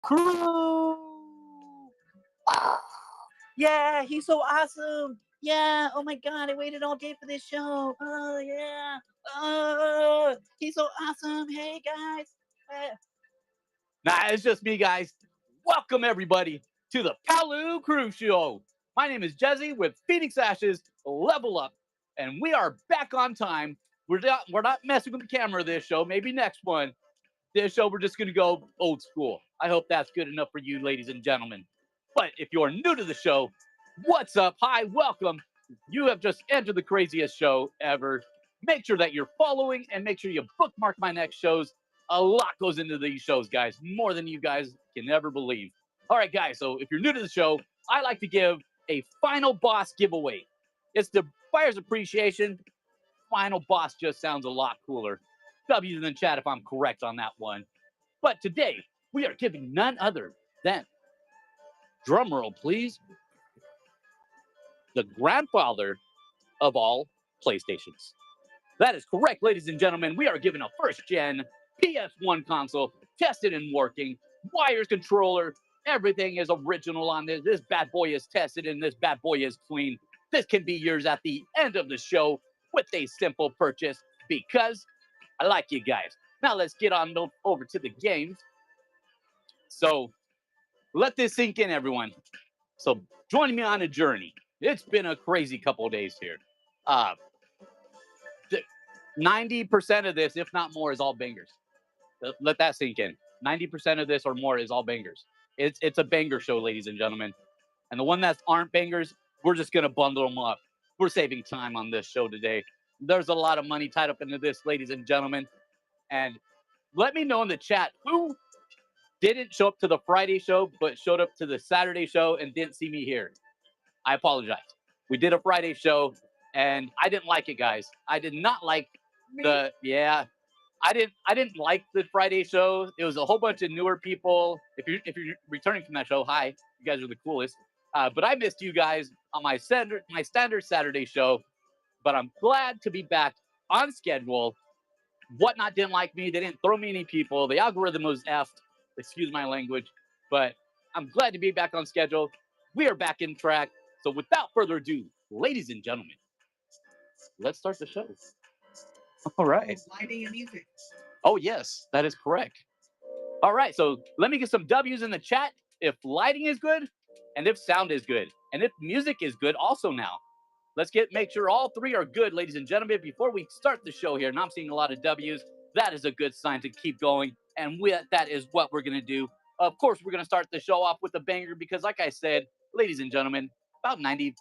Crew. Ah, yeah, he's so awesome. Yeah. Oh my God, I waited all day for this show. Oh yeah. Oh, he's so awesome. Hey guys. Nah, it's just me, guys. Welcome everybody to the PALU Crew Show. My name is Jesse with Phoenix Ashes Level Up, and we are back on time. We're not messing with the camera this show. Maybe next one. This show, we're just going to go old school. I hope that's good enough for you, ladies and gentlemen. But if you're new to the show, what's up? Hi, welcome. You have just entered the craziest show ever. Make sure that you're following and make sure you bookmark my next shows. A lot goes into these shows, guys, more than you guys can ever believe. All right, guys, so if you're new to the show, I like to give a final boss giveaway. It's the buyer's appreciation. Final boss just sounds a lot cooler. W's in the chat if I'm correct on that one. But today, we are giving none other than, drumroll please, the grandfather of all PlayStations. That is correct, ladies and gentlemen. We are giving a first-gen PS1 console, tested and working, wires controller, everything is original on this. This bad boy is tested and this bad boy is clean. This can be yours at the end of the show with a simple purchase because I like you guys. Now let's get on over to the games. So let this sink in, everyone. So join me on a journey. It's been a crazy couple of days here. 90% of this, if not more, is all bangers. Let that sink in. 90% of this or more is all bangers. It's a banger show, ladies and gentlemen. And the one that aren't bangers, we're just going to bundle them up. We're saving time on this show today. There's a lot of money tied up into this, ladies and gentlemen. And let me know in the chat who didn't show up to the Friday show, but showed up to the Saturday show and didn't see me here. I apologize. We did a Friday show, and I didn't like it, guys. I did not like I didn't like the Friday show. It was a whole bunch of newer people. If you're returning from that show, hi, you guys are the coolest. But I missed you guys on my standard Saturday show. But I'm glad to be back on schedule. Whatnot didn't like me. They didn't throw me any people. The algorithm was effed. Excuse my language. But I'm glad to be back on schedule. We are back in track. So without further ado, ladies and gentlemen, let's start the show. All right. Lighting and music. Oh, yes, that is correct. All right, so let me get some W's in the chat if lighting is good and if sound is good and if music is good also now. Let's make sure all three are good, ladies and gentlemen, before we start the show here. And I'm seeing a lot of W's. That is a good sign to keep going, and that is what we're going to do. Of course, we're going to start the show off with a banger because, like I said, ladies and gentlemen, about 90%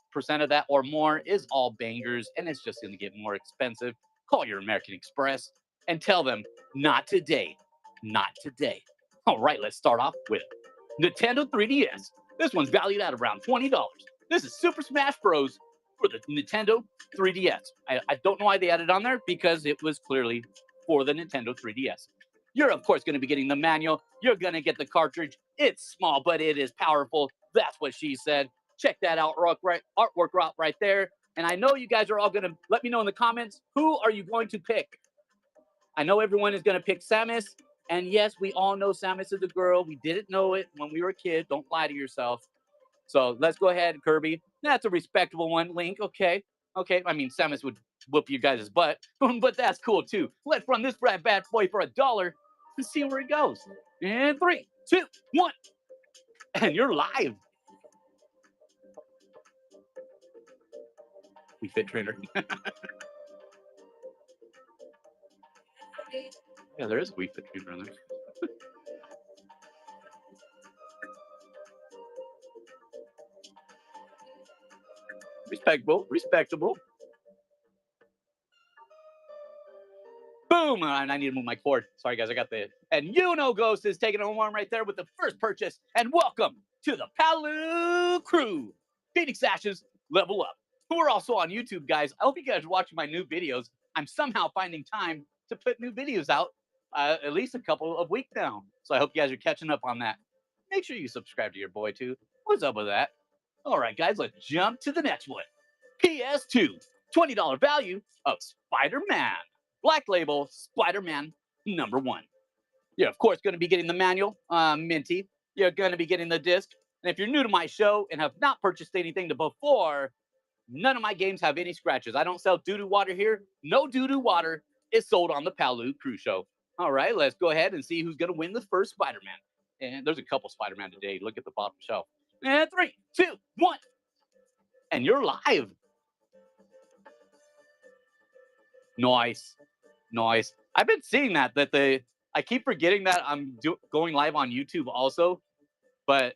of that or more is all bangers, and it's just going to get more expensive. Call your American Express and tell them, not today, not today. All right, let's start off with Nintendo 3DS. This one's valued at around $20. This is Super Smash Bros. For the Nintendo 3DS. I don't know why they added on there because it was clearly for the Nintendo 3DS. You're, of course, going to be getting the manual. You're going to get the cartridge. It's small, but it is powerful. That's what she said. Check that out, artwork right there. And I know you guys are all going to let me know in the comments, who are you going to pick? I know everyone is going to pick Samus. And yes, we all know Samus is a girl. We didn't know it when we were kids. Don't lie to yourself. So let's go ahead, Kirby. That's a respectable one. Link, okay. I mean, Samus would whoop you guys' butt, but that's cool too. Let's run this bad boy for $1 and see where it goes. And 3, 2, 1. And you're live. We Fit Trainer. Yeah, there is a We Fit Trainer on there. Respectable. Boom! And I need to move my cord. Sorry, guys, I got the... And Ghost is taking home arm right there with the first purchase. And welcome to the PALU Crew. Phoenix Ashes, level up. We're also on YouTube, guys. I hope you guys are watching my new videos. I'm somehow finding time to put new videos out at least a couple of weeks now. So I hope you guys are catching up on that. Make sure you subscribe to your boy, too. What's up with that? All right, guys, let's jump to the next one. PS2, $20 value of Spider-Man. Black Label Spider-Man #1. You're, of course, going to be getting the manual, Minty. you're going to be getting the disc. And if you're new to my show and have not purchased anything before, none of my games have any scratches. I don't sell doo-doo water here. No doo-doo water is sold on the PALU Cruise Show. All right, let's go ahead and see who's going to win the first Spider-Man. And there's a couple Spider-Man today. Look at the bottom shelf. And 3, 2, 1. And you're live. Nice. Nice. I've been seeing that I keep forgetting that I'm going live on YouTube also. But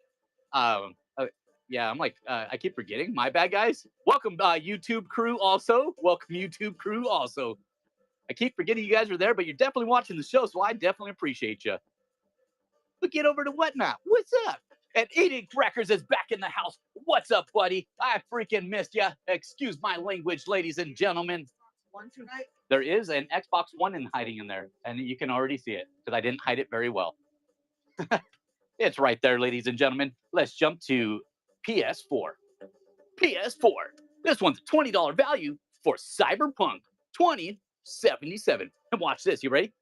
yeah, I'm like, I keep forgetting. My bad, guys. Welcome, YouTube crew also. Welcome, YouTube crew also. I keep forgetting you guys are there, but you're definitely watching the show, so I definitely appreciate you. But get over to Whatnot. What's up? And Eating Crackers is back in the house. What's up, buddy? I freaking missed you. Excuse my language, ladies and gentlemen. One tonight? There is an Xbox One hiding in there, and you can already see it because I didn't hide it very well. It's right there, ladies and gentlemen. Let's jump to PS4. PS4. This one's a $20 value for Cyberpunk 2077. And watch this. You ready?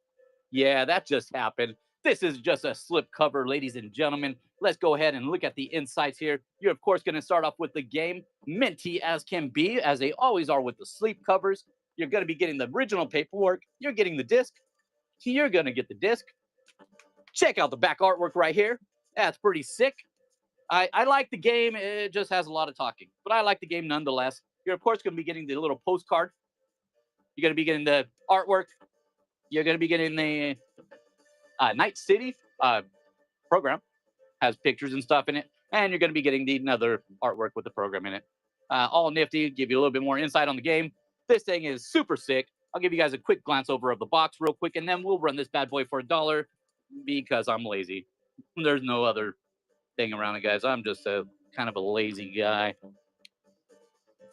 Yeah, that just happened. This is just a slip cover, ladies and gentlemen. Let's go ahead and look at the insights here. You're, of course, going to start off with the game, minty as can be, as they always are with the sleep covers. You're going to be getting the original paperwork. You're getting the disc. You're going to get the disc. Check out the back artwork right here. That's pretty sick. I like the game. It just has a lot of talking, but I like the game nonetheless. You're, of course, going to be getting the little postcard. You're going to be getting the artwork. You're going to be getting the Night City program. Has pictures and stuff in it. And you're going to be getting another artwork with the program in it. All nifty. Give you a little bit more insight on the game. This thing is super sick. I'll give you guys a quick glance over of the box real quick, and then we'll run this bad boy for $1 because I'm lazy. There's no other thing around it, guys. I'm just a kind of a lazy guy.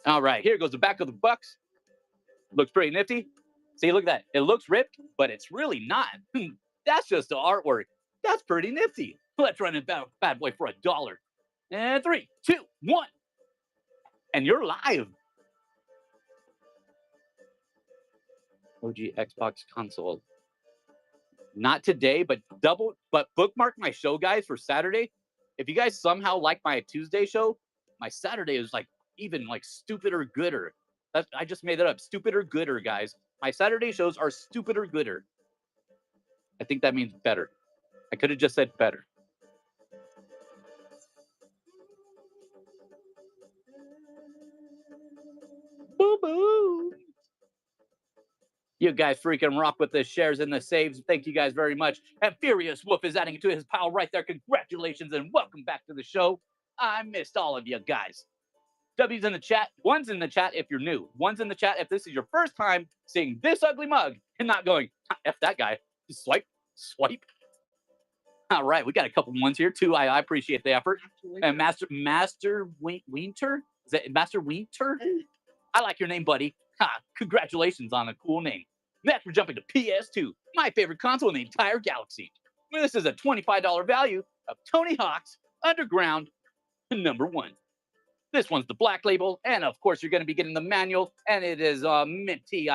All right, here goes the back of the box. Looks pretty nifty. See, look at that. It looks ripped, but it's really not. That's just the artwork. That's pretty nifty. Let's run it bad boy for $1. And 3, 2, 1. And you're live. OG Xbox console. Not today, but bookmark my show, guys, for Saturday. If you guys somehow like my Tuesday show, my Saturday is like even like stupider gooder. I just made that up. Stupider gooder, guys. My Saturday shows are stupider gooder. I think that means better. I could have just said better. Boo boo. You guys freaking rock with the shares and the saves. Thank you guys very much. And Furious Wolf is adding to his pile right there. Congratulations and welcome back to the show. I missed all of you guys. W's in the chat. One's in the chat if you're new. One's in the chat if this is your first time seeing this ugly mug and not going, F that guy. Just swipe, swipe. All right, we got a couple ones here too. I appreciate the effort. And Master Winter? Is that Master Winter? I like your name, buddy. Congratulations on a cool name. Next, we're jumping to PS2, my favorite console in the entire galaxy. This is a $25 value of Tony Hawk's Underground #1. This one's the black label, and of course, you're going to be getting the manual, and it is minty,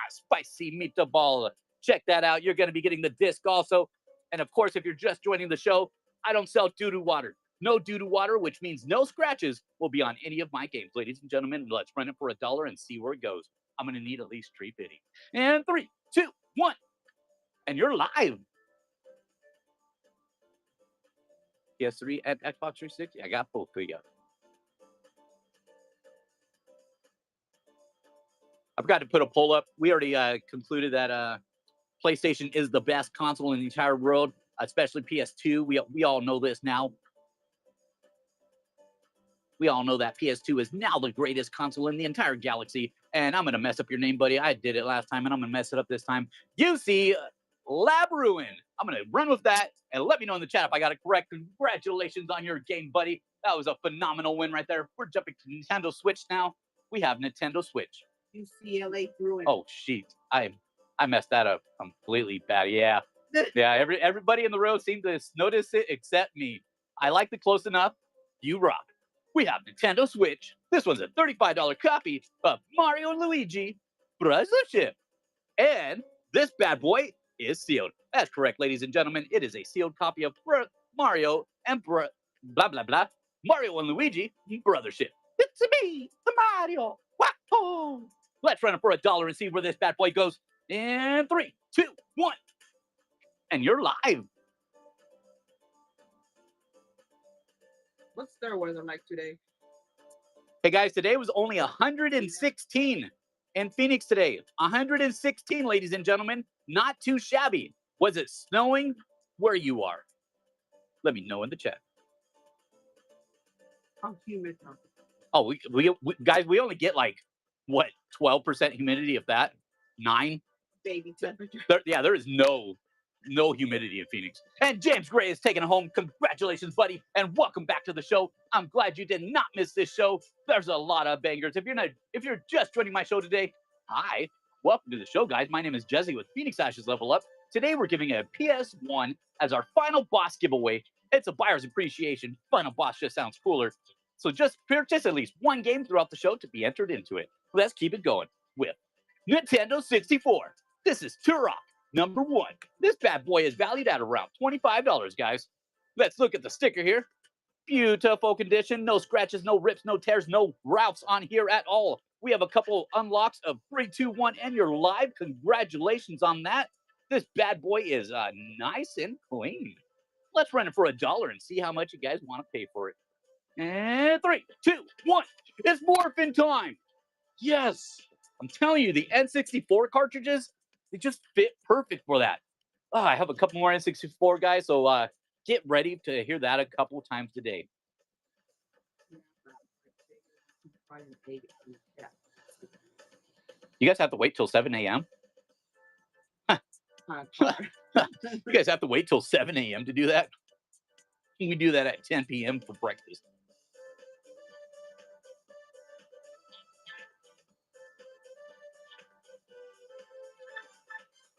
spicy meatball. Check that out. You're going to be getting the disc also. And of course, if you're just joining the show, I don't sell doo-doo water. No doo-doo water, which means no scratches, will be on any of my games. Ladies and gentlemen, let's run it for $1 and see where it goes. I'm going to need at least 350. And 3, 2, 1. And you're live. PS3 and Xbox 360. I got both for you. I forgot to put a poll up. We already concluded that PlayStation is the best console in the entire world, especially PS2. We all know this now. We all know that PS2 is now the greatest console in the entire galaxy. And I'm going to mess up your name, buddy. I did it last time, and I'm going to mess it up this time. UC Lab Ruin. I'm going to run with that, and let me know in the chat if I got it correct. Congratulations on your game, buddy. That was a phenomenal win right there. We're jumping to Nintendo Switch now. We have Nintendo Switch. UCLA Ruin. Oh, shit. I messed that up completely bad. Yeah. Yeah, everybody in the row seemed to notice it except me. I liked it close enough. You rock. We have Nintendo Switch. This one's a $35 copy of Mario and Luigi Bros. Ship. And this bad boy is sealed. That's correct, ladies and gentlemen. It is a sealed copy of Mario and blah, blah, blah. Mario and Luigi, brothership. It's me, the Mario. Wacko. Let's run it for $1 and see where this bad boy goes. In 3, 2, 1. And you're live. What's their weather like today? Hey guys, today was only 116 in Phoenix today. 116, ladies and gentlemen. Not too shabby. Was it snowing where you are? Let me know in the chat. How humid? Oh, we guys, we only get like what 12% humidity, if that. 9. Baby temperature. There is no humidity in Phoenix. And James Gray is taking it home. Congratulations, buddy, and welcome back to the show. I'm glad you did not miss this show. There's a lot of bangers. If you're just joining my show today, hi, welcome to the show, guys. My name is Jesse with Phoenix Ashes Level Up. Today we're giving a PS1 as our final boss giveaway. It's a buyer's appreciation. Final boss just sounds cooler. So just purchase at least one game throughout the show to be entered into it. Let's keep it going with Nintendo 64. This is Turok number 1. This bad boy is valued at around $25, guys. Let's look at the sticker here. Beautiful condition. No scratches, no rips, no tears, no routes on here at all. We have a couple unlocks of 3, 2, 1, and you're live. Congratulations on that. This bad boy is nice and clean. Let's run it for $1 and see how much you guys want to pay for it. And 3, 2, 1. It's morphin' time. Yes. I'm telling you, the N64 cartridges, they just fit perfect for that. Oh, I have a couple more N64 guys, so get ready to hear that a couple of times today. You guys have to wait till 7 a.m.? You guys have to wait till 7 a.m. to do that? We do that at 10 p.m. for breakfast.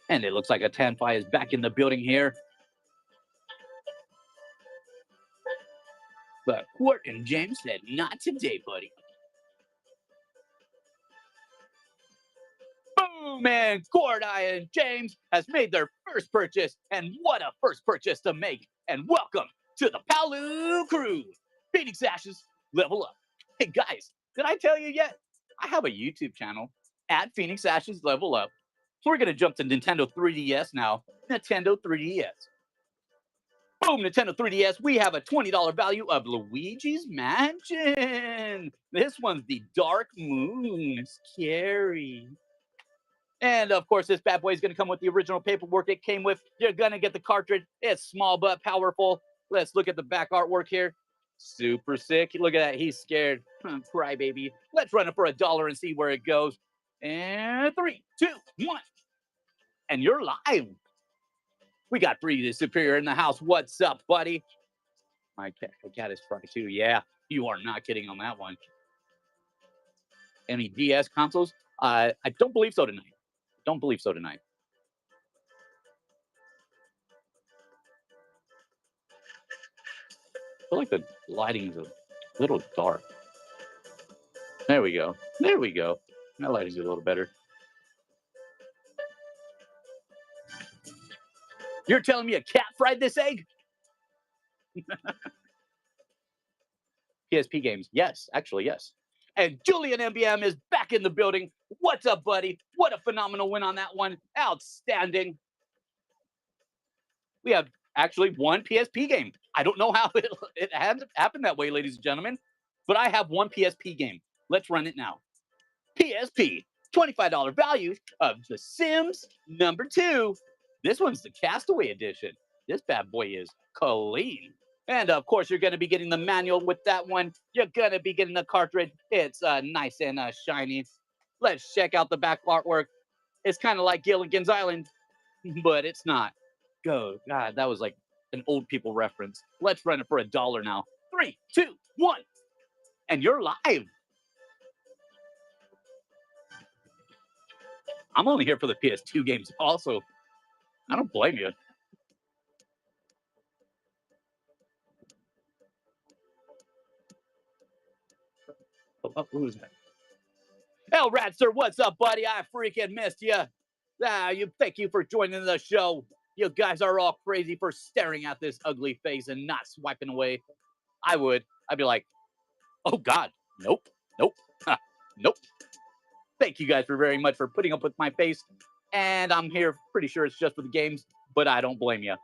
And it looks like a Tanfi is back in the building here. But Court and James said, not today, buddy. Boom! And Court and James has made their first purchase. And what a first purchase to make. And welcome to the PALU crew. Phoenix Ashes, level up. Hey, guys, did I tell you yet? I have a YouTube channel at Phoenix Ashes Level Up. We're going to jump to Nintendo 3DS now. Nintendo 3DS. Boom, Nintendo 3DS. We have a $20 value of Luigi's Mansion. This one's the Dark Moon. Scary. And, of course, this bad boy is going to come with the original paperwork it came with. You're going to get the cartridge. It's small but powerful. Let's look at the back artwork here. Super sick. Look at that. He's scared. Crybaby. Let's run it for $1 and see where it goes. And 3, 2, 1. And you're live. We got Bree the Superior in the house. What's up, buddy? My cat is fried too. Yeah, you are not kidding on that one. Any DS consoles? I don't believe so tonight. Don't believe so tonight. I feel like the lighting is a little dark. There we go. There we go. That lighting's a little better. You're telling me a cat fried this egg? PSP games. Yes, actually, yes. And Julian MBM is back in the building. What's up, buddy? What a phenomenal win on that one. Outstanding. We have actually one PSP game. I don't know how it had happened that way, ladies and gentlemen, but I have one PSP game. Let's run it now. PSP, $25 value of The Sims number 2. This one's the Castaway edition. This bad boy is clean. And, of course, you're going to be getting the manual with that one. You're going to be getting the cartridge. It's nice and shiny. Let's check out the back artwork. It's kind of like Gilligan's Island, but it's not. Go. God, that was like an old people reference. Let's run it for $1 now. 3, 2, 1. And you're live. I'm only here for the PS2 games also. I don't blame you. Oh, who is that? El Radster, what's up, buddy? I freaking missed you. Thank you for joining the show. You guys are all crazy for staring at this ugly face and not swiping away. I would. I'd be like, oh God, nope, nope, nope. Thank you guys for very much for putting up with my face. And I'm here, pretty sure it's just for the games, but I don't blame you.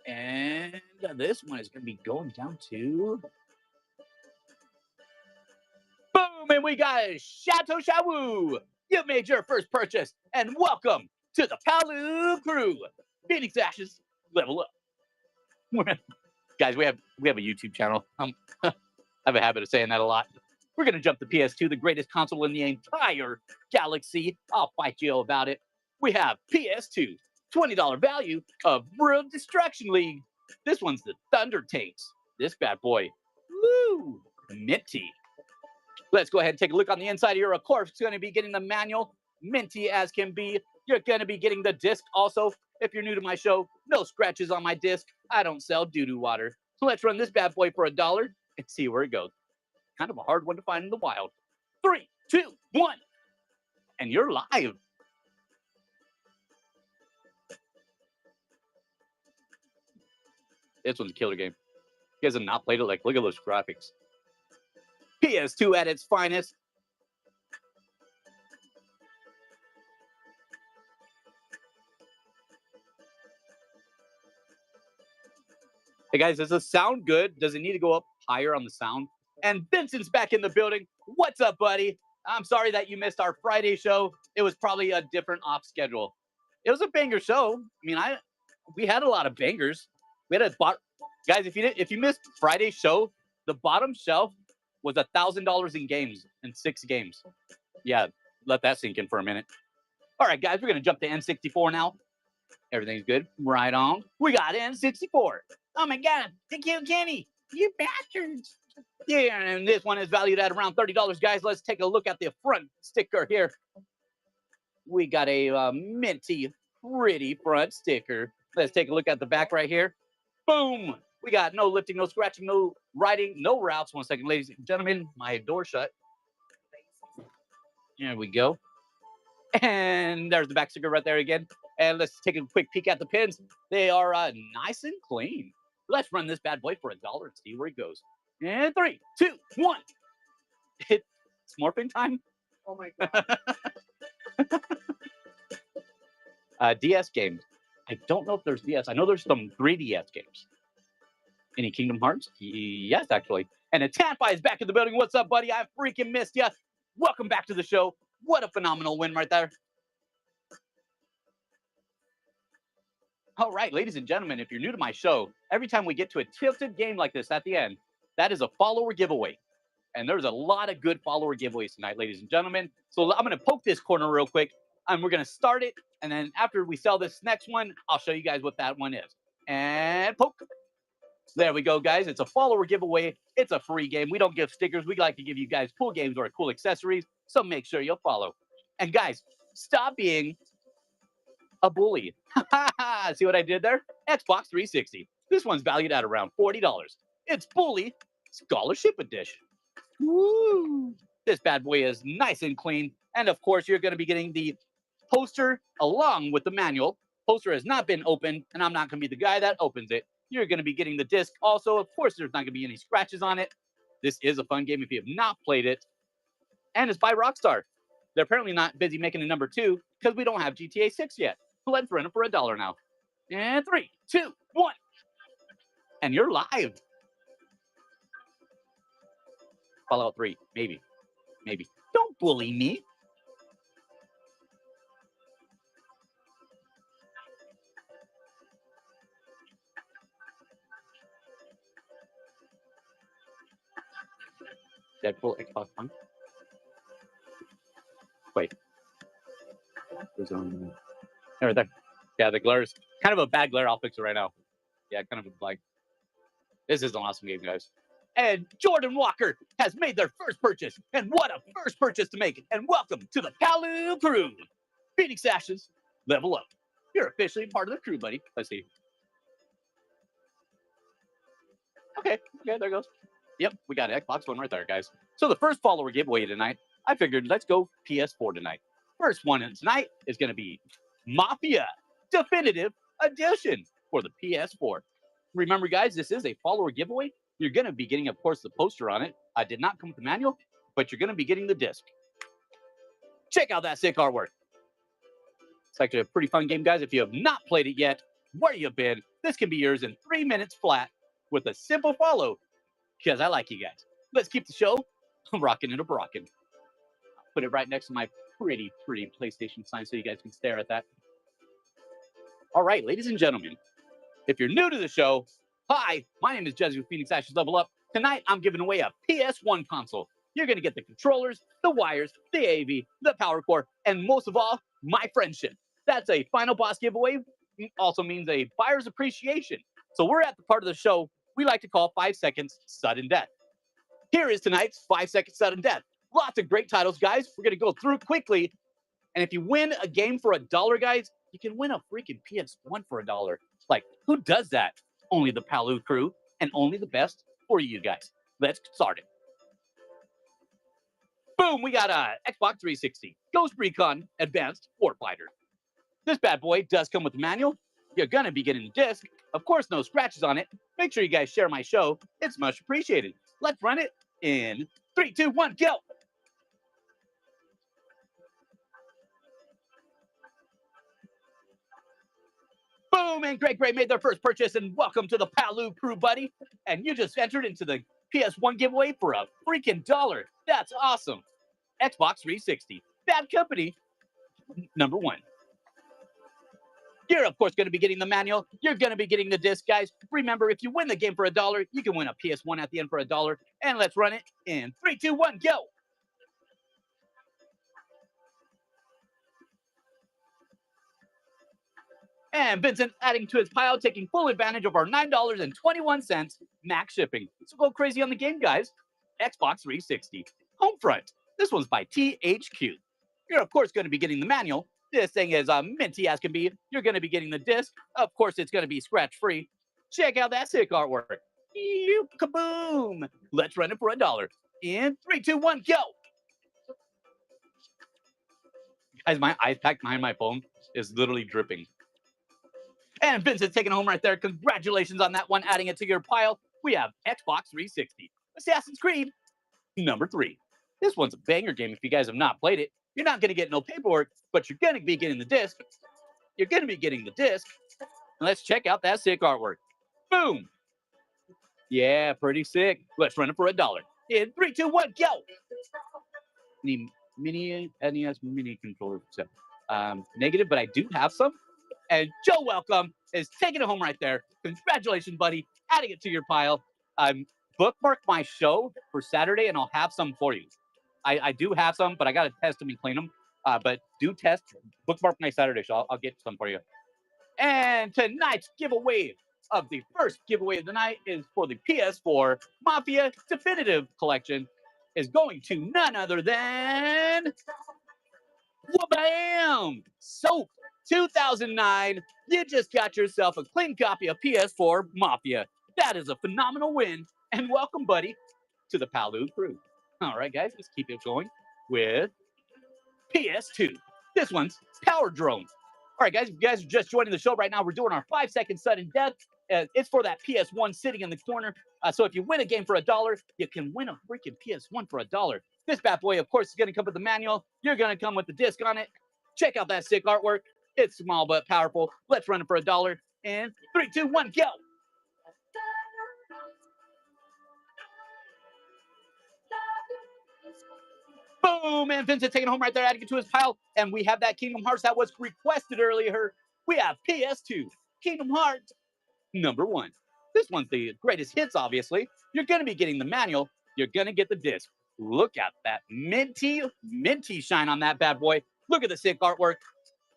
And this one is going to be going down to boom, and we got Chateau Shawu. You made your first purchase, and welcome to the PALU crew. Phoenix Ashes, level up. Guys, we have a YouTube channel. I have a habit of saying that a lot. We're gonna jump to PS2, the greatest console in the entire galaxy. I'll fight you about it. We have PS2, $20 value of World Destruction League. This one's the Thunder Tanks. This bad boy, woo, minty. Let's go ahead and take a look on the inside here. Of course, it's going to be getting the manual, minty as can be. You're going to be getting the disc also. If you're new to my show, no scratches on my disc. I don't sell doo-doo water. So let's run this bad boy for $1 and see where it goes. Kind of a hard one to find in the wild. 3, 2, 1. And you're live. This one's a killer game. You guys have not played it? Like, look at those graphics. PS2 at its finest. Hey guys, does the sound good? Does it need to go up higher on the sound? And Vincent's back in the building. What's up, buddy? I'm sorry that you missed our Friday show. It was probably a different off schedule. It was a banger show. I mean, we had a lot of bangers. We had guys. If you missed Friday's show, the bottom shelf was $1,000 in games in 6 games. Yeah, let that sink in for a minute. All right, guys, we're gonna jump to N64 now. Everything's good. Right on. We got N64. Oh my God, they killed Kenny. You bastards. Yeah, and this one is valued at around $30, guys. Let's take a look at the front sticker here. We got a minty, pretty front sticker. Let's take a look at the back right here. Boom. We got no lifting, no scratching, no writing, no routes. 1 second, ladies and gentlemen. My door shut. There we go. And there's the back sticker right there again. And let's take a quick peek at the pins. They are nice and clean. Let's run this bad boy for $1 and see where it goes. And 3, 2, 1. It's morphing time. Oh my God. DS games. I don't know if there's DS. I know there's some 3DS games. Any Kingdom Hearts? Yes, actually. And Tampa is back in the building. What's up, buddy? I freaking missed you. Welcome back to the show. What a phenomenal win right there. All right, ladies and gentlemen, if you're new to my show, every time we get to a tilted game like this at the end, that is a follower giveaway. And there's a lot of good follower giveaways tonight, ladies and gentlemen. So I'm going to poke this corner real quick, and we're going to start it. And then after we sell this next one, I'll show you guys what that one is. And poke. There we go, guys. It's a follower giveaway. It's a free game. We don't give stickers. We like to give you guys cool games or cool accessories. So make sure you'll follow. And guys, stop being a bully. See what I did there? Xbox 360. This one's valued at around $40. It's Bully Scholarship Edition. Woo! This bad boy is nice and clean. And of course, you're going to be getting the poster along with the manual. Poster has not been opened, and I'm not going to be the guy that opens it. You're going to be getting the disc also. Of course, there's not going to be any scratches on it. This is a fun game if you have not played it. And it's by Rockstar. They're apparently not busy making a number 2 because we don't have GTA 6 yet. Let's run it for $1 now. And 3, 2, 1. And you're live. Fallout 3, maybe. Maybe. Don't bully me. Deadpool, Xbox One. Wait. Right there. Yeah, the glare's kind of a bad glare. I'll fix it right now. Yeah, kind of like. This is an awesome game, guys. And Jordan Walker has made their first purchase. And what a first purchase to make. And welcome to the PALU crew. Phoenix Ashes, level up. You're officially part of the crew, buddy. Let's see. Okay, there it goes. Yep, we got an Xbox One right there, guys. So the first follower giveaway tonight, I figured let's go PS4 tonight. First one tonight is going to be Mafia Definitive Edition for the PS4. Remember, guys, this is a follower giveaway. You're going to be getting, of course, the poster on it. I did not come with the manual, but you're going to be getting the disc. Check out that sick artwork. It's actually a pretty fun game, guys. If you have not played it yet, where you been, this can be yours in 3 minutes flat with a simple follow, because I like you guys. Let's keep the show rocking and a-brocking. Put it right next to my pretty PlayStation sign so you guys can stare at that. All right, ladies and gentlemen, if you're new to the show, hi, my name is Jesse with Phoenix Ashes Level Up. Tonight, I'm giving away a PS1 console. You're going to get the controllers, the wires, the AV, the power core, and most of all, my friendship. That's a final boss giveaway. Also means a buyer's appreciation. So we're at the part of the show we like to call 5 seconds sudden death. Here is tonight's 5 seconds sudden death. Lots of great titles, guys. We're going to go through quickly. And if you win a game for $1, guys, you can win a freaking PS1 for $1. Like, who does that? Only the PALU crew, and only the best for you guys. Let's get started. Boom, we got a Xbox 360 Ghost Recon Advanced Warfighter. This bad boy does come with the manual. You're going to be getting the disc. Of course, no scratches on it. Make sure you guys share my show. It's much appreciated. Let's run it in 3, 2, 1, go. Boom, and Greg made their first purchase, and welcome to the PALU crew, buddy. And you just entered into the PS1 giveaway for a freaking $1. That's awesome. Xbox 360. Bad company, number 1. You're, of course, going to be getting the manual. You're going to be getting the disc, guys. Remember, if you win the game for $1, you can win a PS1 at the end for $1. And let's run it in 3, 2, 1, go. And Vincent adding to his pile, taking full advantage of our $9.21 max shipping. So go crazy on the game, guys. Xbox 360. Homefront. This one's by THQ. You're, of course, going to be getting the manual. This thing is minty as can be. You're going to be getting the disc. Of course, it's going to be scratch-free. Check out that sick artwork. Kaboom! Let's run it for $1. In 3, 2, 1, go! Guys, my ice pack behind my phone is literally dripping. And Vincent's taking home right there. Congratulations on that one, adding it to your pile. We have Xbox 360. Assassin's Creed, number 3. This one's a banger game if you guys have not played it. You're not going to get no paperwork, but you're going to be getting the disc. You're going to be getting the disc. And let's check out that sick artwork. Boom. Yeah, pretty sick. Let's run it for $1. In 3, 2, 1, go. Any mini NES mini controller set? Negative, but I do have some. And Joe Welcome is taking it home right there. Congratulations, buddy. Adding it to your pile. Bookmark my show for Saturday, and I'll have some for you. I do have some, but I got to test them and clean them. But do test. Bookmark my Saturday show. I'll get some for you. And tonight's giveaway of the first giveaway of the night is for the PS4 Mafia Definitive Collection. Is going to none other than... Wha-bam! Soap 2009. You just got yourself a clean copy of PS4 Mafia. That is a phenomenal win. And welcome, buddy, to the PALU crew. All right, guys, let's keep it going with PS2. This one's Power Drone. All right, guys, if you guys are just joining the show right now, we're doing our 5 second sudden death. It's for that PS1 sitting in the corner. So if you win a game for $1, you can win a freaking PS1 for $1. This bad boy, of course, is going to come with the manual. You're going to come with the disc on it. Check out that sick artwork. It's small but powerful. Let's run it for $1. And 3, 2, 1, go. Boom! And Vincent taking it home right there, adding it to his pile. And we have that Kingdom Hearts that was requested earlier. We have PS2, Kingdom Hearts, number 1. This one's the greatest hits, obviously. You're going to be getting the manual. You're going to get the disc. Look at that minty shine on that bad boy. Look at the sick artwork.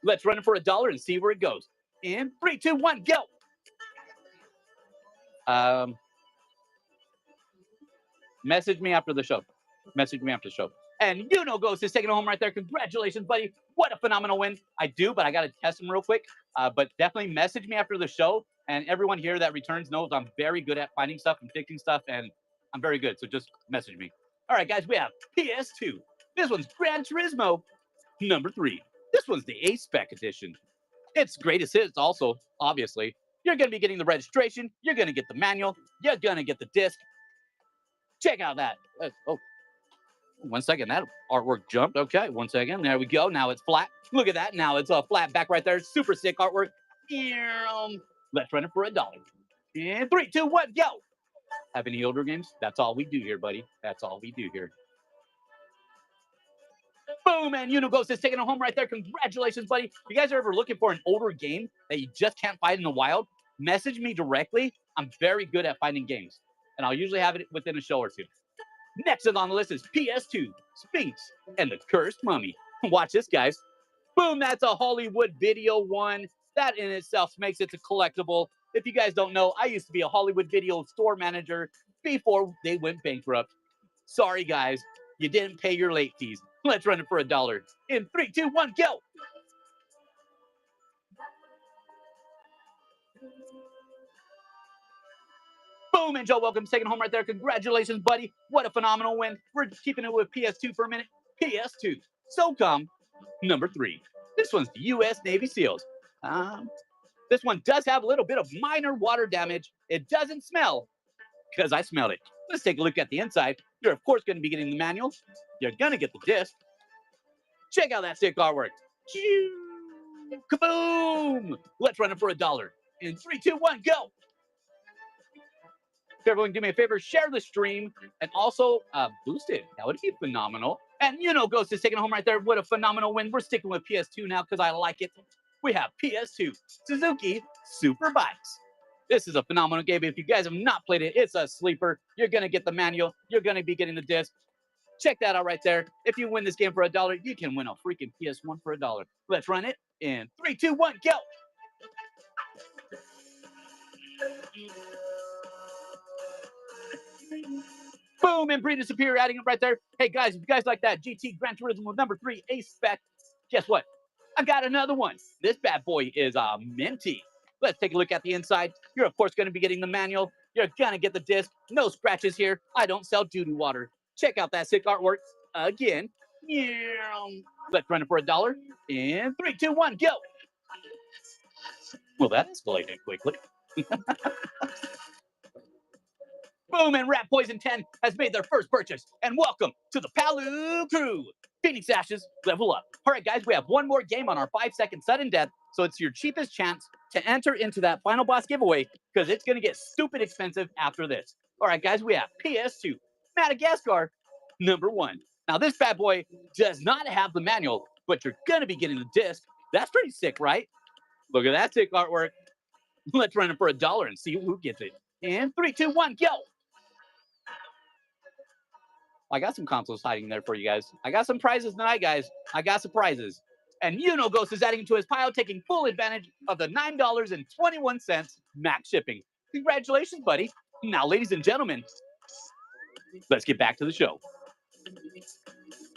Let's run it for $1 and see where it goes. In 3, 2, 1, go. Message me after the show. And Ghost is taking it home right there. Congratulations, buddy. What a phenomenal win. I do, but I got to test him real quick. But definitely message me after the show. And everyone here that returns knows I'm very good at finding stuff and fixing stuff. And I'm very good. So just message me. All right, guys, we have PS2. This one's Gran Turismo, Number 3. This one's the A-Spec edition. It's greatest hits also, obviously. You're going to be getting the registration. You're going to get the manual. You're going to get the disc. Check out that. Oh, 1 second. That artwork jumped. Okay, 1 second. There we go. Now it's flat. Look at that. Now it's flat back right there. Super sick artwork. Let's run it for $1. And 3, 2, 1, go. Have any older games? That's all we do here, buddy. That's all we do here. Boom, and Unighost is taking it home right there. Congratulations, buddy. If you guys are ever looking for an older game that you just can't find in the wild, message me directly. I'm very good at finding games, and I'll usually have it within a show or two. Next on the list is PS2, Sphinx, and the Cursed Mummy. Watch this, guys. Boom, that's a Hollywood Video one. That in itself makes it a collectible. If you guys don't know, I used to be a Hollywood Video store manager before they went bankrupt. Sorry, guys. You didn't pay your late fees. Let's run it for $1. In 3, 2, 1, go. Boom, and Joe, welcome. Taking home right there. Congratulations, buddy. What a phenomenal win. We're keeping it with PS2 for a minute. PS2. SOCOM, number 3. This one's the U.S. Navy SEALs. This one does have a little bit of minor water damage. It doesn't smell because I smelled it. Let's take a look at the inside. You're, of course, going to be getting the manual. You're going to get the disc. Check out that sick artwork. Kaboom! Let's run it for $1. In 3, 2, 1, go. If everyone do me a favor, share the stream and also boost it. That would be phenomenal. And Ghost is taking it home right there. What a phenomenal win. We're sticking with PS2 now because I like it. We have PS2 Suzuki Super Bikes. This is a phenomenal game. If you guys have not played it, it's a sleeper. You're going to get the manual. You're going to be getting the disc. Check that out right there. If you win this game for $1, you can win a freaking PS1 for $1. Let's run it in 3, 2, 1, go. Boom, and Breed Superior adding it right there. Hey, guys, if you guys like that GT Gran Turismo number 3 A-Spec, guess what? I got another one. This bad boy is minty. Let's take a look at the inside. You're, of course, going to be getting the manual. You're going to get the disc. No scratches here. I don't sell doo-doo water. Check out that sick artwork again. Let's run it for $1. In 3, 2, 1, go. Well, that escalated quickly. Boom, and Rat Poison 10 has made their first purchase. And welcome to the PALU crew. Phoenix Ashes, level up. All right, guys, we have one more game on our 5-second sudden death. So it's your cheapest chance to enter into that final boss giveaway because it's going to get stupid expensive after this. All right, guys, we have PS2 Madagascar number 1. Now, this bad boy does not have the manual, but you're going to be getting the disc. That's pretty sick, right? Look at that sick artwork. Let's run it for $1 and see who gets it. In 3, 2, 1, go. I got some consoles hiding there for you guys. I got some prizes tonight, guys. I got surprises. And Ghost is adding it to his pile, taking full advantage of the $9.21 max shipping. Congratulations, buddy. Now, ladies and gentlemen, let's get back to the show.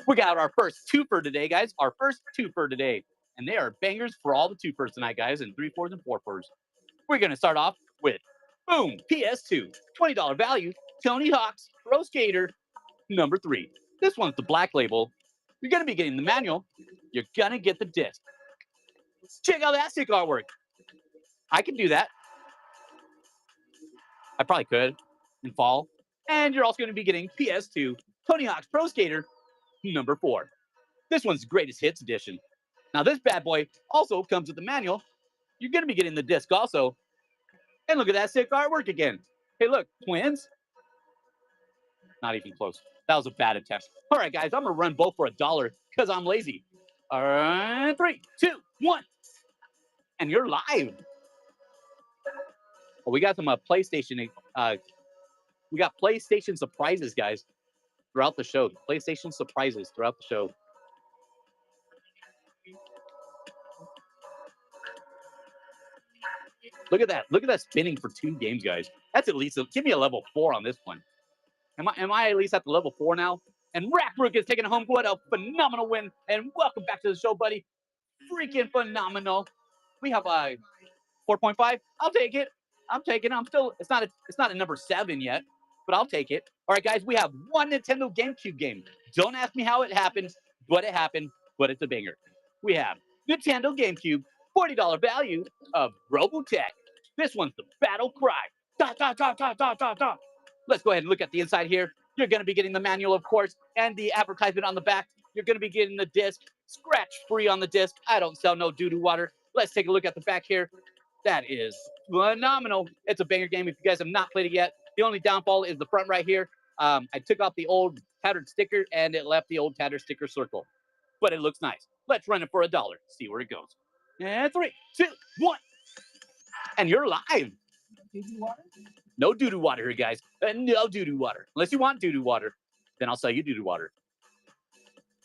We got our first twofer today, guys. Our first twofer today. And they are bangers for all the twofers tonight, guys, and 3-4s and 4-4s. We're going to start off with, boom, PS2, $20 value, Tony Hawk's Pro Skater number 3. This one's the black label. You're going to be getting the manual. You're going to get the disc. Check out that sick artwork. I can do that. I probably could in fall. And you're also going to be getting PS2 Tony Hawk's Pro Skater number 4. This one's the greatest hits edition. Now, this bad boy also comes with the manual. You're going to be getting the disc also. And look at that sick artwork again. Hey, look, twins. Not even close. That was a bad attempt. All right, guys, I'm going to run both for $1 because I'm lazy. All right, 3, 2, 1. And you're live. Well, we got some PlayStation. We got PlayStation surprises, guys, throughout the show. PlayStation surprises throughout the show. Look at that. Look at that spinning for 2 games, guys. That's at least, give me a level 4 on this one. Am I at least at the level 4 now? And Rackbrook is taking it home. What a phenomenal win. And welcome back to the show, buddy. Freaking phenomenal. We have a 4.5. I'll take it. I'm taking it. It's not a number 7 yet, but I'll take it. All right, guys, we have one Nintendo GameCube game. Don't ask me how it happened, but it happened. but it's a banger. We have Nintendo GameCube, $40 value of Robotech. This one's the battle cry. Da, da, da, da, da, da, da. Let's go ahead and look at the inside here. You're going to be getting the manual, of course, and the advertisement on the back. You're going to be getting the disc, scratch-free on the disc. I don't sell no doo-doo water. Let's take a look at the back here. That is phenomenal. It's a banger game if you guys have not played it yet. The only downfall is the front right here. I took off the old tattered sticker, and it left the old tattered sticker circle. But it looks nice. Let's run it for $1. See where it goes. And 3, 2, 1. And you're live. No doo-doo water here, guys. No doo-doo water. Unless you want doo-doo water, then I'll sell you doo-doo water.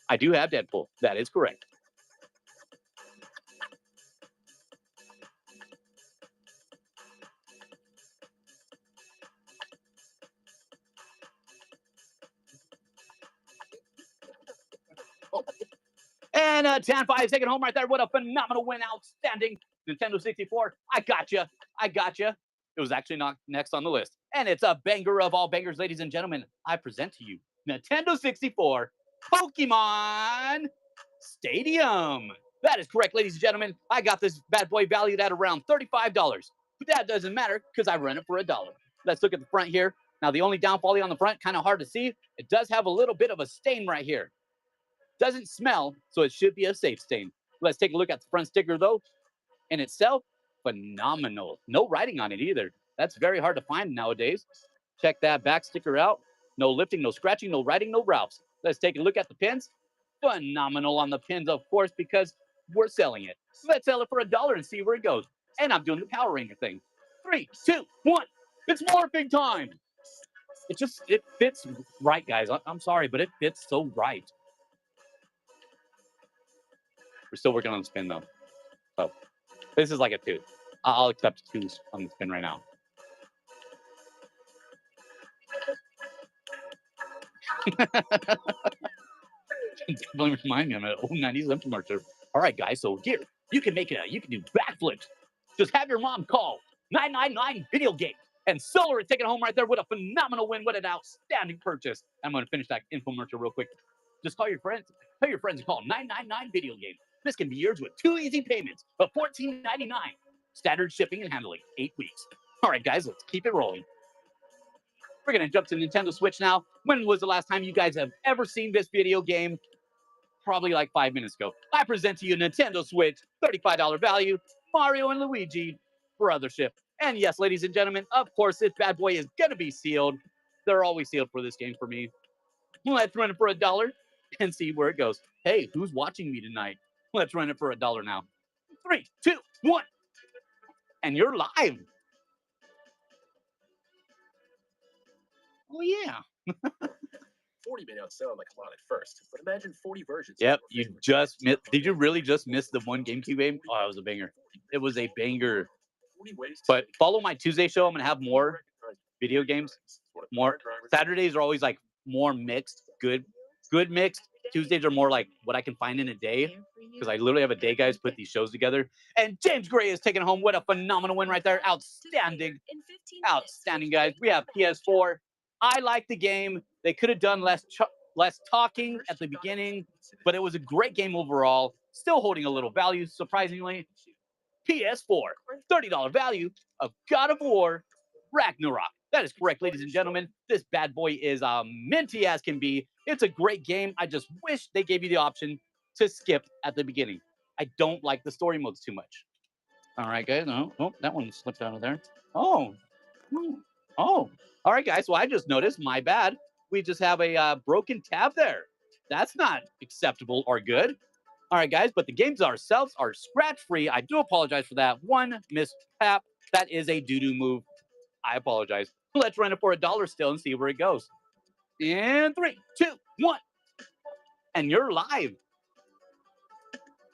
I do have Deadpool. That is correct. And 10-5 taking home right there. What a phenomenal win. Outstanding. Nintendo 64. I got you. I got you. It was actually not next on the list. And it's a banger of all bangers, ladies and gentlemen. I present to you Nintendo 64 Pokemon Stadium. That is correct, ladies and gentlemen. I got this bad boy valued at around $35. But that doesn't matter because I rent it for $1. Let's look at the front here. Now, the only downfall on the front, kind of hard to see. It does have a little bit of a stain right here. Doesn't smell, so it should be a safe stain. Let's take a look at the front sticker, though. In itself, phenomenal. No writing on it either. That's very hard to find nowadays. Check that back sticker out. No lifting, no scratching, no writing, no Ralphs. Let's take a look at the pins. Phenomenal on the pins, of course, because we're selling it. Let's sell it for $1 and see where it goes. And I'm doing the Power Ranger thing. 3, 2, 1. It's morphing time. It fits right, guys. I'm sorry, but it fits so right. We're still working on the spin, though. So this is like a 2. I'll accept 2s on the spin right now. Definitely remind me of an old 90s infomercial. All right, guys. So here, you can do backflips. Just have your mom call 999 Video Game. And Solar is taking it home right there with a phenomenal win. What an outstanding purchase. I'm going to finish that infomercial real quick. Just call your friends. Tell your friends to call 999 Video Game. This can be yours with 2 easy payments of $14.99. Standard shipping and handling, 8 weeks. All right, guys, let's keep it rolling. We're going to jump to Nintendo Switch now. When was the last time you guys have ever seen this video game? Probably like 5 minutes ago. I present to you Nintendo Switch, $35 value, Mario and Luigi, Brothership. And yes, ladies and gentlemen, of course, this bad boy is going to be sealed. They're always sealed for this game for me. Let's run it for $1 and see where it goes. Hey, who's watching me tonight? Let's run it for $1 now. 3, 2, 1. And you're live. Oh, yeah. 40 may not sound like a lot at first, but imagine 40 versions. Yep, you just missed. Did you really just miss the one GameCube game? Oh, it was a banger. It was a banger. But follow my Tuesday show. I'm going to have more video games. More Saturdays are always like more mixed, good mixed. Tuesdays are more like what I can find in a day because I literally have a day, guys, put these shows together. And James Gray is taking home. What a phenomenal win right there. Outstanding. Outstanding, guys. We have PS4. I like the game. They could have done less talking at the beginning, but it was a great game overall. Still holding a little value, surprisingly. PS4, $30 value of God of War Ragnarok. That is correct, ladies and gentlemen. This bad boy is minty as can be. It's a great game. I just wish they gave you the option to skip at the beginning. I don't like the story modes too much. All right, guys. Oh, that one slipped out of there. Oh. All right, guys. Well, I just noticed. My bad. We just have a broken tab there. That's not acceptable or good. All right, guys. But the games ourselves are scratch-free. I do apologize for that. One mistap. That is a doo-doo move. I apologize. Let's run it for $1 still and see where it goes. In 3, 2, 1. And you're live.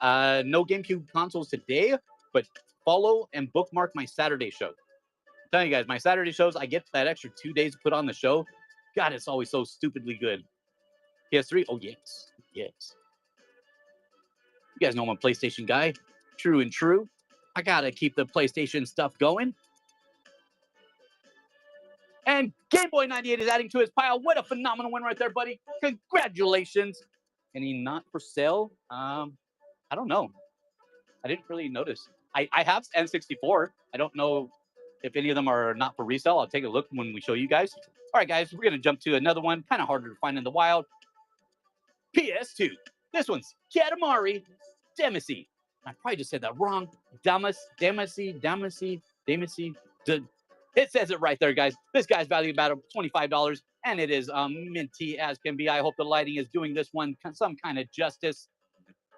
No GameCube consoles today, but follow and bookmark my Saturday show. I'm telling you guys, my Saturday shows, I get that extra 2 days to put on the show. God, it's always so stupidly good. PS3? Oh, yes. Yes. You guys know I'm a PlayStation guy. True and true. I gotta keep the PlayStation stuff going. And Game Boy 98 is adding to his pile. What a phenomenal win right there, buddy. Congratulations. Any not for sale? I don't know. I didn't really notice. I have N64. I don't know if any of them are not for resale. I'll take a look when we show you guys. All right, guys, we're going to jump to another one. Kind of harder to find in the wild. PS2. This one's Katamari Damacy. I probably just said that wrong. Damacy. It says it right there, guys. This guy's valued about $25, and it is minty as can be. I hope the lighting is doing this one some kind of justice.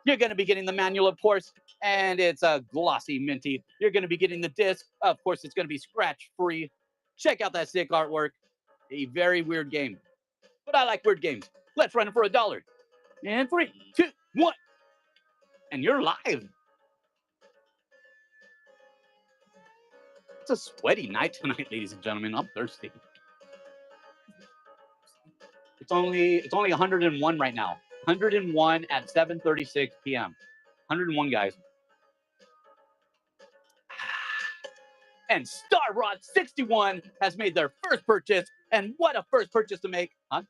You're going to be getting the manual, of course, and it's a glossy minty. You're going to be getting the disc. Of course, it's going to be scratch-free. Check out that sick artwork. A very weird game. But I like weird games. Let's run it for $1. And 3, 2, 1. And you're live. It's a sweaty night tonight, ladies and gentlemen. I'm thirsty. It's only 101 right now. 101 at 7:36 p.m. 101, guys. And Star Rod 61 has made their first purchase. And what a first purchase to make, huh?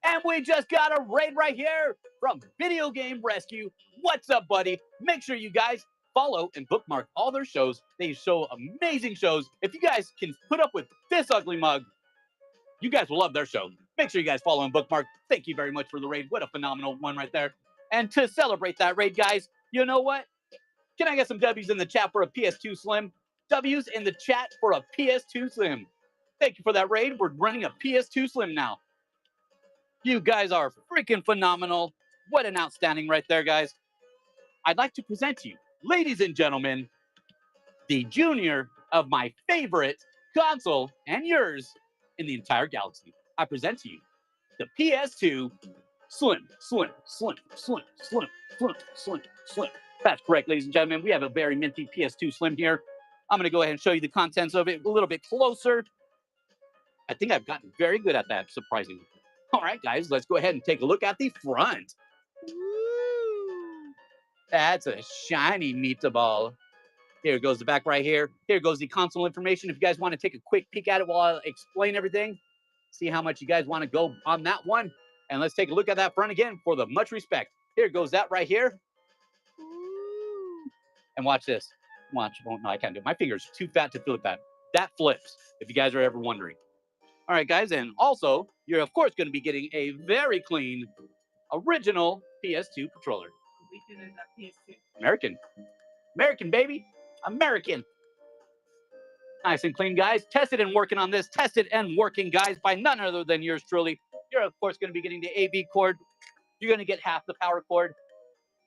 And we just got a raid right here from Video Game Rescue. What's up, buddy? Make sure you guys follow and bookmark all their shows. They show amazing shows. If you guys can put up with this ugly mug, you guys will love their show. Make sure you guys follow and bookmark. Thank you very much for the raid. What a phenomenal one right there. And to celebrate that raid, guys, you know what? Can I get some W's in the chat for a PS2 Slim? W's in the chat for a PS2 Slim. Thank you for that raid. We're running a PS2 Slim now. You guys are freaking phenomenal. What an outstanding right there, guys. I'd like to present to you, ladies and gentlemen, the junior of my favorite console and yours in the entire galaxy. I present to you the PS2 Slim. That's correct, ladies and gentlemen. We have a very minty PS2 Slim here. I'm going to go ahead and show you the contents of it a little bit closer. I think I've gotten very good at that, surprisingly. All right, guys, let's go ahead and take a look at the front. Woo! That's a shiny meatball. Here goes the back right here. Here goes the console information. If you guys want to take a quick peek at it while I explain everything, see how much you guys want to go on that one. And let's take a look at that front again for the much respect. Here goes that right here. And watch this. Watch. Oh, no, I can't do it. My finger's too fat to flip that. That flips, if you guys are ever wondering. All right, guys. And also, you're, of course, going to be getting a very clean, original PS2 controller. American. American, baby. American. Nice and clean, guys. Tested and working on this. Tested and working, guys, by none other than yours truly. You're, of course, going to be getting the AV cord. You're going to get half the power cord.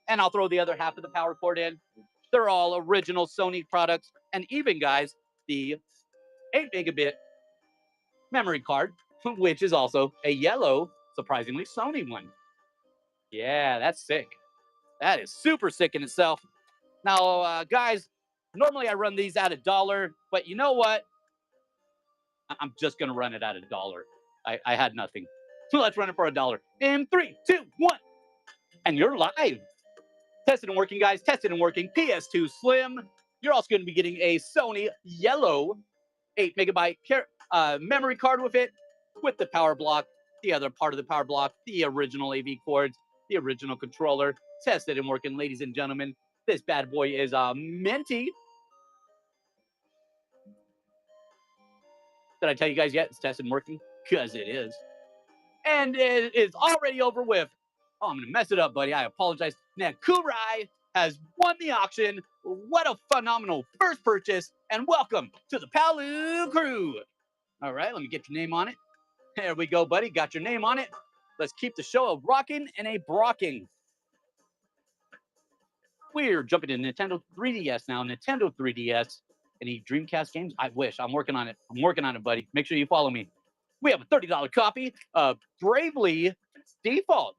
And I'll throw the other half of the power cord in. They're all original Sony products. And even, guys, the 8 megabit memory card, which is also a yellow, surprisingly, Sony one. Yeah, that's sick. That is super sick in itself. Now, guys, normally I run these at $1, but you know what? I'm just going to run it at $1. I had nothing. So let's run it for $1. In 3, 2, 1. And you're live. Tested and working, guys. Tested and working. PS2 Slim. You're also going to be getting a Sony yellow 8 megabyte memory card with it, with the power block, the other part of the power block, the original AV cords, the original controller. Tested and working, ladies and gentlemen. This bad boy is minty. Did I tell you guys yet? It's tested and working? Because it is. And it is already over with. Oh, I'm going to mess it up, buddy. I apologize. Nakurai has won the auction. What a phenomenal first purchase. And welcome to the PALU crew. All right, let me get your name on it. There we go, buddy. Got your name on it. Let's keep the show a rocking and a brocking. We're jumping to Nintendo 3DS now. Nintendo 3DS. Any Dreamcast games? I wish. I'm working on it. I'm working on it, buddy. Make sure you follow me. We have a $30 copy of Bravely Default.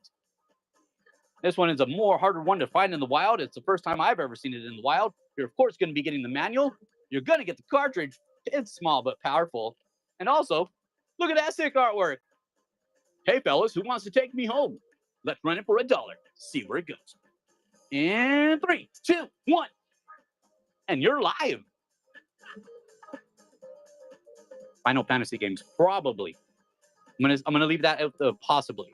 This one is a more harder one to find in the wild. It's the first time I've ever seen it in the wild. You're, of course, going to be getting the manual. You're going to get the cartridge. It's small but powerful. And also, look at that sick artwork. Hey, fellas, who wants to take me home? Let's run it for $1. See where it goes. In 3, 2, 1. And you're live. Final Fantasy games, probably. I'm gonna leave that out, possibly.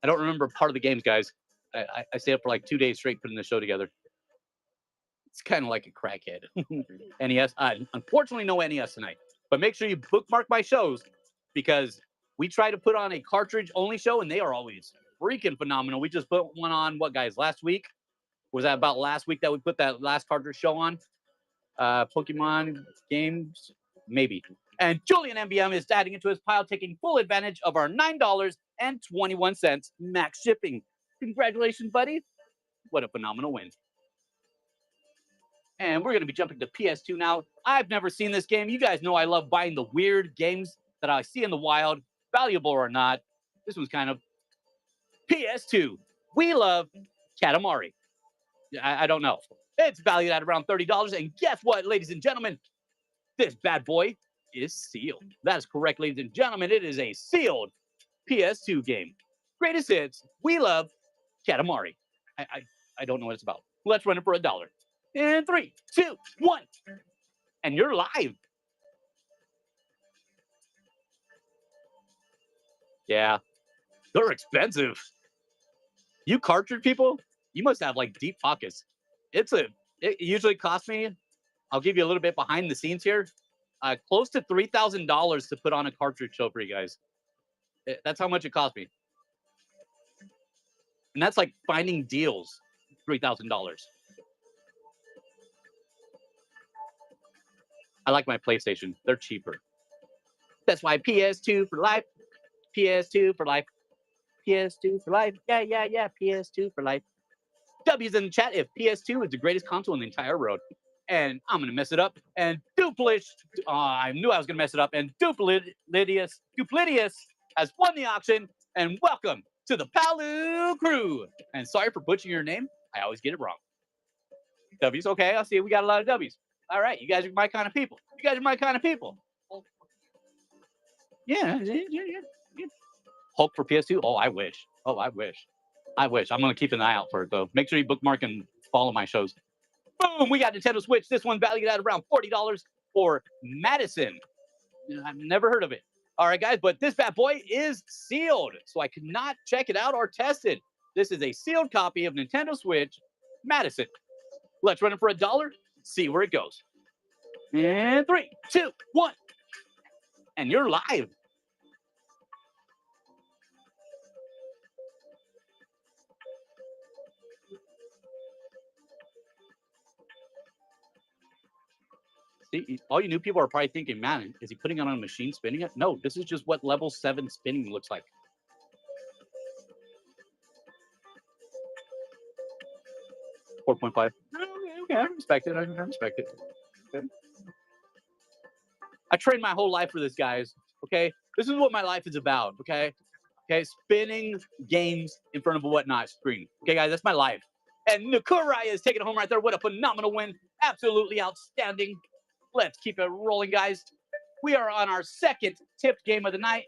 I don't remember part of the games, guys. I stayed up for like 2 days straight putting the show together. It's kind of like a crackhead. NES. Unfortunately, no NES tonight. But make sure you bookmark my shows because we try to put on a cartridge-only show, and they are always freaking phenomenal. We just put one on, what, guys, last week? Was that about last week that we put that last cartridge show on? Pokemon games? Maybe. And Julian MBM is adding into his pile, taking full advantage of our $9.21 max shipping. Congratulations, buddy. What a phenomenal win. And we're going to be jumping to PS2 now. I've never seen this game. You guys know I love buying the weird games that I see in the wild, valuable or not. This one's kind of PS2. We love Katamari. I don't know. It's valued at around $30. And guess what, ladies and gentlemen? This bad boy is sealed. That is correct, ladies and gentlemen. It is a sealed PS2 game. Greatest hits. We love Katamari. I don't know what it's about. Let's run it for $1. In 3, 2, 1. And you're live. Yeah. They're expensive. You cartridge people, you must have like deep pockets. It usually costs me, I'll give you a little bit behind the scenes here, close to $3,000 to put on a cartridge show for you guys. That's how much it cost me. And that's like finding deals, $3,000. I like my PlayStation. They're cheaper. That's why PS2 for life. PS2 for life. PS2 for life. Yeah. PS2 for life. W's in the chat if PS2 is the greatest console in the entire world. And I'm going to mess it up. And I knew I was going to mess it up. And Duplitius has won the auction. And welcome to the PALU crew. And sorry for butchering your name. I always get it wrong. W's, okay. I see we got a lot of W's. All right, you guys are my kind of people. Yeah. Hulk for PS2? Oh, I wish. I'm going to keep an eye out for it, though. Make sure you bookmark and follow my shows. Boom! We got Nintendo Switch. This one valued at around $40 for Madison. I've never heard of it. All right, guys, but this bad boy is sealed, so I could not check it out or test it. This is a sealed copy of Nintendo Switch Madison. Let's run it for $1. See where it goes. And 3, 2, 1. And you're live. See, all you new people are probably thinking, man, is he putting it on a machine spinning it? No, this is just what level 7 spinning looks like. $4.5. Okay, I respect it. Okay. I trained my whole life for this, guys. Okay, this is what my life is about. Okay, spinning games in front of a whatnot screen. Okay, guys, that's my life. And Nakurai is taking it home right there. What a phenomenal win! Absolutely outstanding. Let's keep it rolling, guys. We are on our second tipped game of the night.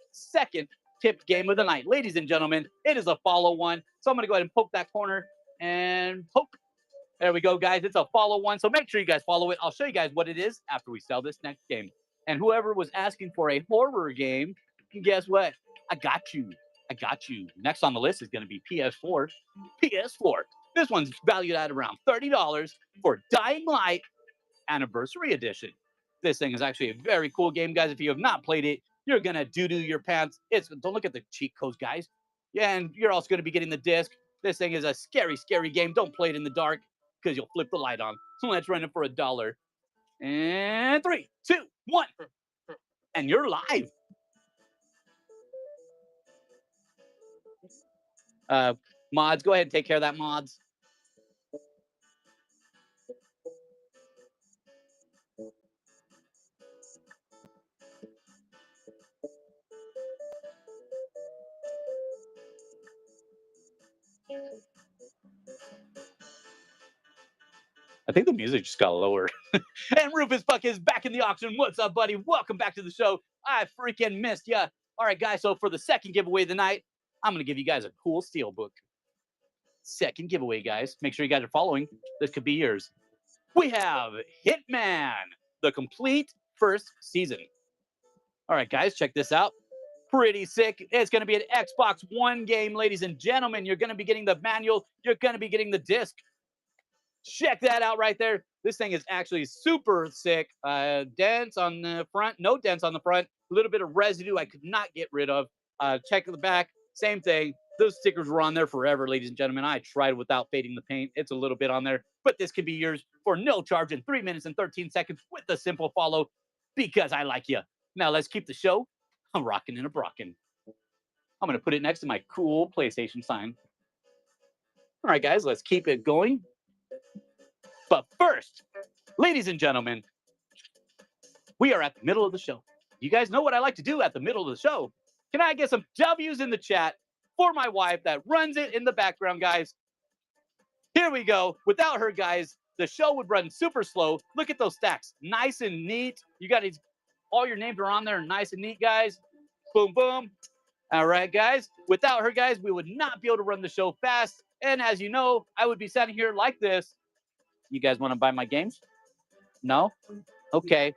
Ladies and gentlemen, it is a follow one. So I'm going to go ahead and poke that corner and poke. There we go, guys. It's a follow one. So make sure you guys follow it. I'll show you guys what it is after we sell this next game. And whoever was asking for a horror game, guess what? I got you. Next on the list is going to be PS4. This one's valued at around $30 for Dying Light Anniversary Edition. This thing is actually a very cool game, guys. If you have not played it, you're going to doo-doo your pants. Don't look at the cheat codes, guys. Yeah, and you're also going to be getting the disc. This thing is a scary, scary game. Don't play it in the dark because you'll flip the light on. So let's run it for $1. And 3, 2, 1. And you're live. Mods, go ahead and take care of that, mods. I think the music just got lower. And Rufus Buck is back in the auction. What's up, buddy? Welcome back to the show. I freaking missed ya. All right, guys. So for the second giveaway of the night, I'm going to give you guys a cool steel book. Second giveaway, guys. Make sure you guys are following. This could be yours. We have Hitman, the complete first season. All right, guys, check this out. pretty sick. It's going to be an Xbox One game, ladies and gentlemen. You're going to be getting the manual. You're going to be getting the disc. Check that out right there. This thing is actually super sick. Dents on the front, no dents on the front. A little bit of residue I could not get rid of. Check the back, same thing. Those stickers were on there forever, ladies and gentlemen. I tried without fading the paint. It's a little bit on there, but this can be yours for no charge in 3 minutes and 13 seconds with a simple follow because I like you. Now let's keep the show. I'm rocking and a brocking. I'm going to put it next to my cool PlayStation sign. All right, guys, let's keep it going. But first, ladies and gentlemen, we are at the middle of the show. You guys know what I like to do at the middle of the show. Can I get some W's in the chat for my wife that runs it in the background, guys? Here we go. Without her, guys, the show would run super slow. Look at those stacks. Nice and neat. You got these, all your names are on there, nice and neat, guys. Boom, boom. All right, guys. Without her, guys, we would not be able to run the show fast. And as you know, I would be sitting here like this. You guys want to buy my games? No? Okay.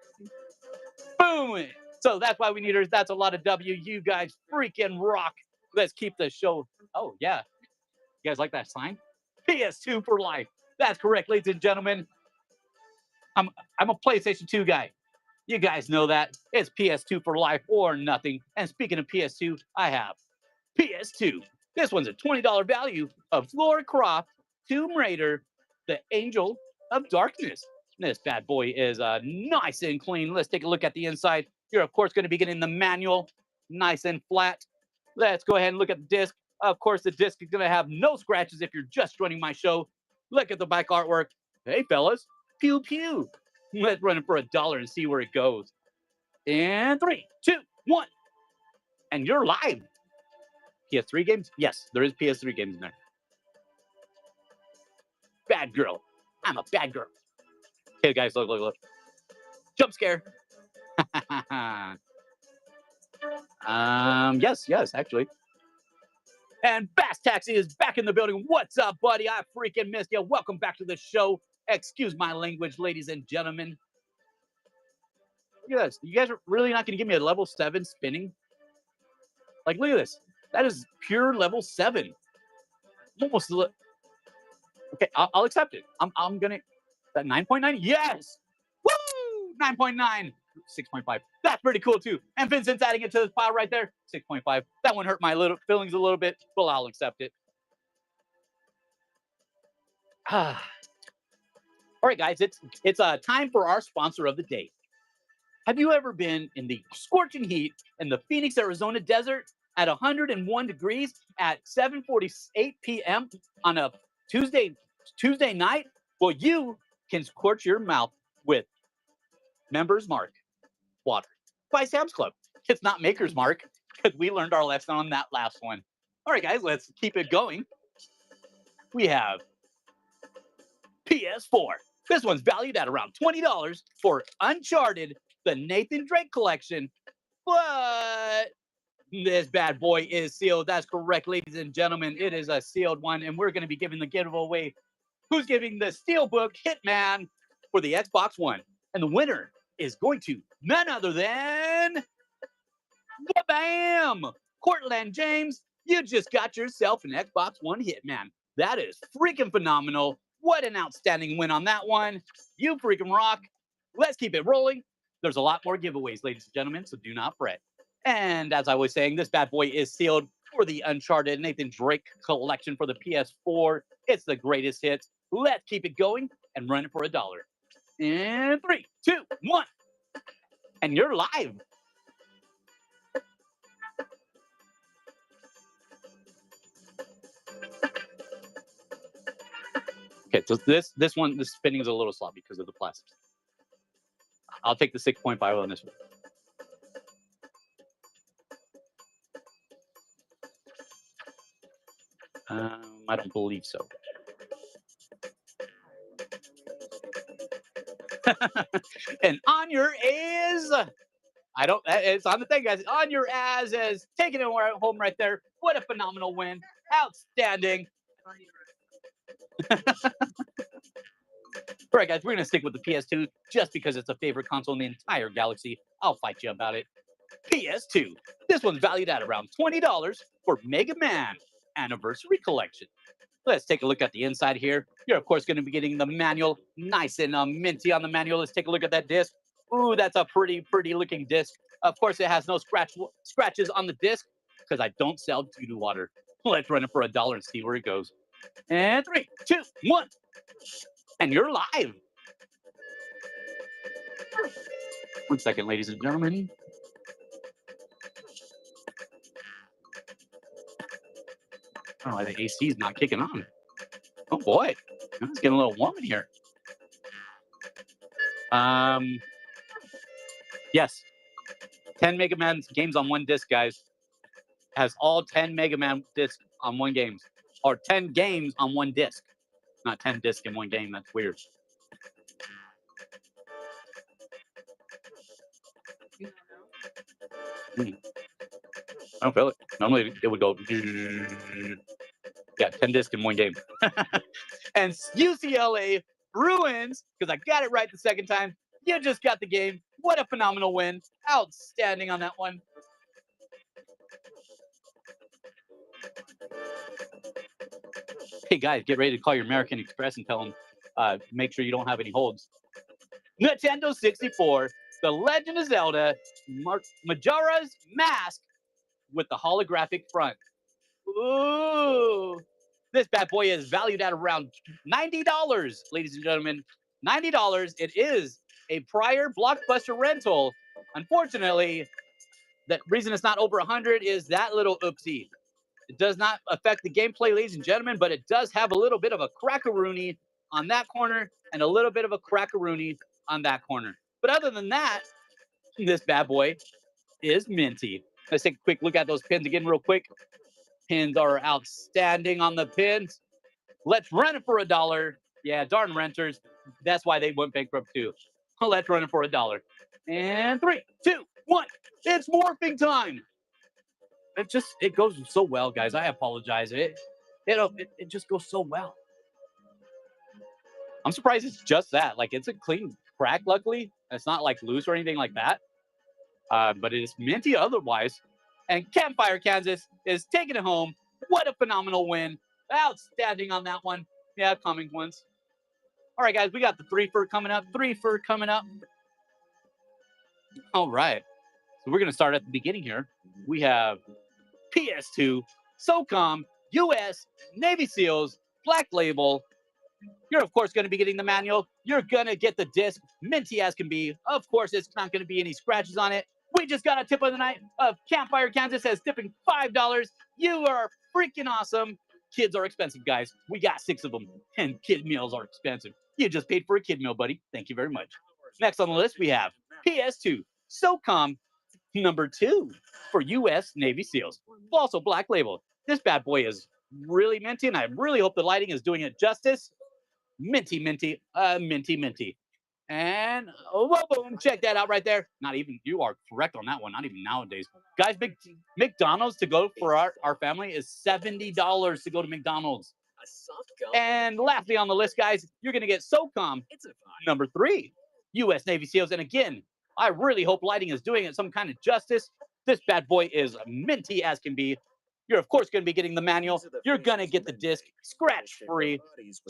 Boom. So that's why we need her. That's a lot of W. You guys freaking rock. Let's keep the show. Oh, yeah. You guys like that sign? PS2 for life. That's correct, ladies and gentlemen. I'm a PlayStation 2 guy. You guys know that. It's PS2 for life or nothing. And speaking of PS2, I have PS2. This one's a $20 value of Lara Croft, Tomb Raider, the Angel of Darkness. This bad boy is nice and clean. Let's take a look at the inside. You're, of course, going to be getting the manual, nice and flat. Let's go ahead and look at the disc. Of course, the disc is going to have no scratches if you're just joining my show. Look at the back artwork. Hey, fellas. Pew, pew. Let's run it for $1 and see where it goes. And 3, 2, 1. And you're live. PS3 games? Yes, there is PS3 games in there. Bad girl. I'm a bad girl. Hey, guys, look, look, look. Jump scare. Yes, actually. And Bass Taxi is back in the building. What's up, buddy? I freaking missed you. Welcome back to the show. Excuse my language, ladies and gentlemen. Look at this. You guys are really not going to give me a level 7 spinning? Like, look at this. That is pure level 7. Almost. Okay, I'll accept it. I'm going to. That 9.9? Yes! Woo! 9.9. 6.5. That's pretty cool, too. And Vincent's adding it to this pile right there. 6.5. That one hurt my little feelings a little bit. Well, I'll accept it. All right, guys. It's time for our sponsor of the day. Have you ever been in the scorching heat in the Phoenix, Arizona desert at 101 degrees at 7:48 p.m. on a Tuesday night? Well, you can scorch your mouth with Members Mark water by Sam's Club. It's not Maker's Mark because we learned our lesson on that last one. All right, guys, let's keep it going. We have PS4. This one's valued at around $20 for Uncharted, the Nathan Drake collection. But this bad boy is sealed. That's correct, ladies and gentlemen. It is a sealed one, and we're going to be giving the giveaway. Who's giving the Steelbook Hitman for the Xbox One? And the winner is going to none other than bam! Cortland James, you just got yourself an Xbox One Hitman. That is freaking phenomenal. What an outstanding win on that one. You freaking rock. Let's keep it rolling. There's a lot more giveaways, ladies and gentlemen, so do not fret. And as I was saying, this bad boy is sealed for the Uncharted Nathan Drake collection for the PS4. It's the greatest hits. Let's keep it going and run it for $1. In 3, 2, 1. And you're live. Okay, so this spinning is a little sloppy because of the plastic. I'll take the 6.5 on this one. I don't believe so. And on your is, it's on the thing, guys. On your as is taking it home right there. What a phenomenal win. Outstanding. All right, guys, we're going to stick with the PS2 just because it's a favorite console in the entire galaxy. I'll fight you about it. PS2. This one's valued at around $20 for Mega Man Anniversary Collection. Let's take a look at the inside here. You're, of course, going to be getting the manual. Nice and minty on the manual. Let's take a look at that disc. Ooh, that's a pretty looking disc. Of course, it has no scratches on the disc because I don't sell doo-doo water. Let's run it for $1 and see where it goes. And 3, 2, 1. And you're live. 1 second, ladies and gentlemen. I don't know why the AC is not kicking on. Oh boy, it's getting a little warm in here. Yes, 10 Mega Man games on one disc, guys. Has all 10 Mega Man discs on one game, or 10 games on one disc. Not 10 discs in one game. That's weird. I don't feel it. Normally it would go. Yeah, 10 discs in one game. And UCLA Bruins, because I got it right the second time. You just got the game. What a phenomenal win. Outstanding on that one. Hey, guys, get ready to call your American Express and tell them, make sure you don't have any holds. Nintendo 64, The Legend of Zelda, Majora's Mask with the holographic front. Ooh. This bad boy is valued at around $90, ladies and gentlemen. $90. It is a prior Blockbuster rental. Unfortunately, the reason it's not over 100 is that little oopsie. It does not affect the gameplay, ladies and gentlemen, but it does have a little bit of a crackaroony on that corner and a little bit of a crackaroony on that corner. But other than that, this bad boy is minty. Let's take a quick look at those pins again real quick. Pins are outstanding on the pins. Let's run it for $1. Yeah, darn renters. That's why they went bankrupt too. Let's run it for $1. And 3, 2, 1. It's morphing time. It goes so well, guys. I apologize. It just goes so well. I'm surprised it's just that. Like, it's a clean crack, luckily. It's not like loose or anything like that. But it is minty otherwise. And Campfire, Kansas is taking it home. What a phenomenal win. Outstanding on that one. Yeah, coming ones. All right, guys, we got the 3-fer coming up. 3-fer coming up. All right. So we're going to start at the beginning here. We have PS2, SOCOM, US, Navy SEALs, Black Label. You're, of course, going to be getting the manual. You're going to get the disc, minty as can be. Of course, it's not going to be any scratches on it. We just got a tip of the night of Campfire, Kansas says tipping $5. You are freaking awesome. Kids are expensive, guys. We got 6 of them, and kid meals are expensive. You just paid for a kid meal, buddy. Thank you very much. Next on the list, we have PS2, SOCOM, number 2 for US Navy SEALs. Also, Black Label. This bad boy is really minty, and I really hope the lighting is doing it justice. Minty, minty, minty, minty. And boom, check that out right there. Not even, you are correct on that one. Not even nowadays. Guys, McDonald's to go for our family is $70 to go to McDonald's. And lastly on the list, guys, you're going to get SOCOM, number 3, US Navy SEALs. And again, I really hope lighting is doing it some kind of justice. This bad boy is minty as can be. You're, of course, going to be getting the manual. You're going to get the disc scratch-free.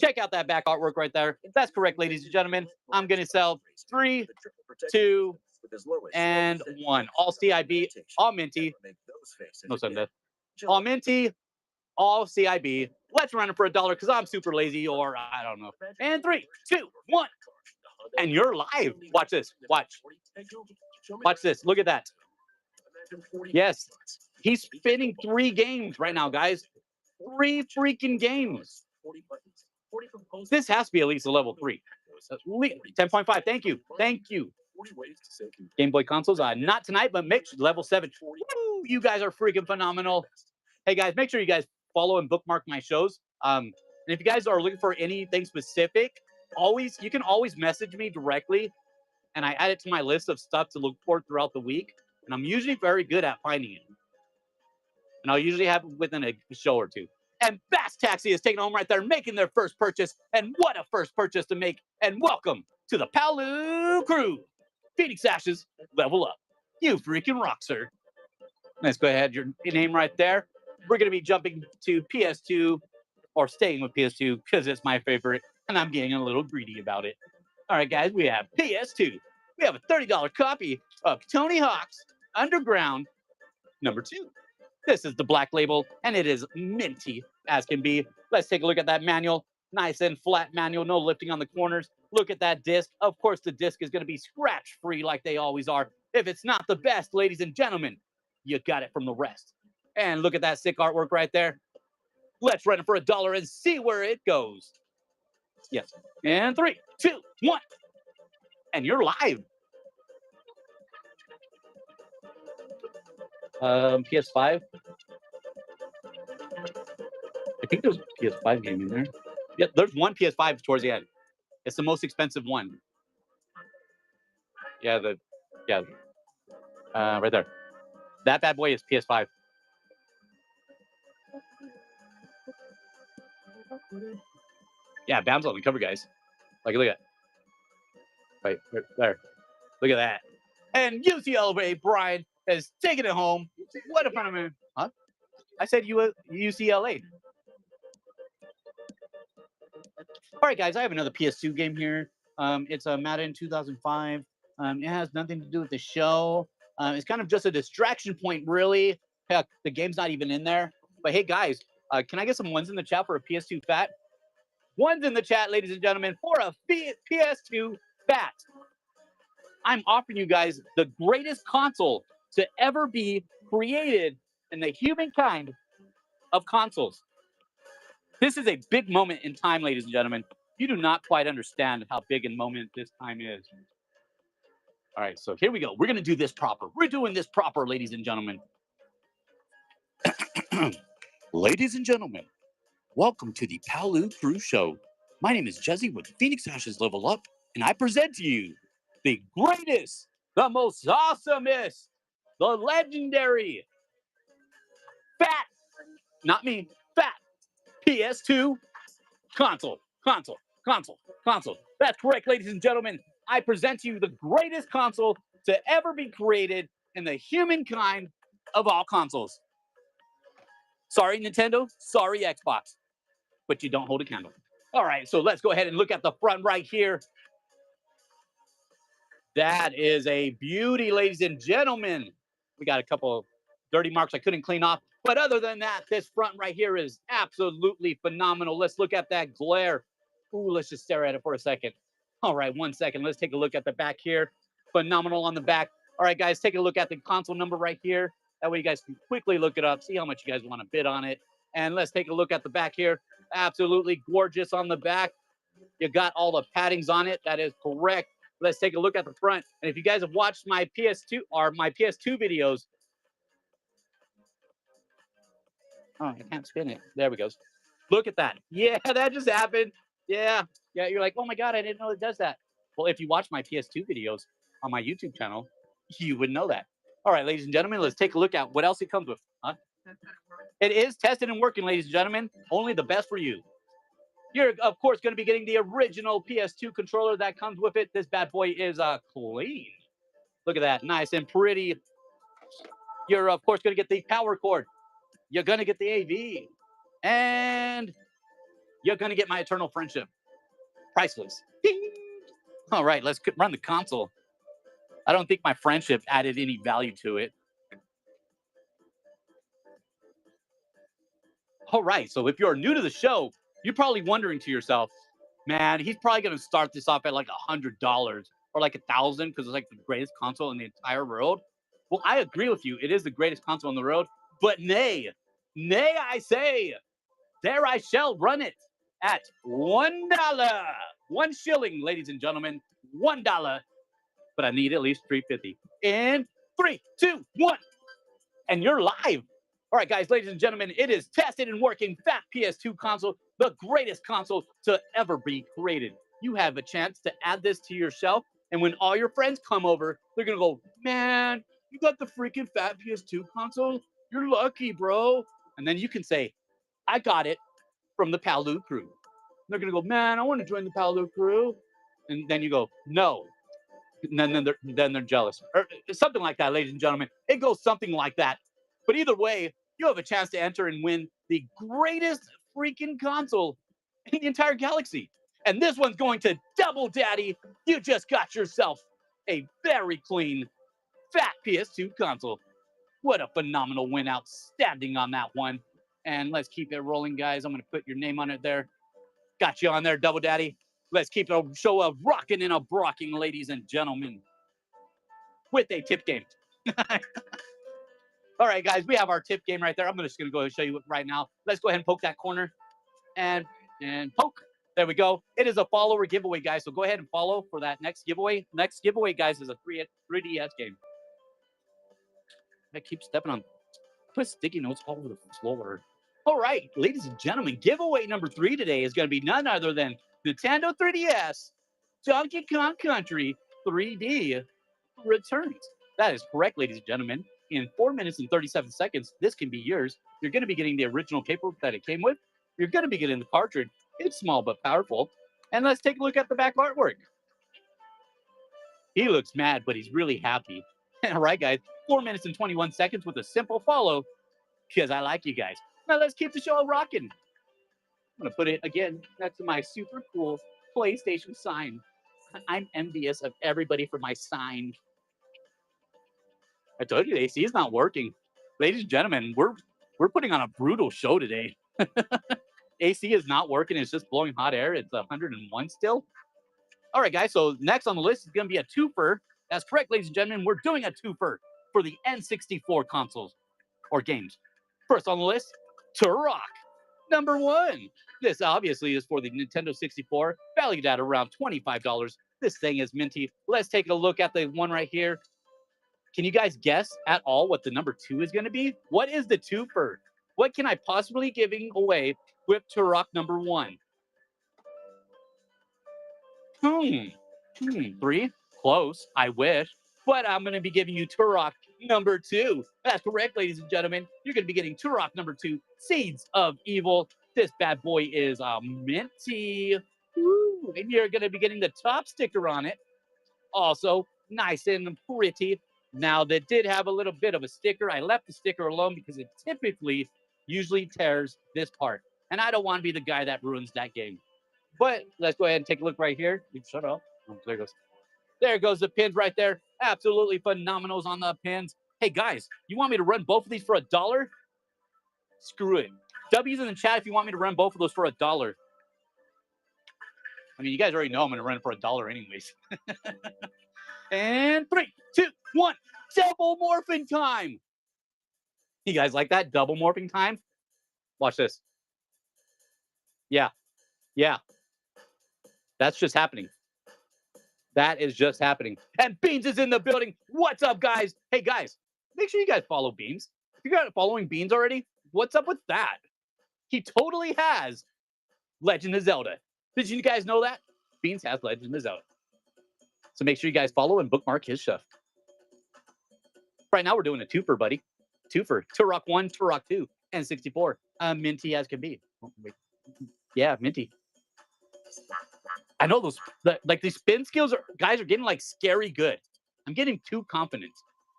Check out that back artwork right there. That's correct, ladies and gentlemen. I'm going to sell 3, 2, and 1. All CIB, all minty. No Sunday. All minty, all CIB. Let's run it for $1 because I'm super lazy, or I don't know. And 3, 2, 1. And you're live. Watch this. Watch. Watch this. Look at that. Yes. He's spinning 3 games right now, guys. 3 freaking games. This has to be at least a level 3. 10.5. Thank you. Thank you. Game Boy consoles. Not tonight, but level 7. Woo, you guys are freaking phenomenal. Hey, guys, make sure you guys follow and bookmark my shows. And if you guys are looking for anything specific, you can always message me directly, and I add it to my list of stuff to look for throughout the week. And I'm usually very good at finding it. And I'll usually have it within a show or 2. And Bass Taxi is taking home right there, making their first purchase. And what a first purchase to make. And welcome to the PALU crew. Phoenix Ashes, level up. You freaking rock, sir. Let's go ahead. Your name right there. We're going to be jumping to PS2 or staying with PS2 because it's my favorite and I'm getting a little greedy about it. All right, guys, we have PS2. We have a $30 copy of Tony Hawk's Underground #2. This is the black label and it is minty as can be. Let's take a look at that manual. Nice and flat manual, no lifting on the corners. Look at that disc. Of course, the disc is going to be scratch free like they always are. If it's not the best, ladies and gentlemen, you got it from the rest. And look at that sick artwork right there. Let's run it for $1 and see where it goes. Yes. And 3, 2, 1. And you're live. PS5. I think there's a PS5 game in there. Yeah, there's one PS5 towards the end. It's the most expensive one. Yeah, right there. That bad boy is PS5. Yeah, Bam's on the cover, guys. Like, look at right there. Look at that. And UCLA Brian is taking it home. What a fun man. Huh? I said UCLA. All right, guys, I have another PS2 game here. It's a Madden 2005. It has nothing to do with the show. It's kind of just a distraction point, really. Heck, the game's not even in there. But hey, guys, can I get some ones in the chat for a PS2 Fat? Ones in the chat, ladies and gentlemen, for a PS2 Fat. I'm offering you guys the greatest console to ever be created in the humankind of consoles. This is a big moment in time, ladies and gentlemen. You do not quite understand how big a moment this time is. All right, so here we go. We're going to do this proper. We're doing this proper, ladies and gentlemen. Ladies and gentlemen, welcome to the PALU Crew Show. My name is Jesse with Phoenix Ashes Level Up, and I present to you the greatest, the most awesomest, the legendary, fat, not me, fat, PS2 console. That's correct, ladies and gentlemen. I present to you the greatest console to ever be created in the humankind of all consoles. Sorry, Nintendo. Sorry, Xbox. But you don't hold a candle. All right, so let's go ahead and look at the front right here. That is a beauty, ladies and gentlemen. We got a couple dirty marks I couldn't clean off. But other than that, this front right here is absolutely phenomenal. Let's look at that glare. Ooh, let's just stare at it for a second. All right, 1 second. Let's take a look at the back here. Phenomenal on the back. All right, guys, take a look at the console number right here. That way you guys can quickly look it up, see how much you guys want to bid on it. And let's take a look at the back here. Absolutely gorgeous on the back. You got all the paddings on it. That is correct. Let's take a look at the front. And if you guys have watched my PS2 or my PS2 videos. Oh, I can't spin it. There we go. Look at that. Yeah, that just happened. Yeah. You're like, oh my God, I didn't know it does that. Well, if you watch my PS2 videos on my YouTube channel, you would know that. All right, ladies and gentlemen, let's take a look at what else it comes with. Huh? It is tested and working, ladies and gentlemen. Only the best for you. You're, of course, going to be getting the original PS2 controller that comes with it. This bad boy is clean. Look at that. Nice and pretty. You're, of course, going to get the power cord. You're going to get the AV. And you're going to get my eternal friendship. Priceless. Ding. All right, let's run the console. I don't think my friendship added any value to it. All right, so if you're new to the show, you're probably wondering to yourself, man, he's probably going to start this off at like $100 or like $1,000 because it's like the greatest console in the entire world. Well, I agree with you. It is the greatest console in the world. But nay, I say, there I shall run it at $1. 1 shilling, ladies and gentlemen, $1. But I need at least $3.50. In 3, 2, 1. And you're live. All right, guys, ladies and gentlemen, it is tested and working Fat PS2 console, the greatest console to ever be created. You have a chance to add this to your shelf, and when all your friends come over, they're going to go, man, you got the freaking Fat PS2 console? You're lucky, bro. And then you can say, I got it from the PALU crew. They're going to go, man, I want to join the PALU crew. And then you go, no, and then they're jealous, or something like that, ladies and gentlemen. It goes something like that. But either way, you have a chance to enter and win the greatest freaking console in the entire galaxy. And this one's going to Double Daddy. You just got yourself a very clean, fat PS2 console. What a phenomenal win. Outstanding on that one. And let's keep it rolling, guys. I'm going to put your name on it there. Got you on there, Double Daddy. Let's keep the show of rocking and a brocking, ladies and gentlemen, with a tip game. All right, guys, we have our tip game right there. I'm just going to go ahead and show you it right now. Let's go ahead and poke that corner and poke. There we go. It is a follower giveaway, guys. So go ahead and follow for that next giveaway. Next giveaway, guys, is a 3DS game. I keep stepping on. Put sticky notes all over the floor. All right, ladies and gentlemen, giveaway number 3 today is going to be none other than Nintendo 3DS Donkey Kong Country 3D returns. That is correct, ladies and gentlemen. In 4 minutes and 37 seconds, this can be yours. You're going to be getting the original paper that it came with. You're going to be getting the cartridge. It's small but powerful. And let's take a look at the back artwork. He looks mad, but he's really happy. All right, guys. 4 minutes and 21 seconds with a simple follow, because I like you guys. Now let's keep the show rocking. I'm going to put it, again, next to my super cool PlayStation sign. I'm envious of everybody for my sign. I told you the AC is not working. Ladies and gentlemen, we're putting on a brutal show today. AC is not working. It's just blowing hot air. It's 101 still. All right, guys. So next on the list is going to be a twofer. That's correct, ladies and gentlemen. We're doing a twofer for the N64 consoles or games. First on the list, Turok. Number 1. This obviously is for the Nintendo 64, valued at around $25. This thing is minty. Let's take a look at the one right here. Can you guys guess at all what the number 2 is going to be? What is the twofer? What can I possibly giving away with Turok number 1? 3? Close. I wish. But I'm going to be giving you Turok number 2. That's correct, ladies and gentlemen. You're going to be getting Turok number 2, Seeds of Evil. This bad boy is minty. Ooh, and you're going to be getting the top sticker on it. Also, nice and pretty. Now, that did have a little bit of a sticker. I left the sticker alone because it typically usually tears this part. And I don't want to be the guy that ruins that game. But let's go ahead and take a look right here. Shut up. Oh, there it goes. There goes the pins right there. Absolutely phenomenals on the pins. Hey, guys, you want me to run both of these for $1? Screw it. W's in the chat if you want me to run both of those for $1. I mean, you guys already know I'm going to run it for $1 anyways. And 3, 2, 1. Double morphing time. You guys like that? Double morphing time? Watch this. Yeah. That's just happening. That is just happening. And Beans is in the building. What's up, guys? Hey, guys, make sure you guys follow Beans. If you're not following Beans already, what's up with that? He totally has Legend of Zelda. Did you guys know that? Beans has Legend of Zelda. So make sure you guys follow and bookmark his stuff. Right now, we're doing a twofer, buddy. Twofer. Turok 1, Turok 2, and 64. Minty as can be. Oh, wait. Yeah, minty. I know those, like these spin skills, guys are getting like scary good. I'm getting too confident.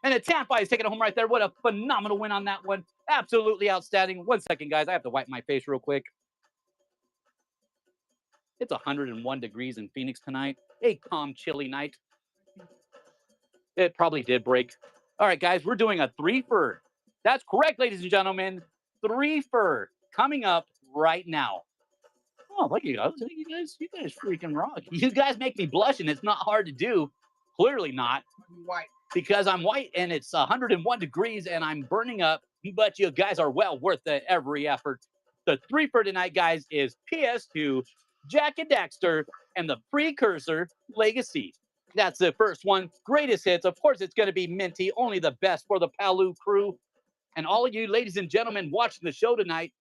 And the Tampa is taking it home right there. What a phenomenal win on that one. Absolutely outstanding. 1 second, guys. I have to wipe my face real quick. It's 101 degrees in Phoenix tonight. A calm, chilly night. It probably did break. All right, guys, we're doing a three-fer. That's correct, ladies and gentlemen. Three-fer coming up right now. Oh, look at you guys. You guys freaking rock. You guys make me blush, and it's not hard to do. Clearly not. White. Because I'm white, and it's 101 degrees, and I'm burning up. But you guys are well worth every effort. The three-fer tonight, guys, is PS2, Jak and Daxter, and the Precursor Legacy. That's the first one. Greatest hits. Of course, it's going to be minty. Only the best for the PALU crew. And all of you ladies and gentlemen watching the show tonight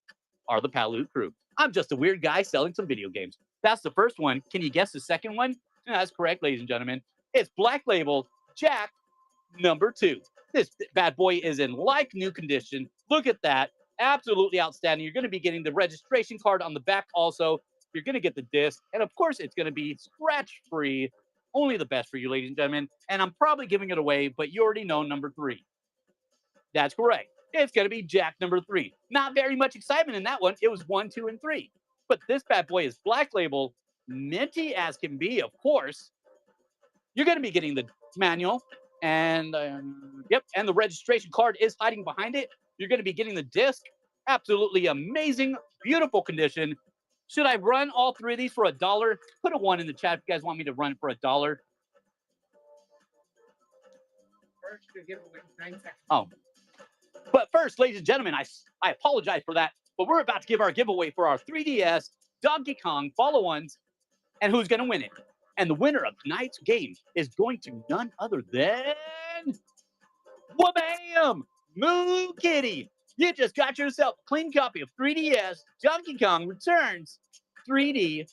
are the PALU crew. I'm just a weird guy selling some video games. That's the first one. Can you guess the second one? That's correct, ladies and gentlemen. It's Black Label Jak number 2. This bad boy is in like new condition. Look at that. Absolutely outstanding. You're going to be getting the registration card on the back also. You're going to get the disc. And of course, it's going to be scratch-free. only the best for you, ladies and gentlemen. And I'm probably giving it away, but you already know number 3. That's correct. It's going to be Jack number 3. Not very much excitement in that one. It was 1, 2, and 3. But this bad boy is Black Label, minty as can be, of course. You're going to be getting the manual, and yep, and the registration card is hiding behind it. You're going to be getting the disc. Absolutely amazing, beautiful condition. Should I run all 3 of these for $1? Put a 1 in the chat if you guys want me to run it for $1. Oh. But first, ladies and gentlemen, I apologize for that, but we're about to give our giveaway for our 3DS Donkey Kong follow-ons, and who's going to win it. And the winner of tonight's game is going to none other than Wha-Bam! Moo Kitty! You just got yourself a clean copy of 3DS Donkey Kong Returns 3D.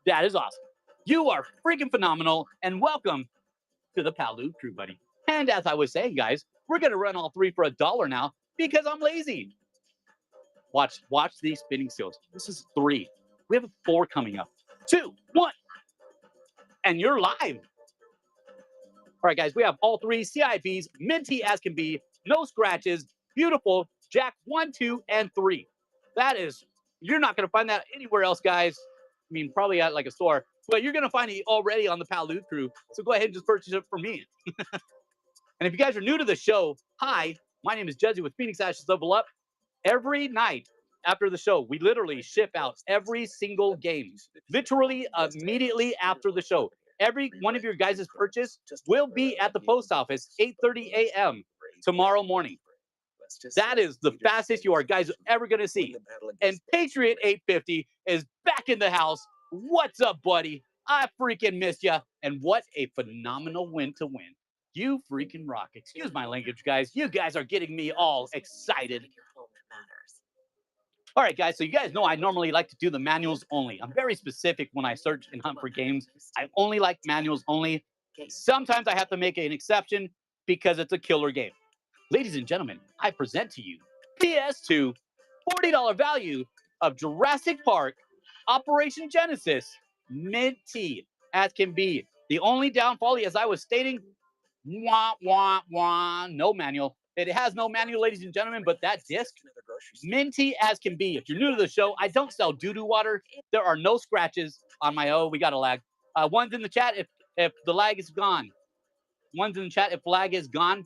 That is awesome. You are freaking phenomenal, and welcome to the PALU crew, buddy. And as I was saying, guys, we're going to run all 3 for $1 now because I'm lazy. Watch these spinning seals. This is 3. We have a 4 coming up. 2, 1. And you're live. All right, guys, we have all 3 CIBs, minty as can be, no scratches, beautiful, Jack 1, 2, and 3. That is, you're not going to find that anywhere else, guys. I mean, probably at like a store, but you're going to find it already on the PALU crew. So go ahead and just purchase it from me. And if you guys are new to the show, hi, my name is Jesse with Phoenix Ashes Level Up. Every night after the show, we literally ship out every single game, literally immediately after the show. Every one of your guys' purchase will be at the post office 8:30 a.m. tomorrow morning. That is the fastest you are guys ever going to see. And Patriot 850 is back in the house. What's up, buddy? I freaking missed you. And what a phenomenal win to win. You freaking rock. Excuse my language, guys. You guys are getting me all excited. All right, guys, so you guys know I normally like to do the manuals only. I'm very specific when I search and hunt for games. I only like manuals only. Sometimes I have to make an exception because it's a killer game. Ladies and gentlemen, I present to you PS2 $40 value of Jurassic Park Operation Genesis minty as can be. The only downfall, as I was stating, no manual. It has no manual, ladies and gentlemen, but that disc, minty as can be. If you're new to the show, I don't sell doo-doo water. There are no scratches on my, we got a lag. One's in the chat if the lag is gone. One's in the chat if lag is gone.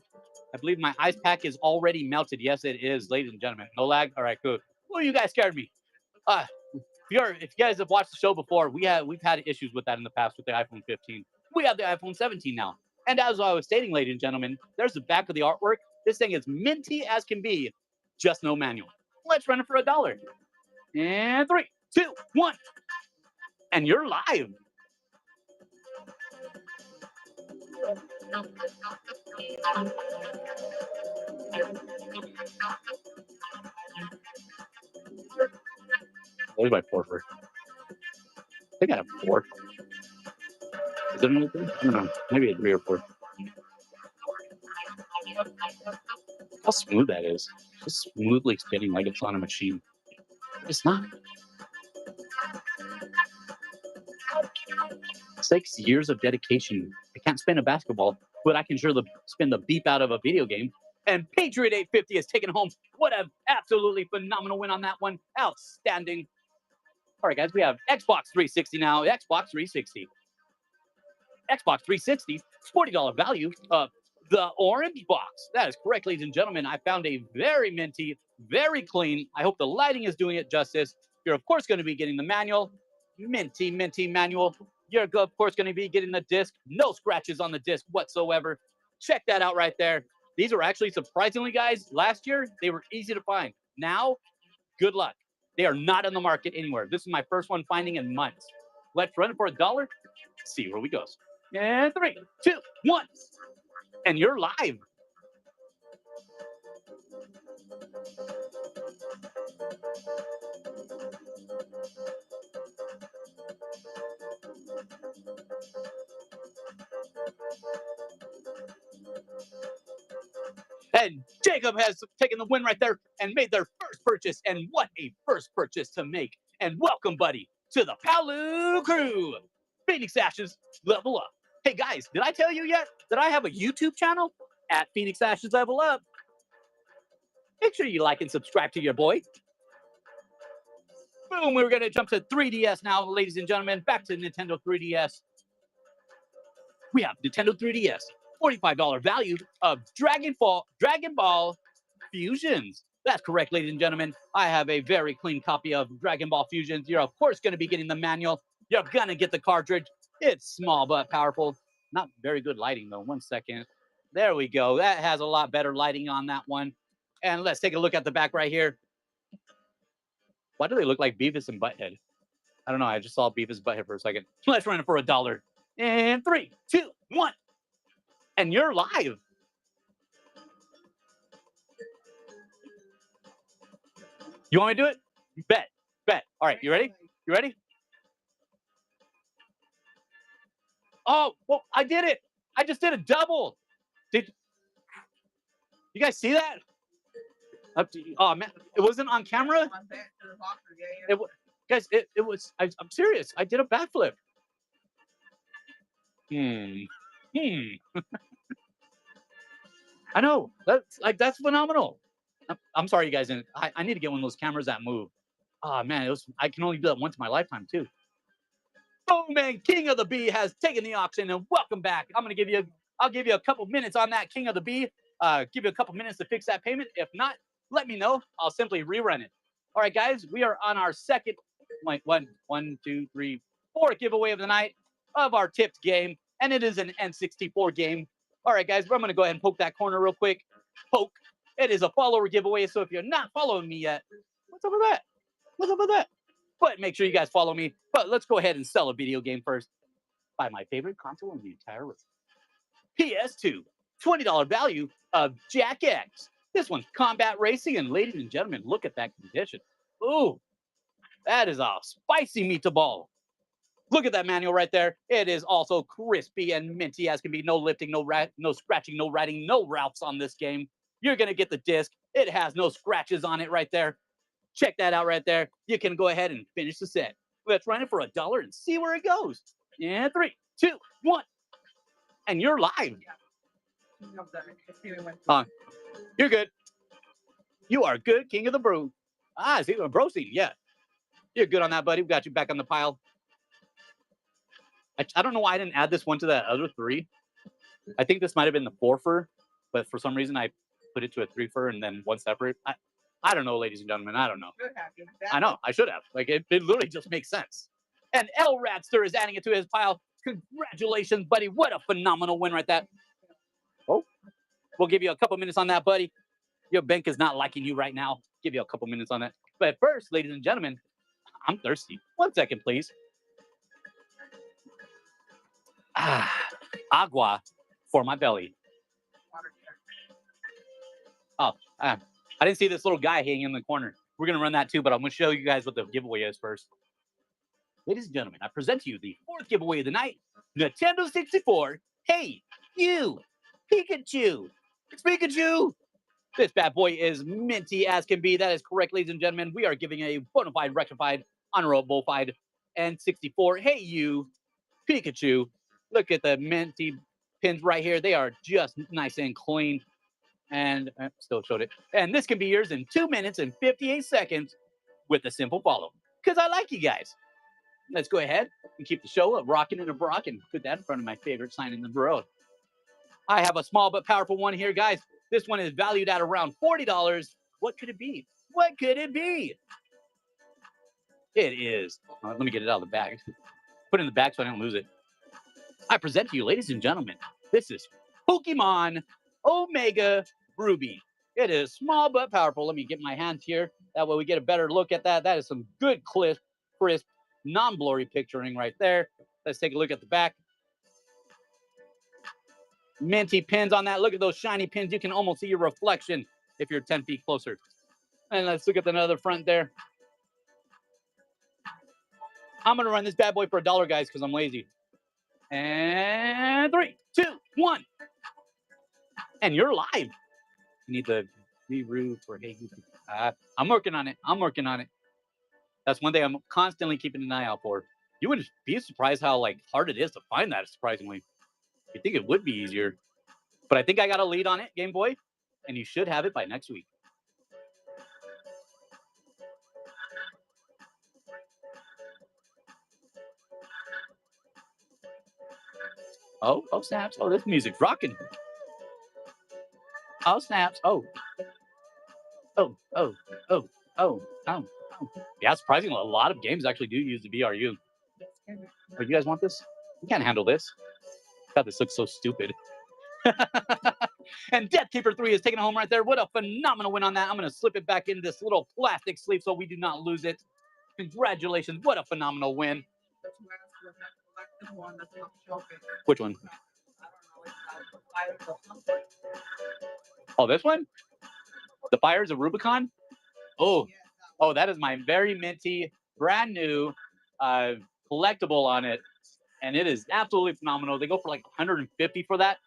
I believe my ice pack is already melted. Yes, it is, ladies and gentlemen. No lag? All right, cool. Well, you guys scared me. If you guys have watched the show before, we've had issues with that in the past with the iPhone 15. We have the iPhone 17 now. And as I was stating, ladies and gentlemen, there's the back of the artwork. This thing is minty as can be, just no manual. Let's run it for $1. And 3, 2, 1. And you're live. What is my 4 for? I think I have 4. Is it another 3? I don't know. Maybe a 3 or 4. How smooth that is. Just smoothly spinning like it's on a machine. It's not. 6 years of dedication. I can't spin a basketball, but I can sure spin the beep out of a video game. And Patriot 850 has taken home. What an absolutely phenomenal win on that one. Outstanding. All right, guys, we have Xbox 360 now. Xbox 360. Xbox 360, $40 value of the orange box. That is correct, ladies and gentlemen. I found a very minty, very clean. I hope the lighting is doing it justice. You're, of course, going to be getting the manual. Minty manual. You're, of course, going to be getting the disc. No scratches on the disc whatsoever. Check that out right there. These are actually, surprisingly, guys, last year, they were easy to find. Now, good luck. They are not on the market anywhere. This is my first one finding in months. Let's run it for $1. See where we go. And 3, 2, 1. And you're live. And Jacob has taken the win right there and made their first purchase. And what a first purchase to make. And welcome, buddy, to the PALU crew. Phoenix Ashes, level up. Hey guys, did I tell you yet that I have a YouTube channel at Phoenix Ashes Level Up? Make sure you like and subscribe to your boy. Boom, we're going to jump to 3DS now, ladies and gentlemen. Back to Nintendo 3DS. We have Nintendo 3DS, $45 value of Dragon Ball Fusions. That's correct, ladies and gentlemen. I have a very clean copy of Dragon Ball Fusions. You're, of course, going to be getting the manual. You're going to get the cartridge. It's small but powerful. Not very good lighting, though. 1 second. There we go. That has a lot better lighting on that one. And let's take a look at the back right here. Why do they look like Beavis and Butthead? I don't know. I just saw Beavis and Butthead for a second. Let's run it for $1. And 3, 2, 1. And you're live. You want me to do it? Bet. All right, you ready? You ready? Oh, well, I did it. I just did a double. Did you guys see that? Oh man, it wasn't on camera. Guys, it was. I'm serious. I did a backflip. I know. That's phenomenal. I'm sorry, you guys. I need to get one of those cameras that move. Oh man, I can only do that once in my lifetime too. Oh man, King of the Bee has taken the auction, and welcome back. I'll give you a couple minutes on that, King of the Bee. Give you a couple minutes to fix that payment. If not, let me know. I'll simply rerun it. All right, guys, we are on our second, fourth giveaway of the night of our tipped game, and it is an N64 game. All right, guys, I'm going to go ahead and poke that corner real quick. Poke. It is a follower giveaway, so if you're not following me yet, what's up with that? What's up with that? But make sure you guys follow me. But let's go ahead and sell a video game first. Buy my favorite console in the entire world. PS2, $20 value of Jack X. This one's combat racing, and ladies and gentlemen, look at that condition. Ooh, that is a spicy meatball. Look at that manual right there. It is also crispy and minty as can be. No lifting, no scratching, no writing, no Ralphs on this game. You're going to get the disc. It has no scratches on it right there. Check that out right there. You can go ahead and finish the set. Let's run it for $1 and see where it goes. And 3, 2, 1. And you're live. You're good. You are good, King of the Brew. Ah, see, bro scene. Yeah. You're good on that, buddy. We got you back on the pile. I don't know why I didn't add this one to that other 3. I think this might have been the 4-fer, but for some reason I put it to a 3-fer and then 1 separate. I don't know, ladies and gentlemen. I don't know. I know. I should have. Like, it literally just makes sense. And L Radster is adding it to his pile. Congratulations, buddy. What a phenomenal win right there. Oh, we'll give you a couple minutes on that, buddy. Your bank is not liking you right now. Give you a couple minutes on that. But first, ladies and gentlemen, I'm thirsty. 1 second, please. Agua for my belly. Oh, I didn't see this little guy hanging in the corner. We're going to run that too, but I'm going to show you guys what the giveaway is first. Ladies and gentlemen, I present to you the 4th giveaway of the night, Nintendo 64. Hey, you, Pikachu. It's Pikachu. This bad boy is minty as can be. That is correct, ladies and gentlemen. We are giving a bona fide, rectified, honorable fied N64. Hey, you, Pikachu. Look at the minty pins right here. They are just nice and clean. And still showed it. And this can be yours in 2 minutes and 58 seconds with a simple follow. Because I like you guys. Let's go ahead and keep the show rocking and a brock and put that in front of my favorite sign in the road. I have a small but powerful one here, guys. This one is valued at around $40. What could it be? What could it be? It is. Let me get it out of the bag. Put it in the bag so I don't lose it. I present to you, ladies and gentlemen, this is Pokemon Omega Ruby. It is small but powerful. Let me get my hands here. That way we get a better look at that. That is some good, crisp, non-blurry picturing right there. Let's take a look at the back. Minty pins on that. Look at those shiny pins. You can almost see your reflection if you're 10 feet closer. And let's look at another front there. I'm going to run this bad boy for $1, guys, because I'm lazy. And 3, 2, 1. And you're live. You need the re-root for hey. I'm working on it. I'm working on it. That's one thing I'm constantly keeping an eye out for. You wouldn't be surprised how hard it is to find that, surprisingly. You think it would be easier, but I think I got a lead on it, Game Boy, and you should have it by next week. Oh, oh snaps! Oh, this music's rocking. Oh snaps! Oh, oh, oh, oh, oh, oh, oh. Yeah, surprisingly, a lot of games actually do use the VRU. Oh, you guys want this? You can't handle this. God, this looks so stupid. And Death Keeper 3 is taking it home right there. What a phenomenal win on that. I'm going to slip it back in this little plastic sleeve so we do not lose it. Congratulations. What a phenomenal win. Which one? Oh, this one? The Fires of Rubicon? Oh, oh, that is my very minty, brand new collectible on it. And it is absolutely phenomenal. They go for like 150 for that.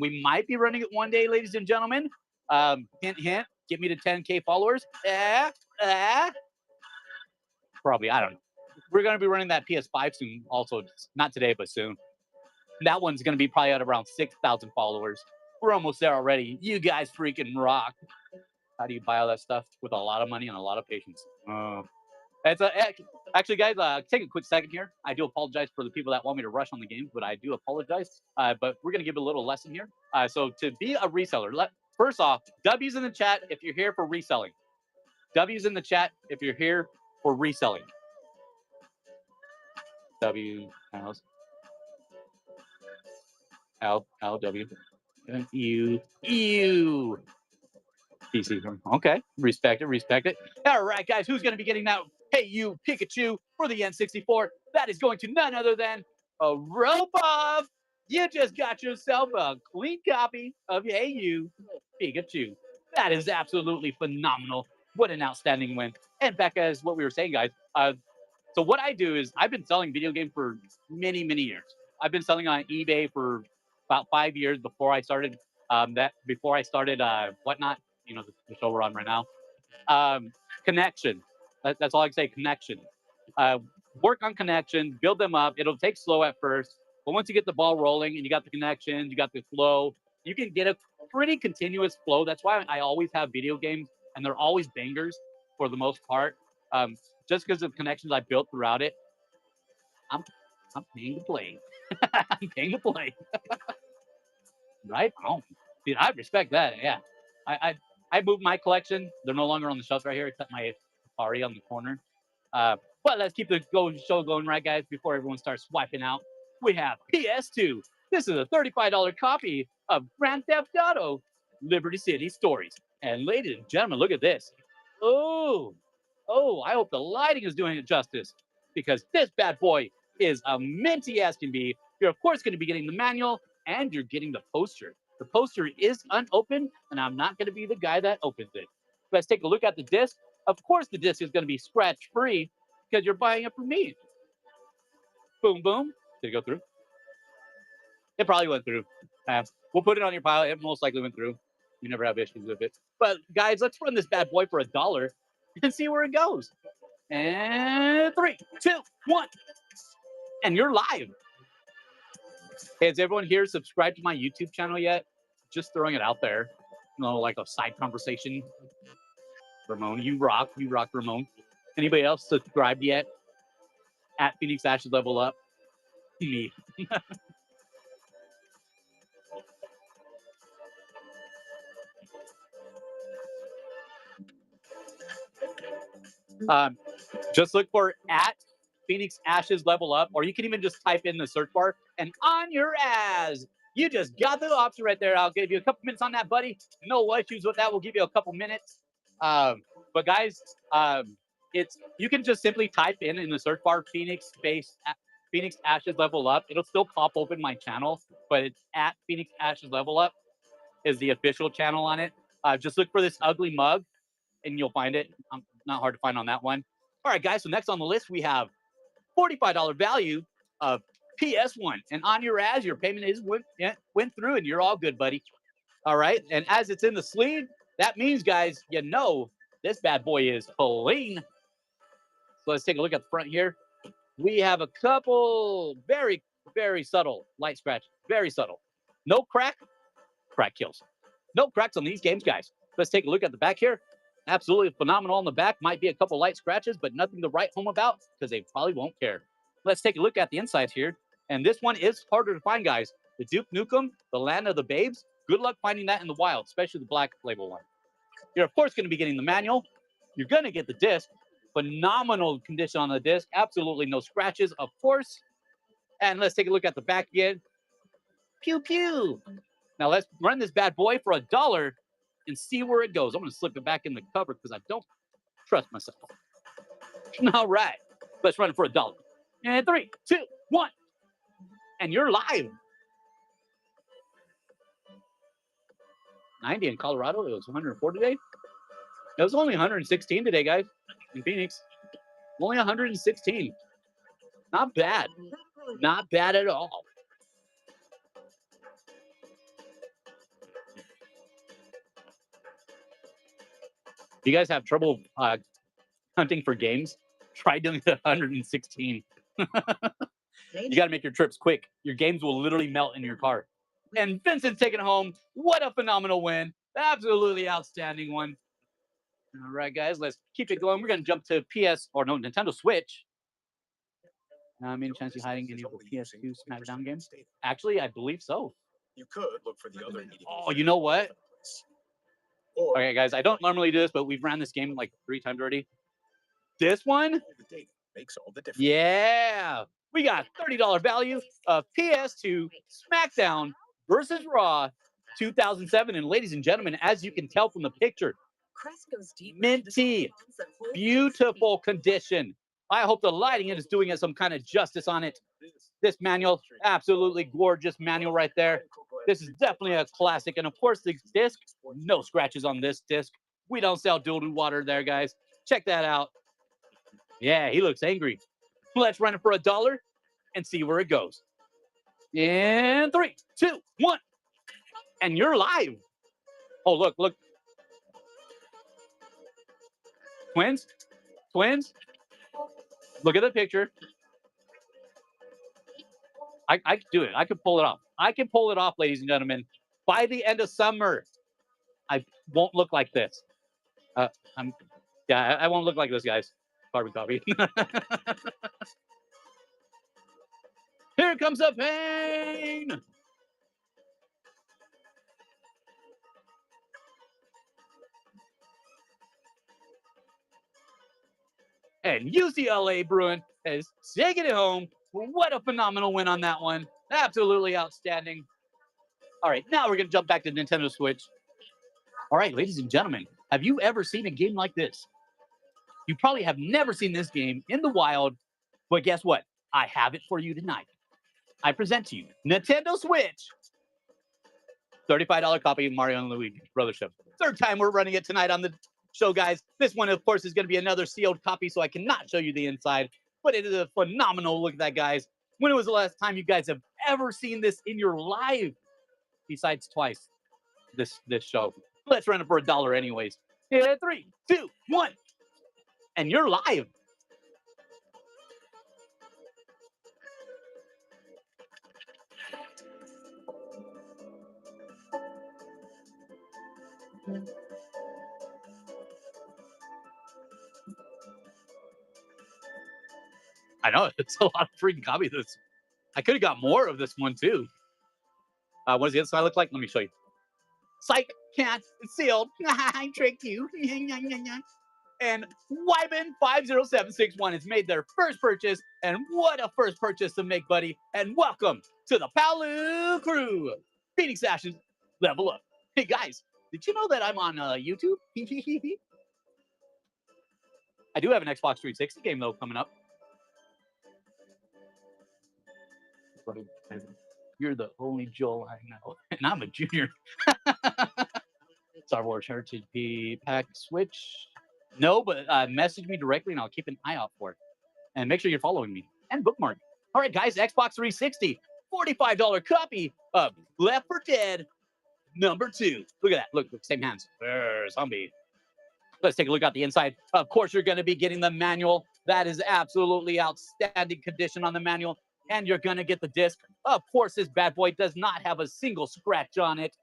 We might be running it one day, ladies and gentlemen. Hint, hint. Get me to 10K followers. Probably, I don't know. We're going to be running that PS5 soon also. Not today, but soon. That one's going to be probably at around 6,000 followers. We're almost there already. You guys freaking rock. How do you buy all that stuff? With a lot of money and a lot of patience. Actually, guys, take a quick second here. I do apologize for the people that want me to rush on the games, but I do apologize. But we're going to give a little lesson here. So to be a reseller, first off, W's in the chat if you're here for reselling. W's in the chat if you're here for reselling. W, L, W, U, U. PC. Okay, respect it, respect it. All right, guys, who's going to be getting that Hey You Pikachu for the N64? That is going to none other than a Robov. You just got yourself a clean copy of Hey You Pikachu. That is absolutely phenomenal. What an outstanding win. And back as what we were saying, guys, so what I do is I've been selling video games for many, many years. I've been selling on eBay for about 5 years before I started Whatnot, you know, the show we're on right now. Connection. That's all I can say, connection. Work on connections, build them up. It'll take slow at first, but once you get the ball rolling and you got the connections, you got the flow, you can get a pretty continuous flow. That's why I always have video games, and they're always bangers for the most part. Just because of connections I built throughout it. I'm paying to play. I'm paying to play. Right? Oh, dude, I respect that. Yeah. I moved my collection. They're no longer on the shelf right here, except my Atari on the corner. But let's keep the show going, right, guys, before everyone starts swiping out. We have PS2. This is a $35 copy of Grand Theft Auto Liberty City Stories. And ladies and gentlemen, look at this. Oh, I hope the lighting is doing it justice, because this bad boy is a minty as can be. You're, of course, going to be getting the manual, and you're getting the poster. The poster is unopened, and I'm not going to be the guy that opens it. Let's take a look at the disc. Of course, the disc is going to be scratch-free because you're buying it from me. Boom, boom. Did it go through? It probably went through. We'll put it on your pile. It most likely went through. You never have issues with it. But, guys, let's run this bad boy for $1 and see where it goes. And 3, 2, 1. And you're live. Hey, has everyone here subscribed to my YouTube channel yet? Just throwing it out there. You know, like a side conversation. Ramon, you rock, Ramon. Anybody else subscribed yet? At Phoenix Ashes Level Up. Me. Just look for at Phoenix Ashes Level Up, or you can even just type in the search bar and on your ass. You just got the option right there. I'll give you a couple minutes on that, buddy. No issues with that. We'll give you a couple minutes. But guys, you can just simply type in the search bar Phoenix Ashes Level Up. It'll still pop open my channel, but it's at Phoenix Ashes Level Up is the official channel on it. Just look for this ugly mug, and you'll find it. Not hard to find on that one. All right, guys. So next on the list we have $45 value of PS1, and on your ass, your payment went through, and you're all good, buddy. All right, and as it's in the sleeve, that means, guys, you know this bad boy is clean. So let's take a look at the front here. We have a couple very, very subtle light scratch. Very subtle. No crack. Crack kills. No cracks on these games, guys. Let's take a look at the back here. Absolutely phenomenal on the back. Might be a couple light scratches, but nothing to write home about because they probably won't care. Let's take a look at the insides here. And this one is harder to find, guys. The Duke Nukem, the Land of the Babes. Good luck finding that in the wild, especially the black label one. You're, of course, going to be getting the manual. You're going to get the disc. Phenomenal condition on the disc. Absolutely no scratches, of course. And let's take a look at the back again. Pew, pew. Now let's run this bad boy for $1 and see where it goes. I'm going to slip it back in the cover because I don't trust myself. All right. Let's run it for $1. And 3, 2, 1. And you're live. 90 in Colorado. It was 104 today. It was only 116 today, guys, in Phoenix. Only 116. Not bad. Not bad at all. You guys have trouble hunting for games? Try doing 116. You got to make your trips quick. Your games will literally melt in your car. And Vincent's taking it home. What a phenomenal win. Absolutely outstanding one. All right, guys, let's keep it going. We're going to jump to Nintendo Switch. Any chance you're hiding any of the PS2 SmackDown games? Actually, I believe so. You could look for the other. Oh, you know what? Okay, guys, I don't normally do this, but we've ran this game like 3 times already. This one? Makes all the difference. Yeah. We got $30 value of PS2 SmackDown versus Raw 2007. And ladies and gentlemen, as you can tell from the picture, minty, beautiful condition. I hope the lighting is doing some kind of justice on it. This manual, absolutely gorgeous manual right there. This is definitely a classic. And of course, the disc, no scratches on this disc. We don't sell doo-doo water there, guys. Check that out. Yeah, he looks angry. Let's run it for $1 and see where it goes. In 3, 2, 1. And you're live. Oh, look, look. Twins? Twins? Look at the picture. I can do it. I can pull it off. I can pull it off, ladies and gentlemen. By the end of summer, I won't look like this. I won't look like this, guys. Carbon copy. Here comes the pain. And UCLA Bruin is taking it home. What a phenomenal win on that one. Absolutely outstanding. All right, now we're going to jump back to Nintendo Switch. All right, ladies and gentlemen, have you ever seen a game like this? You probably have never seen this game in the wild, but guess what? I have it for you tonight. I present to you Nintendo Switch. $35 copy of Mario and Luigi Brothers Show. Third time we're running it tonight on the show, guys. This one, of course, is going to be another sealed copy, so I cannot show you the inside, but it is a phenomenal look at that, guys. When was the last time you guys have ever seen this in your life? Besides twice this show. Let's run it for $1 anyways. Yeah, 3, 2, 1. And you're live. I know, it's a lot of freaking copies of this. I could have got more of this one too. What does the other side look like? Let me show you. Psych, can't, it's sealed. I tricked you. And Wyman50761 has made their first purchase. And what a first purchase to make, buddy. And welcome to the PALU crew. Phoenix Ashes, level up. Hey, guys, did you know that I'm on YouTube? I do have an Xbox 360 game, though, coming up. You're the only Joel I know. And I'm a junior. Star Wars Heritage P Pack Switch. No, but message me directly and I'll keep an eye out for it. And make sure you're following me. And bookmark. All right, guys, Xbox 360. $45 copy of Left 4 Dead #2. Look at that. Look, same hands. Zombie. Let's take a look at the inside. Of course, you're going to be getting the manual. That is absolutely outstanding condition on the manual. and you're going to get the disc. Of course, this bad boy does not have a single scratch on it.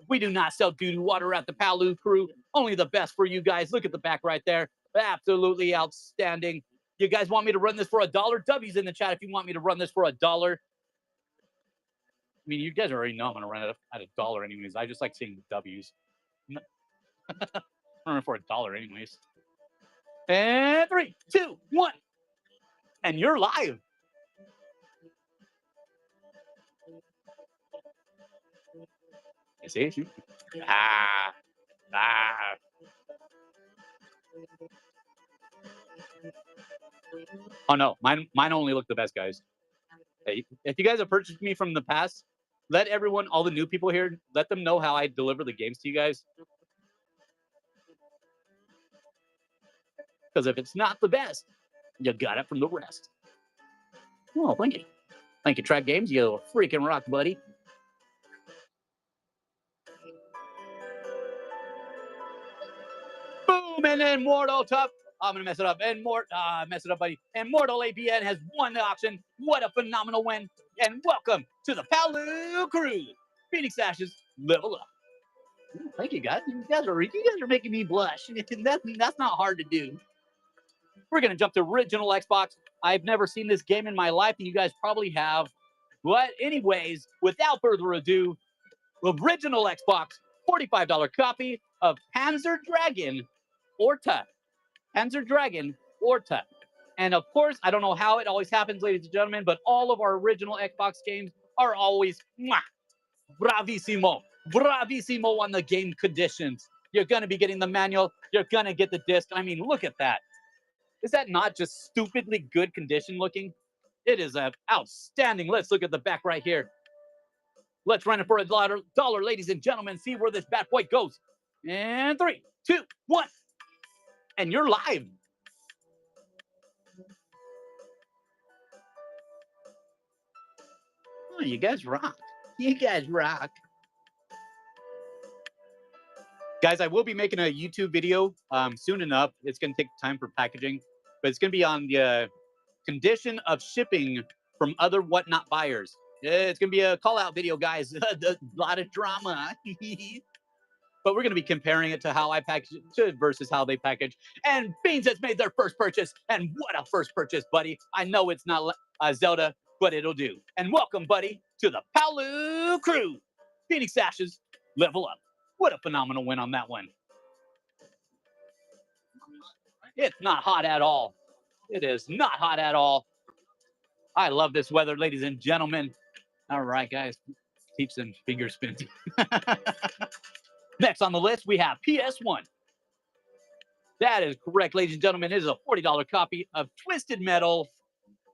We do not sell doo-doo water at the PALU crew. Only the best for you guys. Look at the back right there. Absolutely outstanding. You guys want me to run this for $1? W's in the chat if you want me to run this for $1. I mean, you guys already know I'm going to run it at $1 anyways. I just like seeing the W's. Run it for $1 anyways. And 3, 2, 1. And you're live. You see? Ah. Oh no, mine only look the best, guys. Hey, if you guys have purchased me from the past, let everyone, all the new people here, let them know how I deliver the games to you guys. Because if it's not the best, you got it from the rest. Oh, thank you. Thank you, Track Games. You freaking rock, buddy. Boom, and then Mortal Tough. I'm going to mess it up. And mess it up, buddy. And Mortal APN has won the auction. What a phenomenal win. And welcome to the PALU crew. Phoenix Ashes, level up. Thank you, guys. You guys are making me blush. That's not hard to do. We're going to jump to original Xbox. I've never seen this game in my life, and you guys probably have. But anyways, without further ado, original Xbox, $45 copy of Panzer Dragon Orta. Panzer Dragon Orta. And of course, I don't know how it always happens, ladies and gentlemen, but all of our original Xbox games are always bravissimo. Bravissimo on the game conditions. You're going to be getting the manual. You're going to get the disc. I mean, look at that. Is that not just stupidly good condition looking? It is outstanding. Let's look at the back right here. Let's run it for $1, ladies and gentlemen. See where this bad boy goes. And 3, 2, 1. And you're live. Oh, you guys rock. You guys rock. Guys, I will be making a YouTube video soon enough. It's going to take time for packaging, but it's going to be on the condition of shipping from other whatnot buyers. It's going to be a call-out video, guys. A lot of drama. But we're going to be comparing it to how I package it versus how they package. And Beans has made their first purchase. And what a first purchase, buddy. I know it's not Zelda, but it'll do. And welcome, buddy, to the PALU crew. Phoenix Ashes, level up. What a phenomenal win on that one. It's not hot at all. It is not hot at all. I love this weather, ladies and gentlemen. All right, guys. Keep some finger spins. Next on the list, we have PS1. That is correct, ladies and gentlemen. It is a $40 copy of Twisted Metal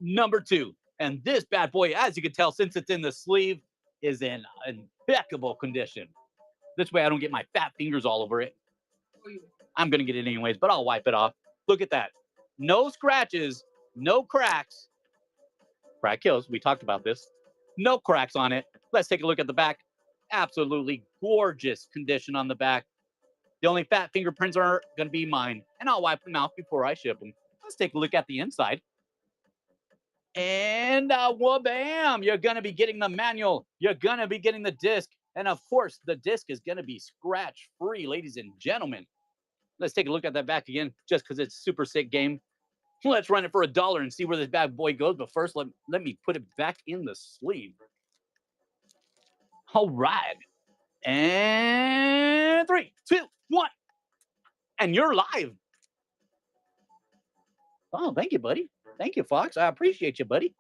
#2. And this bad boy, as you can tell, since it's in the sleeve, is in impeccable condition. This way I don't get my fat fingers all over it. I'm going to get it anyways, but I'll wipe it off. Look at that. No scratches, no cracks. Crack kills. We talked about this. No cracks on it. Let's take a look at the back. Absolutely gorgeous condition on the back. The only fat fingerprints are going to be mine, and I'll wipe them out before I ship them. Let's take a look at the inside. And well, bam, you're going to be getting the manual. You're going to be getting the disc. And of course, the disc is going to be scratch-free, ladies and gentlemen. Let's take a look at that back again, just because it's a super sick game. Let's run it for $1 and see where this bad boy goes. But first, let me put it back in the sleeve. All right. And 3, 2, 1. And you're live. Oh, thank you, buddy. Thank you, Fox. I appreciate you, buddy.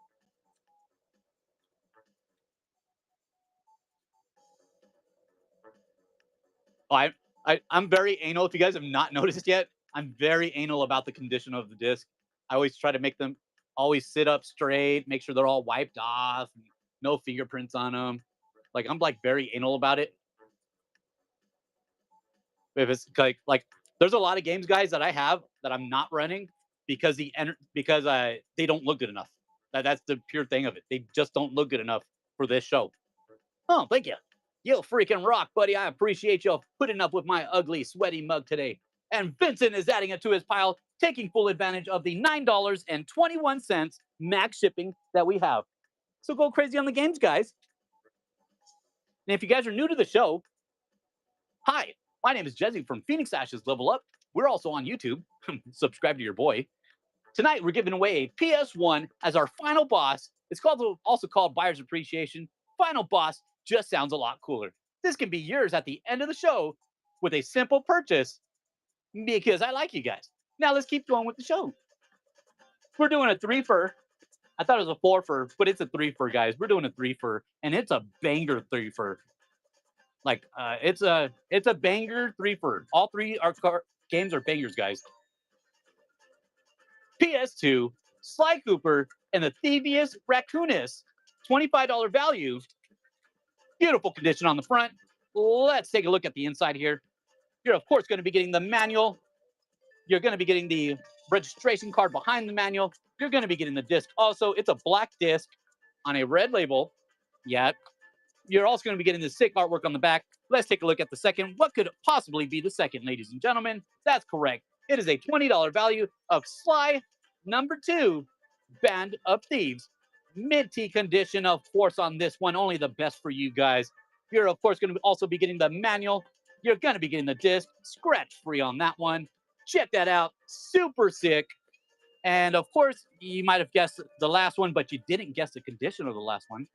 Oh, I'm very anal. If you guys have not noticed yet, I'm very anal about the condition of the disc. I always try to make them always sit up straight, make sure they're all wiped off, no fingerprints on them. Like, I'm like very anal about it. If it's like there's a lot of games, guys, that I have that I'm not running because they don't look good enough. That's the pure thing of it. They just don't look good enough for this show. Oh, thank you. You freaking rock, buddy. I appreciate you putting up with my ugly, sweaty mug today. And Vincent is adding it to his pile, taking full advantage of the $9.21 max shipping that we have. So go crazy on the games, guys. And if you guys are new to the show, hi, my name is Jesse from Phoenix Ashes Level Up. We're also on YouTube. Subscribe to your boy. Tonight, we're giving away a PS1 as our final boss. It's also called Buyer's Appreciation. Final boss just sounds a lot cooler. This can be yours at the end of the show with a simple purchase because I like you guys. Now let's keep going with the show. We're doing a 3-fer. I thought it was a 4-fer, but it's a 3-fer, guys. We're doing a 3-fer, and it's a banger 3-fer. Like, it's a banger 3-fer. All three games are bangers, guys. PS2, Sly Cooper, and the Thievius Raccoonus. $25 value. Beautiful condition on the front. Let's take a look at the inside here. You're, of course, going to be getting the manual. You're going to be getting the registration card behind the manual. You're going to be getting the disc. Also, it's a black disc on a red label. Yeah. You're also going to be getting the sick artwork on the back. Let's take a look at the second. What could possibly be the second, ladies and gentlemen? That's correct. It is a $20 value of Sly number 2, Band of Thieves. Minty condition, of course, on this one. Only the best for you guys. You're, of course, going to also be getting the manual. You're going to be getting the disc. Scratch-free on that one. Check that out. Super sick. And, of course, you might have guessed the last one, but you didn't guess the condition of the last one.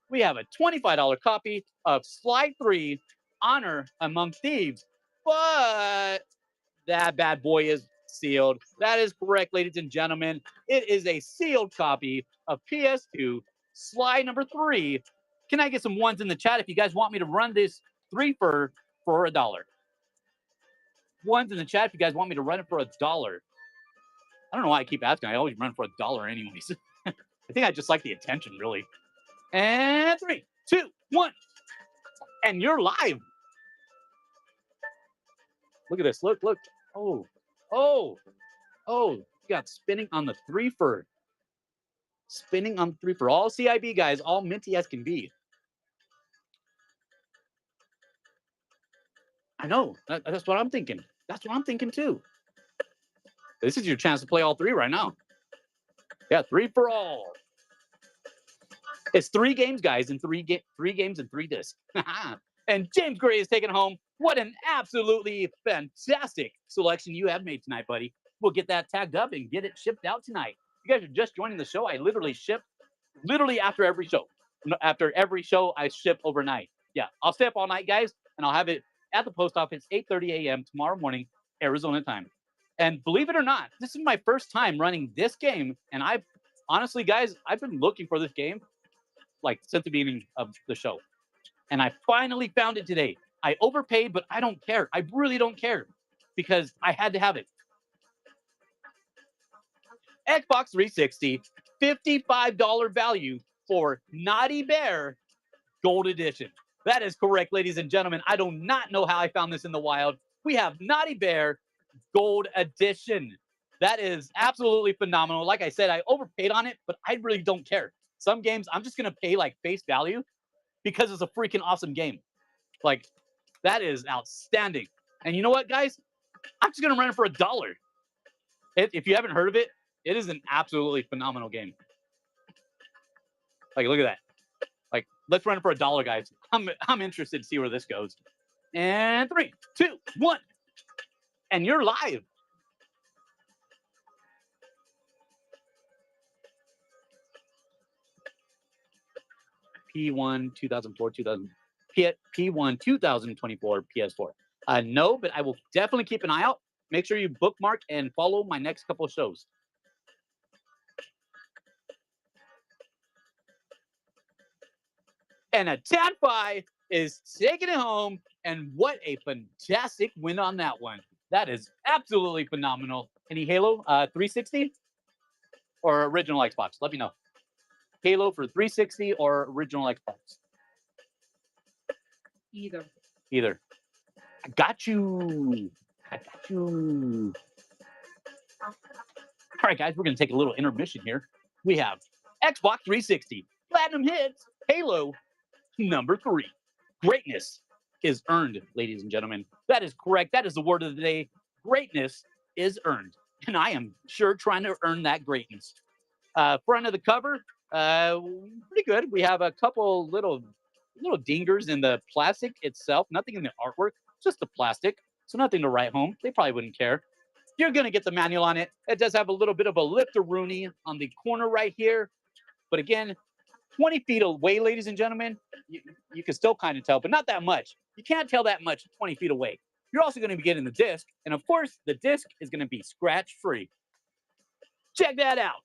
We have a $25 copy of Sly 3, Honor Among Thieves. But that bad boy is sealed. That is correct, ladies and gentlemen. It is a sealed copy of PS2, Sly number 3. Can I get some ones in the chat if you guys want me to run this 3-fer for $1? Ones in the chat if you guys want me to run it for $1. I don't know why I keep asking. I always run for $1 anyways. I think I just like the attention, really. And 3, 2, 1. And you're live. Look at this. Look. Oh. You got spinning on the 3-fer. Spinning on 3-fer. All CIB, guys. All minty as can be. I know. That's what I'm thinking. That's what I'm thinking, too. This is your chance to play all 3 right now. Yeah, 3 for all. It's 3 games, guys, and 3 games and 3 discs. And James Gray is taking home. What an absolutely fantastic selection you have made tonight, buddy. We'll get that tagged up and get it shipped out tonight. If you guys are just joining the show, I literally ship after every show. After every show, I ship overnight. Yeah, I'll stay up all night, guys, and I'll have it at the post office 8:30 a.m. tomorrow morning, Arizona time. And believe it or not, this is my first time running this game. And honestly, guys, I've been looking for this game like since the beginning of the show. And I finally found it today. I overpaid, but I don't care. I really don't care because I had to have it. Xbox 360, $55 value for Naughty Bear Gold Edition. That is correct, ladies and gentlemen. I do not know how I found this in the wild. We have Naughty Bear Gold Edition. That is absolutely phenomenal. Like I said, I overpaid on it, but I really don't care. Some games, I'm just going to pay like face value because it's a freaking awesome game. Like, that is outstanding. And you know what, guys? I'm just going to run it for $1. If you haven't heard of it, it is an absolutely phenomenal game. Like, look at that. Like, let's run it for $1, guys. I'm interested to see where this goes. And 3, 2, 1. And you're live. P1 2004 P1 2024 PS4. No, but I will definitely keep an eye out. Make sure you bookmark and follow my next couple of shows. And a Tadpie is taking it home. And what a fantastic win on that one. That is absolutely phenomenal. Any Halo 360 or original Xbox? Let me know. Halo for 360 or original Xbox? Either. I got you. All right, guys, we're going to take a little intermission here. We have Xbox 360 Platinum Hits Halo number 3. Greatness is earned, ladies and gentlemen. That is correct. That is the word of the day. Greatness is earned. And I am sure trying to earn that greatness. Front of the cover, Pretty good. We have a couple little dingers in the plastic itself. Nothing in the artwork, just the plastic. So nothing to write home. They probably wouldn't care. You're gonna get the manual on it. It does have a little bit of a lifter-rooney on the corner right here. But again, 20 feet away, ladies and gentlemen, you can still kind of tell, but not that much. You can't tell that much 20 feet away. You're also going to be getting the disc. And of course, the disc is going to be scratch-free. Check that out.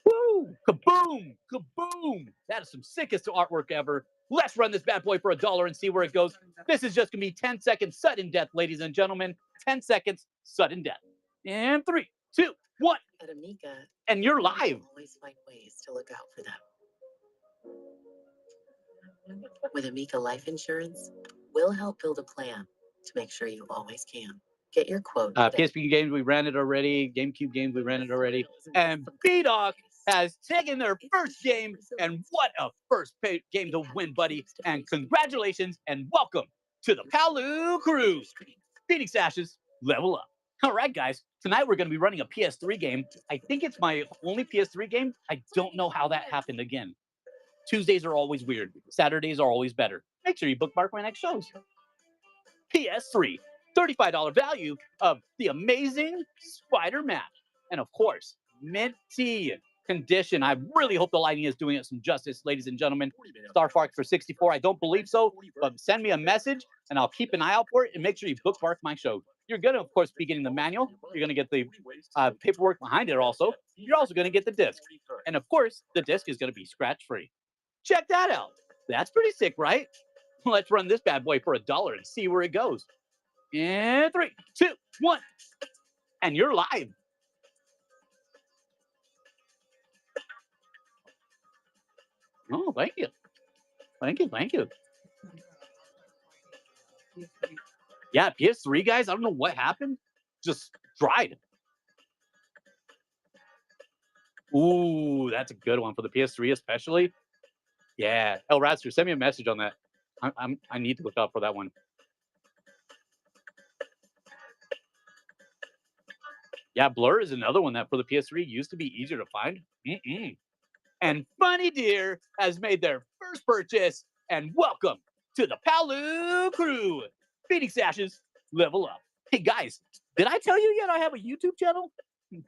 Woo! Kaboom! Kaboom! That is some sickest artwork ever. Let's run this bad boy for $1 and see where it goes. This is just going to be 10 seconds sudden death, ladies and gentlemen. 10 seconds sudden death. And 3, 2, 1. At Amica, And you're we live. always find ways to look out for them. With Amica Life Insurance, we'll help build a plan to make sure you always can. Get your quote today. PSP games, we ran it already. GameCube games, we ran it already. And B-Dog has taken their first game. And what a first game to win, buddy. And congratulations and welcome to the PALU crew. Phoenix Ashes, level up. All right, guys. Tonight we're going to be running a PS3 game. I think it's my only PS3 game. I don't know how that happened again. Tuesdays are always weird. Saturdays are always better. Make sure you bookmark my next shows. PS3, $35 value of the amazing Spider-Man. And of course, minty condition. I really hope the lighting is doing it some justice, ladies and gentlemen. Star Fox for 64. I don't believe so, but send me a message and I'll keep an eye out for it and make sure you bookmark my show. You're going to, of course, be getting the manual. You're going to get the paperwork behind it also. You're also going to get the disc. And of course, the disc is going to be scratch-free. Check that out. That's pretty sick, right? Let's run this bad boy for $1 and see where it goes. And 3, 2, 1. And you're live. Oh, thank you. Thank you. Thank you. Yeah, PS3, guys, I don't know what happened. Just dried. Ooh, that's a good one for the PS3 especially. Yeah. El Ratster, send me a message on that. I need to look out for that one. Yeah, Blur is another one that for the PS3 used to be easier to find. And Funny Deer has made their first purchase. And welcome to the PALU crew. Phoenix Ashes, level up. Hey, guys, did I tell you yet I have a YouTube channel?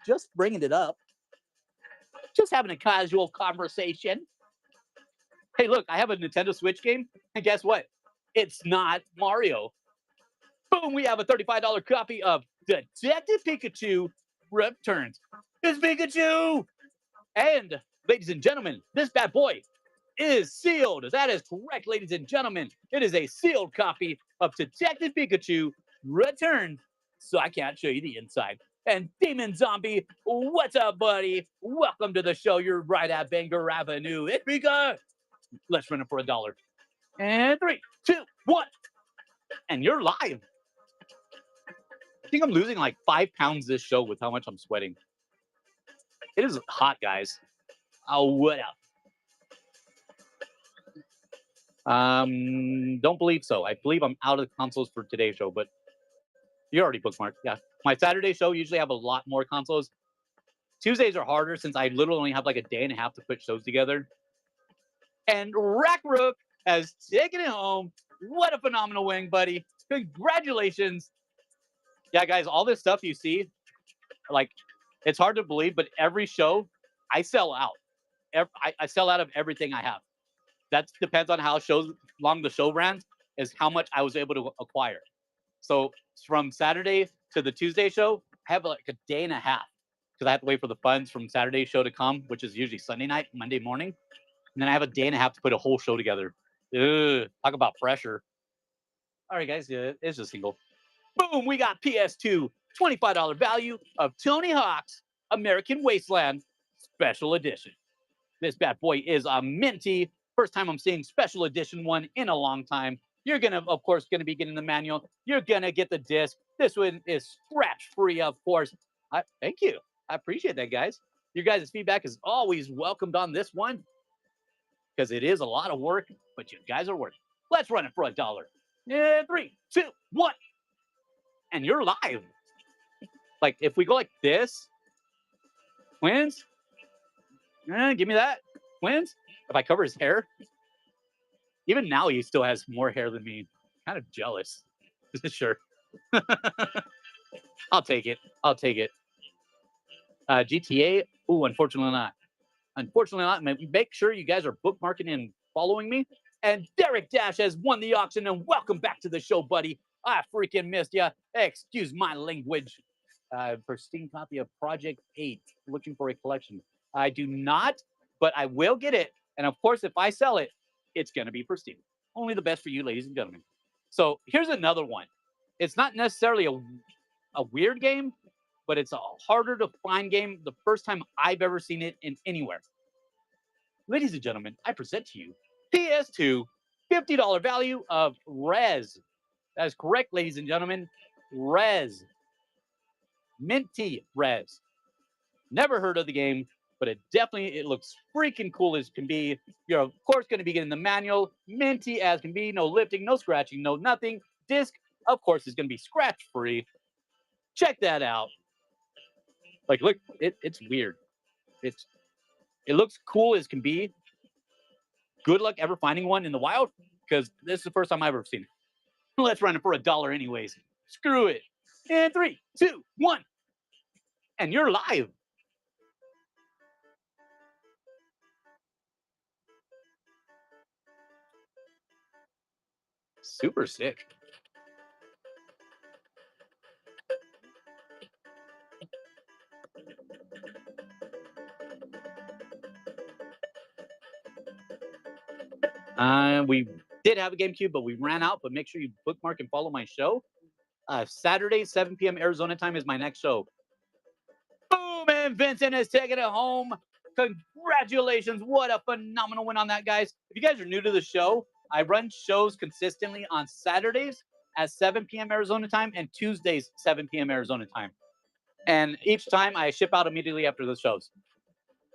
Just bringing it up. Just having a casual conversation. Hey, look, I have a Nintendo Switch game. And guess what? It's not Mario. Boom, we have a $35 copy of Detective Pikachu Returns. It's Pikachu! And, ladies and gentlemen, this bad boy is sealed. That is correct, ladies and gentlemen. It is a sealed copy of Detective Pikachu Returns. So I can't show you the inside. And Demon Zombie, what's up, buddy? Welcome to the show. You're right at Banger Avenue. It's Pika. Let's run it for $1. And 3, 2, 1. And you're live. I think I'm losing like 5 pounds this show with how much I'm sweating. It is hot, guys. Oh, what up? Don't believe so. I believe I'm out of the consoles for today's show, but you already bookmarked. Yeah. My Saturday show usually have a lot more consoles. Tuesdays are harder since I literally only have like a day and a half to put shows together. And Rackrook has taken it home. What a phenomenal win, buddy. Congratulations. Yeah, guys, all this stuff you see, like, it's hard to believe, but every show, I sell out. I sell out of everything I have. That depends on how long the show ran, is how much I was able to acquire. So from Saturday to the Tuesday show, I have like a day and a half because I have to wait for the funds from Saturday's show to come, which is usually Sunday night, Monday morning. And then I have a day and a half to put a whole show together. Ugh, talk about pressure. All right, guys, yeah, it's a single. Boom, we got PS2, $25 value of Tony Hawk's American Wasteland Special Edition. This bad boy is a minty. First time I'm seeing Special Edition one in a long time. You're going to, of course, be getting the manual. You're going to get the disc. This one is scratch-free, of course. Thank you. I appreciate that, guys. Your guys' feedback is always welcomed on this one because it is a lot of work, but you guys are worth it. Let's run it for $1. Yeah, 3, 2, 1. And you're live. Like, if we go like this, twins, give me that. twins. If I cover his hair, even now he still has more hair than me. Kind of jealous. Sure. I'll take it. I'll take it. GTA. Ooh, unfortunately not. Unfortunately not. Make sure you guys are bookmarking and following me. And Derek Dash has won the auction. And welcome back to the show, buddy. I freaking missed ya. Excuse my language. Pristine copy of Project 8. Looking for a collection. I do not, but I will get it. And of course, if I sell it, it's going to be pristine. Only the best for you, ladies and gentlemen. So here's another one. It's not necessarily a weird game, but it's a harder to find game. The first time I've ever seen it in anywhere. Ladies and gentlemen, I present to you PS2 $50 value of Rez. That is correct, ladies and gentlemen. Rez. Minty Rez. Never heard of the game, but it looks freaking cool as can be. You're of course going to be getting the manual, minty as can be, no lifting, no scratching, no nothing. Disc, of course, is going to be scratch free. Check that out. Like, look, it's weird. It looks cool as can be. Good luck ever finding one in the wild, because this is the first time I've ever seen it. Let's run it for $1 anyways. Screw it. And 3, 2, 1. And you're live. Super sick. We did have a GameCube, but we ran out. But make sure you bookmark and follow my show. Saturday, 7 p.m. Arizona time is my next show. Boom! And Vincent is taking it home. Congratulations. What a phenomenal win on that, guys. If you guys are new to the show, I run shows consistently on Saturdays at 7 p.m. Arizona time and Tuesdays, 7 p.m. Arizona time. And each time I ship out immediately after the shows.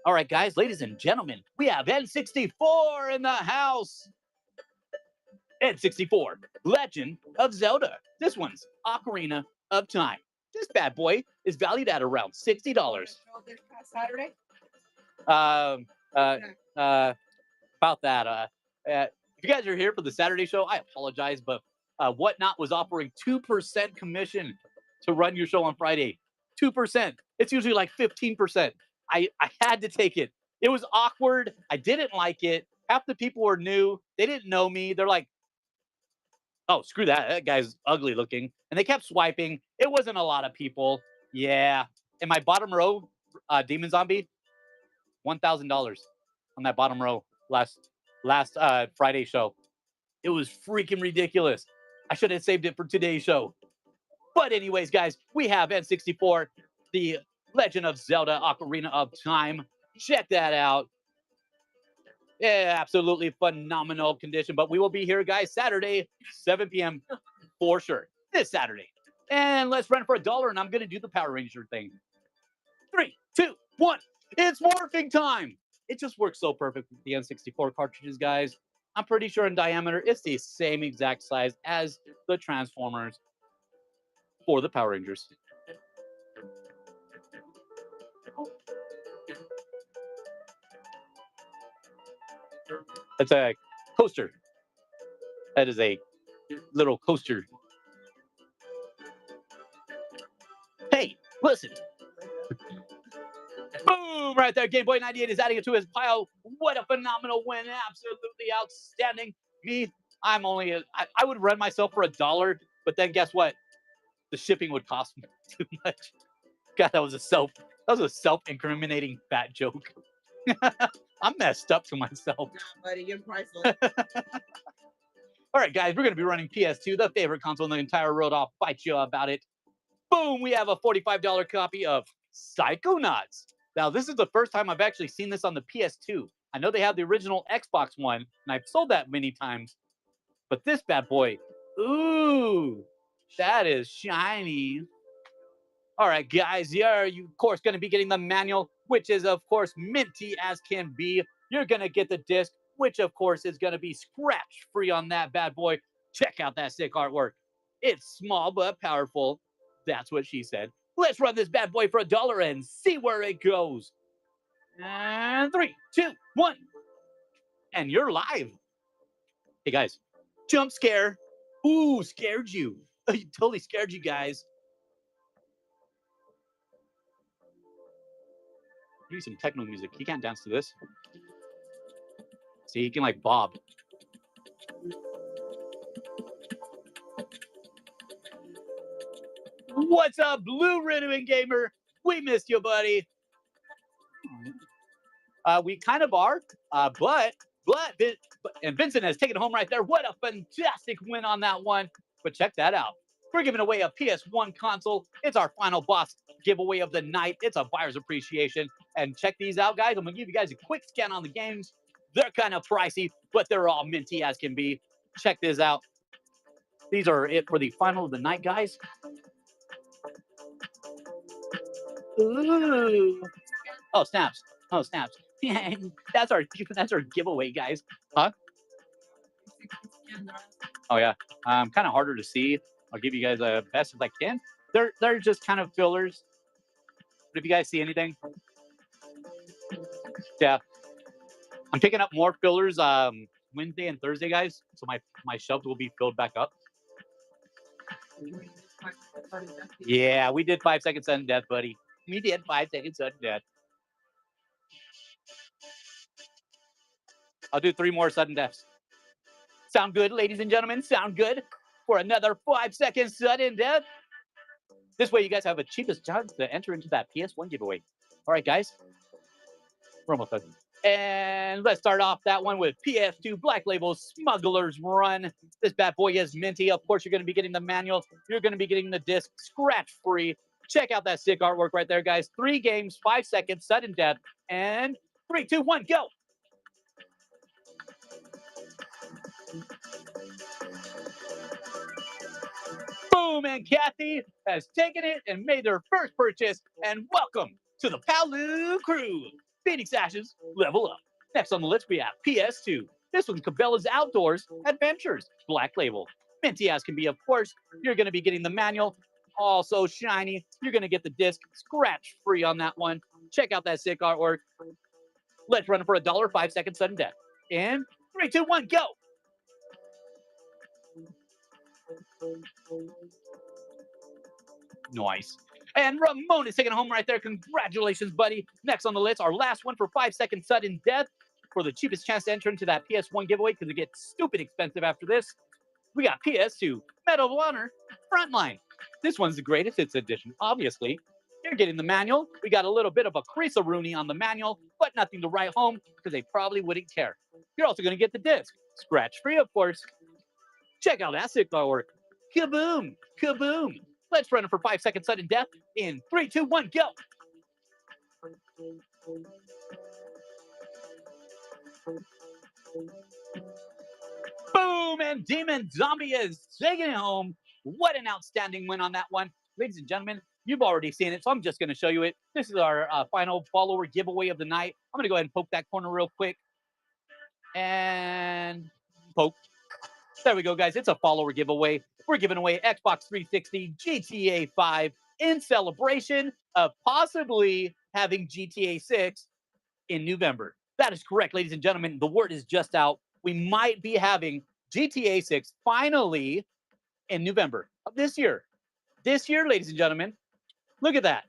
All right, guys, ladies and gentlemen, we have N64 in the house. N64, Legend of Zelda. This one's Ocarina of Time. This bad boy is valued at around $60. Saturday? About that. If you guys are here for the Saturday show, I apologize, but Whatnot was offering 2% commission to run your show on Friday. 2%. It's usually like 15%. I had to take it. It was awkward. I didn't like it. Half the people were new. They didn't know me. They're like, oh, screw that. That guy's ugly looking. And they kept swiping. It wasn't a lot of people. Yeah. In my bottom row, Demon Zombie, $1,000 on that bottom row last Friday show. It was freaking ridiculous. I should have saved it for today's show. But anyways, guys, we have N64, the Legend of Zelda Ocarina of Time. Check that out. Yeah, absolutely phenomenal condition. But we will be here, guys, Saturday, 7 p.m. for sure. This Saturday. And let's run for $1, and I'm going to do the Power Ranger thing. 3, 2, 1. It's morphing time. It just works so perfect with the N64 cartridges, guys. I'm pretty sure in diameter, it's the same exact size as the Transformers for the Power Rangers. That's a coaster. That is a little coaster. Hey, listen. Boom! Right there. Game Boy 98 is adding it to his pile. What a phenomenal win. Absolutely outstanding. I would run myself for $1, but then guess what? The shipping would cost me too much. God, that was a self-incriminating fat joke. I'm messed up to myself. Nah, buddy, you're priceless. All right, guys, we're going to be running PS2, the favorite console in the entire world. I'll fight you about it. Boom, we have a $45 copy of Psychonauts. Now, this is the first time I've actually seen this on the PS2. I know they have the original Xbox One, and I've sold that many times. But this bad boy, ooh, that is shiny. All right, guys, you're of course going to be getting the manual, which is, of course, minty as can be. You're going to get the disc, which, of course, is going to be scratch-free on that bad boy. Check out that sick artwork. It's small but powerful. That's what she said. Let's run this bad boy for $1 and see where it goes. And 3, 2, 1. and you're live. Hey, guys, jump scare. Ooh, scared you. Totally scared you guys. Use some techno music. He can't dance to this. See, he can like bob. What's up, Blue Ribbon Gamer? We missed you, buddy. We kind of are, but and Vincent has taken it home right there. What a fantastic win on that one. But check that out. We're giving away a PS1 console. It's our final boss giveaway of the night. It's a buyer's appreciation. And check these out, guys. I'm going to give you guys a quick scan on the games. They're kind of pricey, but they're all minty as can be. Check this out. These are it for the final of the night, guys. Ooh. Oh, snaps. Oh, snaps. that's our giveaway, guys. Huh? Oh yeah. Kind of harder to see. I'll give you guys a best as I can. They're just kind of fillers. But if you guys see anything, yeah. I'm picking up more fillers Wednesday and Thursday, guys. So my shelves will be filled back up. Yeah, we did 5 seconds sudden death, buddy. We did 5 seconds sudden death. I'll do 3 more sudden deaths. Sound good, ladies and gentlemen? Sound good for another 5 seconds sudden death? This way, you guys have a cheapest chance to enter into that PS1 giveaway. All right, guys. We're almost done. And let's start off that one with PS2 Black Label Smuggler's Run. This bad boy is minty. Of course, you're going to be getting the manual. You're going to be getting the disc scratch-free. Check out that sick artwork right there, guys. 3 games, 5 seconds, sudden death. And 3, 2, 1, go. Boom, and Kathy has taken it and made their first purchase. And welcome to the PALU crew. Phoenix Ashes, level up. Next on the list, we have PS2. This one's Cabela's Outdoors Adventures, Black Label. Minty as can be, of course. You're going to be getting the manual, also shiny. You're going to get the disc scratch-free on that one. Check out that sick artwork. Let's run it for $1, 5 seconds, sudden death. And 3, 2, 1, go. Nice. And Ramon is taking it home right there. Congratulations, buddy. Next on the list, our last one for 5 seconds sudden death for the cheapest chance to enter into that PS1 giveaway because it gets stupid expensive after this. We got PS2 Medal of Honor Frontline. This one's the greatest hits edition, obviously. You're getting the manual. We got a little bit of a crease-a-rooney on the manual, but nothing to write home because they probably wouldn't care. You're also going to get the disc. Scratch-free, of course. Check out that sick artwork. Kaboom! Kaboom! Let's run it for 5 seconds sudden death in 3, 2, 1, go. Boom! And Demon Zombie is taking it home. What an outstanding win on that one. Ladies and gentlemen, you've already seen it, so I'm just going to show you it. This is our final follower giveaway of the night. I'm going to go ahead and poke that corner real quick. And poke. There we go, guys. It's a follower giveaway. We're giving away Xbox 360, GTA 5 in celebration of possibly having GTA 6 in November. That is correct, ladies and gentlemen. The word is just out. We might be having GTA 6 finally in November of this year. This year, ladies and gentlemen. Look at that.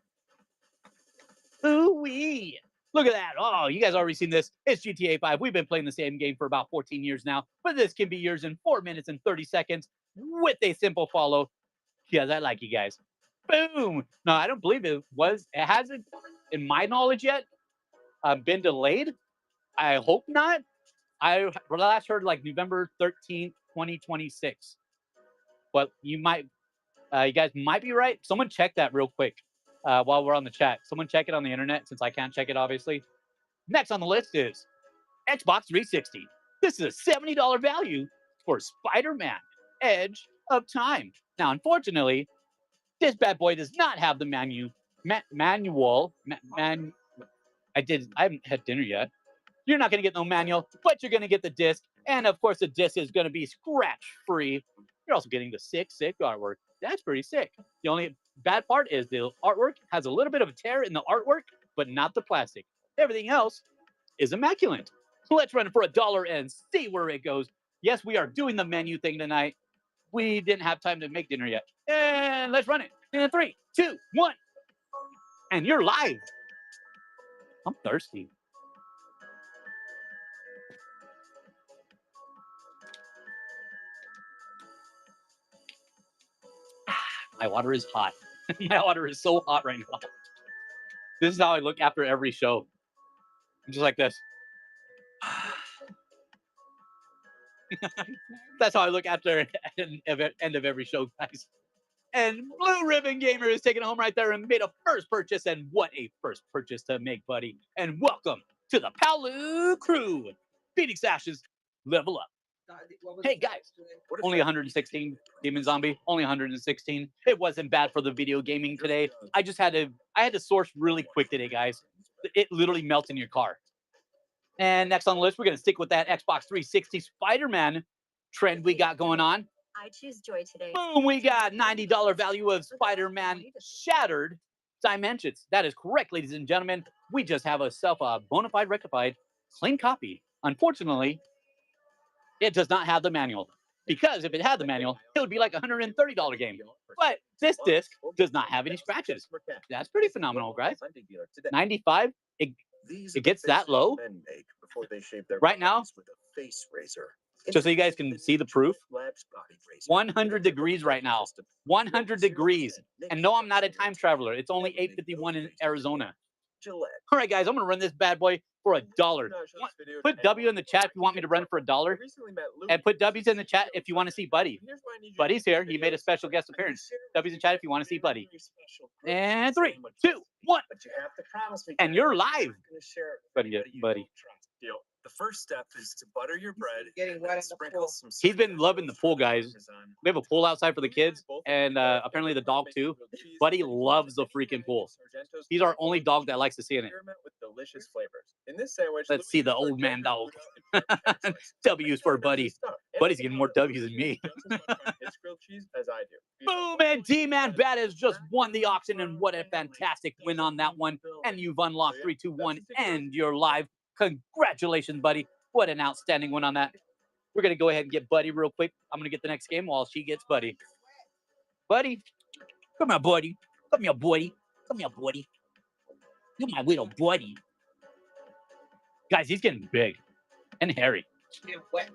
Ooh-wee. Look at that. Oh, you guys already seen this. It's GTA 5. We've been playing the same game for about 14 years now, but this can be yours in 4 minutes and 30 seconds with a simple follow. Yes, I like you guys. Boom. No, I don't believe it hasn't, in my knowledge yet, been delayed. I hope not. I last heard like November 13th, 2026. But you guys might be right. Someone check that real quick. While we're on the chat. Someone check it on the internet since I can't check it, obviously. Next on the list is Xbox 360. This is a $70 value for Spider-Man Edge of Time. Now, unfortunately, this bad boy does not have the manual. I haven't had dinner yet. You're not going to get no manual, but you're going to get the disc. And, of course, the disc is going to be scratch-free. You're also getting the sick artwork. That's pretty sick. The only bad part is the artwork has a little bit of a tear in the artwork, but not the plastic. Everything else is immaculate. Let's run it for $1 and see where it goes. Yes, we are doing the menu thing tonight. We didn't have time to make dinner yet. And let's run it. In 3, 2, 1. And you're live. I'm thirsty. My water is hot. My water is so hot right now. This is how I look after every show. I'm just like this. That's how I look after end of every show, guys. And Blue Ribbon Gamer is taking it home right there and made a first purchase. And what a first purchase to make, buddy. And welcome to the PALU crew. Phoenix Ashes, level up. Hey, guys. Only 116 Demon Zombie. Only 116. It wasn't bad for the video gaming today. I had to source really quick today, guys. It literally melts in your car. And next on the list, we're going to stick with that Xbox 360 Spider-Man trend we got going on. I choose joy today. Boom, we got $90 value of Spider-Man Shattered Dimensions. That is correct, ladies and gentlemen. We just have a bona fide rectified clean copy. Unfortunately, it does not have the manual. Because if it had the manual, it would be like a $130 game. But this disc does not have any scratches. That's pretty phenomenal, guys. 95, it gets that low. Right now, just so you guys can see the proof, 100 degrees right now. 100 degrees. And no, I'm not a time traveler. It's only 8:51 in Arizona. All right, guys, I'm going to run this bad boy for $1. Put W in the chat if you want me to run for $1. And put W's in the chat if you want to see Buddy. Buddy's here. He made a special guest appearance. W's in chat if you want to see Buddy. And 3, 2, 1. And you're live. Buddy. The first step is to butter your bread. Getting wet in the sprinkle pool. some He's been loving the pool, guys. We have a pool outside for the kids, and apparently the dog too. Buddy loves the freaking pool. He's our only dog that likes to see in it. with delicious flavors. In this sandwich, Let's see the old man dog. W's for Buddy. Buddy's getting more W's than me. Boom, and D-Man Bat has just won the auction, and what a fantastic win on that one. And you've unlocked 3, 2, 1, and you're live. Congratulations, Buddy. What an outstanding one on that. We're going to go ahead and get Buddy real quick. I'm going to get the next game while she gets Buddy. Buddy. Come here, Buddy. Come here, Buddy. Come here, Buddy. You're my little buddy. Guys, he's getting big and hairy. Getting wet.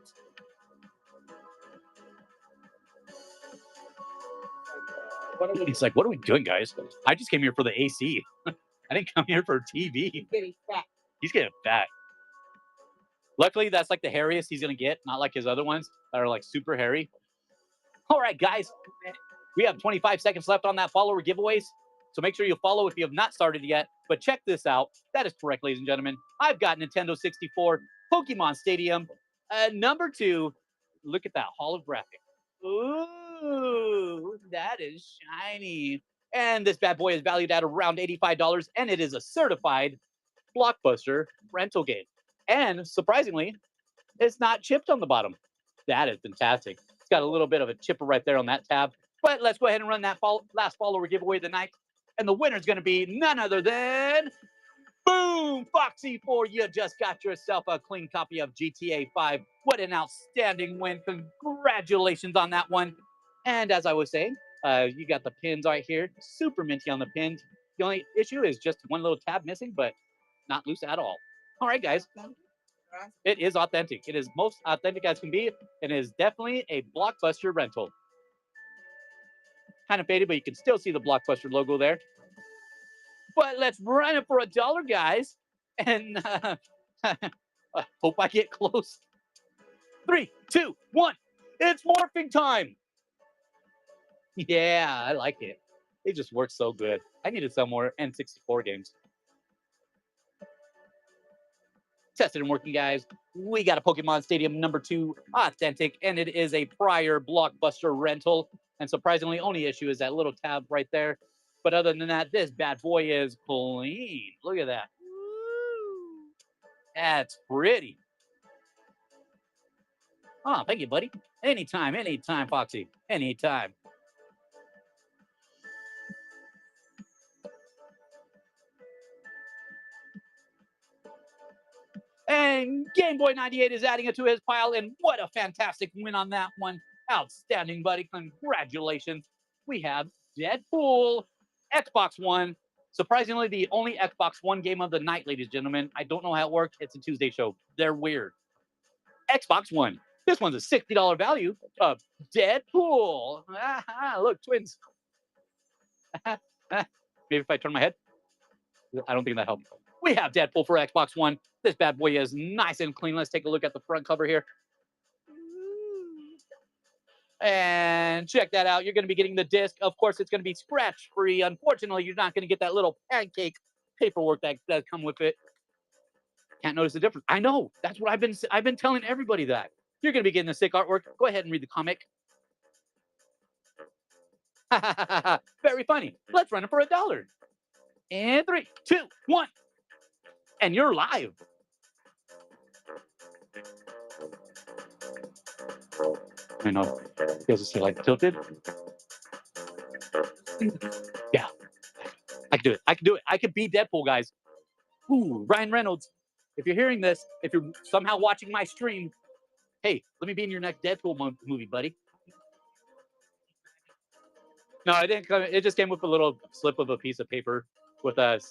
He's like, what are we doing, guys? I just came here for the AC. I didn't come here for TV. Getting fat. He's getting fat. Luckily, that's like the hairiest he's going to get, not like his other ones that are like super hairy. All right, guys. We have 25 seconds left on that follower giveaways. So make sure you follow if you have not started yet. But check this out. That is correct, ladies and gentlemen. I've got Nintendo 64 Pokemon Stadium. Number 2, look at that holographic. Ooh, that is shiny. And this bad boy is valued at around $85, and it is a certified Blockbuster rental game. And surprisingly, it's not chipped on the bottom. That is fantastic. It's got a little bit of a chipper right there on that tab. But let's go ahead and run that last follower giveaway of the night. And the winner is going to be none other than Boom, Foxy 4. You just got yourself a clean copy of GTA 5. What an outstanding win. Congratulations on that one. And as I was saying, you got the pins right here. Super minty on the pins. The only issue is just one little tab missing, but not loose at all. All right, guys. It is authentic. It is most authentic as can be, and it is definitely a Blockbuster rental. Kind of faded, but you can still see the Blockbuster logo there. But let's run it for $1, guys. And hope I get close. 3, 2, 1. It's morphing time. Yeah, I like it. It just works so good. I needed some more N64 games. Tested and working, guys. We got a Pokemon Stadium number 2 authentic, and it is a prior Blockbuster rental. And surprisingly, only issue is that little tab right there. But other than that, this bad boy is clean. Look at that. Woo. That's pretty. Oh, thank you, buddy. Anytime, Foxy. Anytime. And And Game Boy 98 is adding it to his pile. And what a fantastic win on that one. Outstanding, buddy. Congratulations. We have Deadpool, Xbox One. Surprisingly, the only Xbox One game of the night, ladies and gentlemen. I don't know how it works. It's a Tuesday show. They're weird. Xbox One. This one's a $60 value of Deadpool. Look, twins. Maybe if I turn my head. I don't think that helped. We have Deadpool for Xbox One. This bad boy is nice and clean. Let's take a look at the front cover here. And check that out. You're going to be getting the disc. Of course, it's going to be scratch-free. Unfortunately, you're not going to get that little pancake paperwork that does come with it. Can't notice the difference. I know. That's what I've been telling everybody that. You're going to be getting the sick artwork. Go ahead and read the comic. Very funny. Let's run it for $1. And 3, 2, 1. And you're live. I know. You guys are like tilted. Yeah. I can do it. I can do it. I can be Deadpool, guys. Ooh, Ryan Reynolds. If you're hearing this, if you're somehow watching my stream, hey, let me be in your next Deadpool movie, buddy. No, it didn't come. It just came with a little slip of a piece of paper with the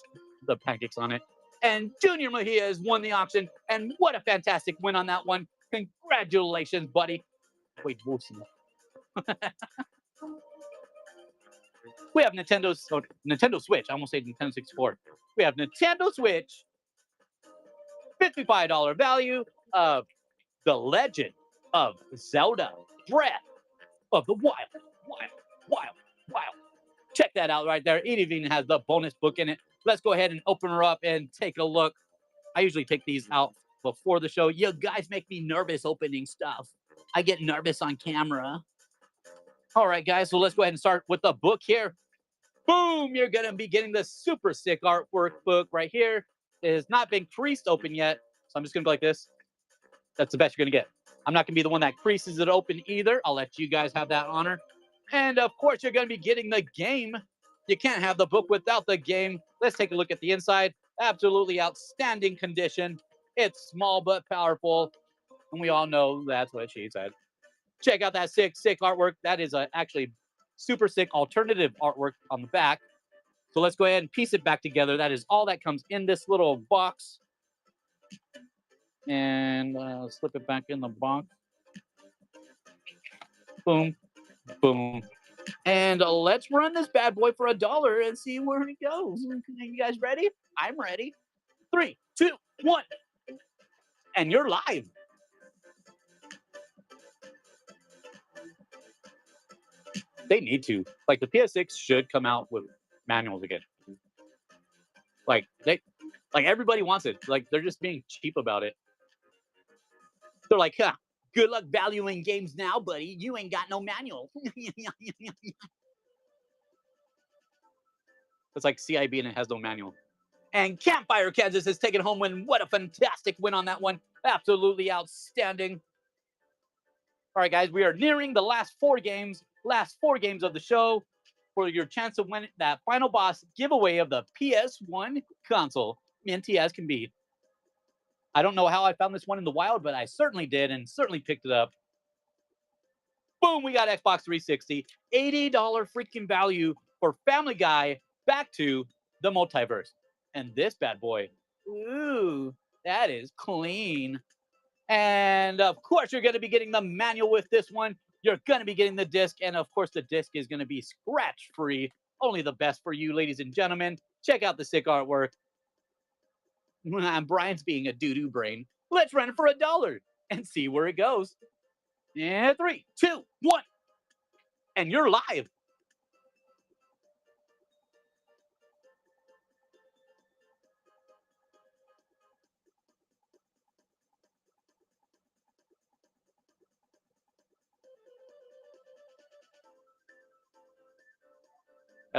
pancakes on it. And Junior Mejia has won the auction. And what a fantastic win on that one. Congratulations, buddy. Wait, we'll see. We have Nintendo Switch. I almost said Nintendo 64. We have Nintendo Switch. $55 value of The Legend of Zelda Breath of the Wild. Check that out right there. It even has the bonus book in it. Let's go ahead and open her up and take a look. I usually take these out before the show. You guys make me nervous opening stuff. I get nervous on camera. All right, guys, so let's go ahead and start with the book here. Boom! You're going to be getting the super sick artwork book right here. It has not been creased open yet, so I'm just going to go like this. That's the best you're going to get. I'm not going to be the one that creases it open either. I'll let you guys have that honor. And, of course, you're going to be getting the game. You can't have the book without the game. Let's take a look at the inside. Absolutely outstanding condition. It's small but powerful. And we all know that's what she said. Check out that sick artwork. That is actually super sick alternative artwork on the back. So let's go ahead and piece it back together. That is all that comes in this little box. And slip it back in the box. Boom. Boom. And let's run this bad boy for $1 and see where it goes. You guys ready? I'm ready. 3, 2, 1. And you're live. They need to. Like, the PS6 should come out with manuals again. Like everybody wants it. Like, they're just being cheap about it. They're like, good luck valuing games now, buddy. You ain't got no manual. It's like CIB and it has no manual. And Campfire, Kansas has taken home win. What a fantastic win on that one. Absolutely outstanding. All right, guys, we are nearing the last four games of the show for your chance to win that final boss giveaway of the PS1 console. Minty as can be. I don't know how I found this one in the wild, but I certainly did and certainly picked it up. Boom, we got Xbox 360. $80 freaking value for Family Guy Back to the Multiverse. And this bad boy, ooh, that is clean. And of course, you're going to be getting the manual with this one. You're going to be getting the disc. And of course, the disc is going to be scratch-free. Only the best for you, ladies and gentlemen. Check out the sick artwork. Brian's being a doo-doo brain. Let's run it for $1 and see where it goes. And 3, 2, 1. And you're live.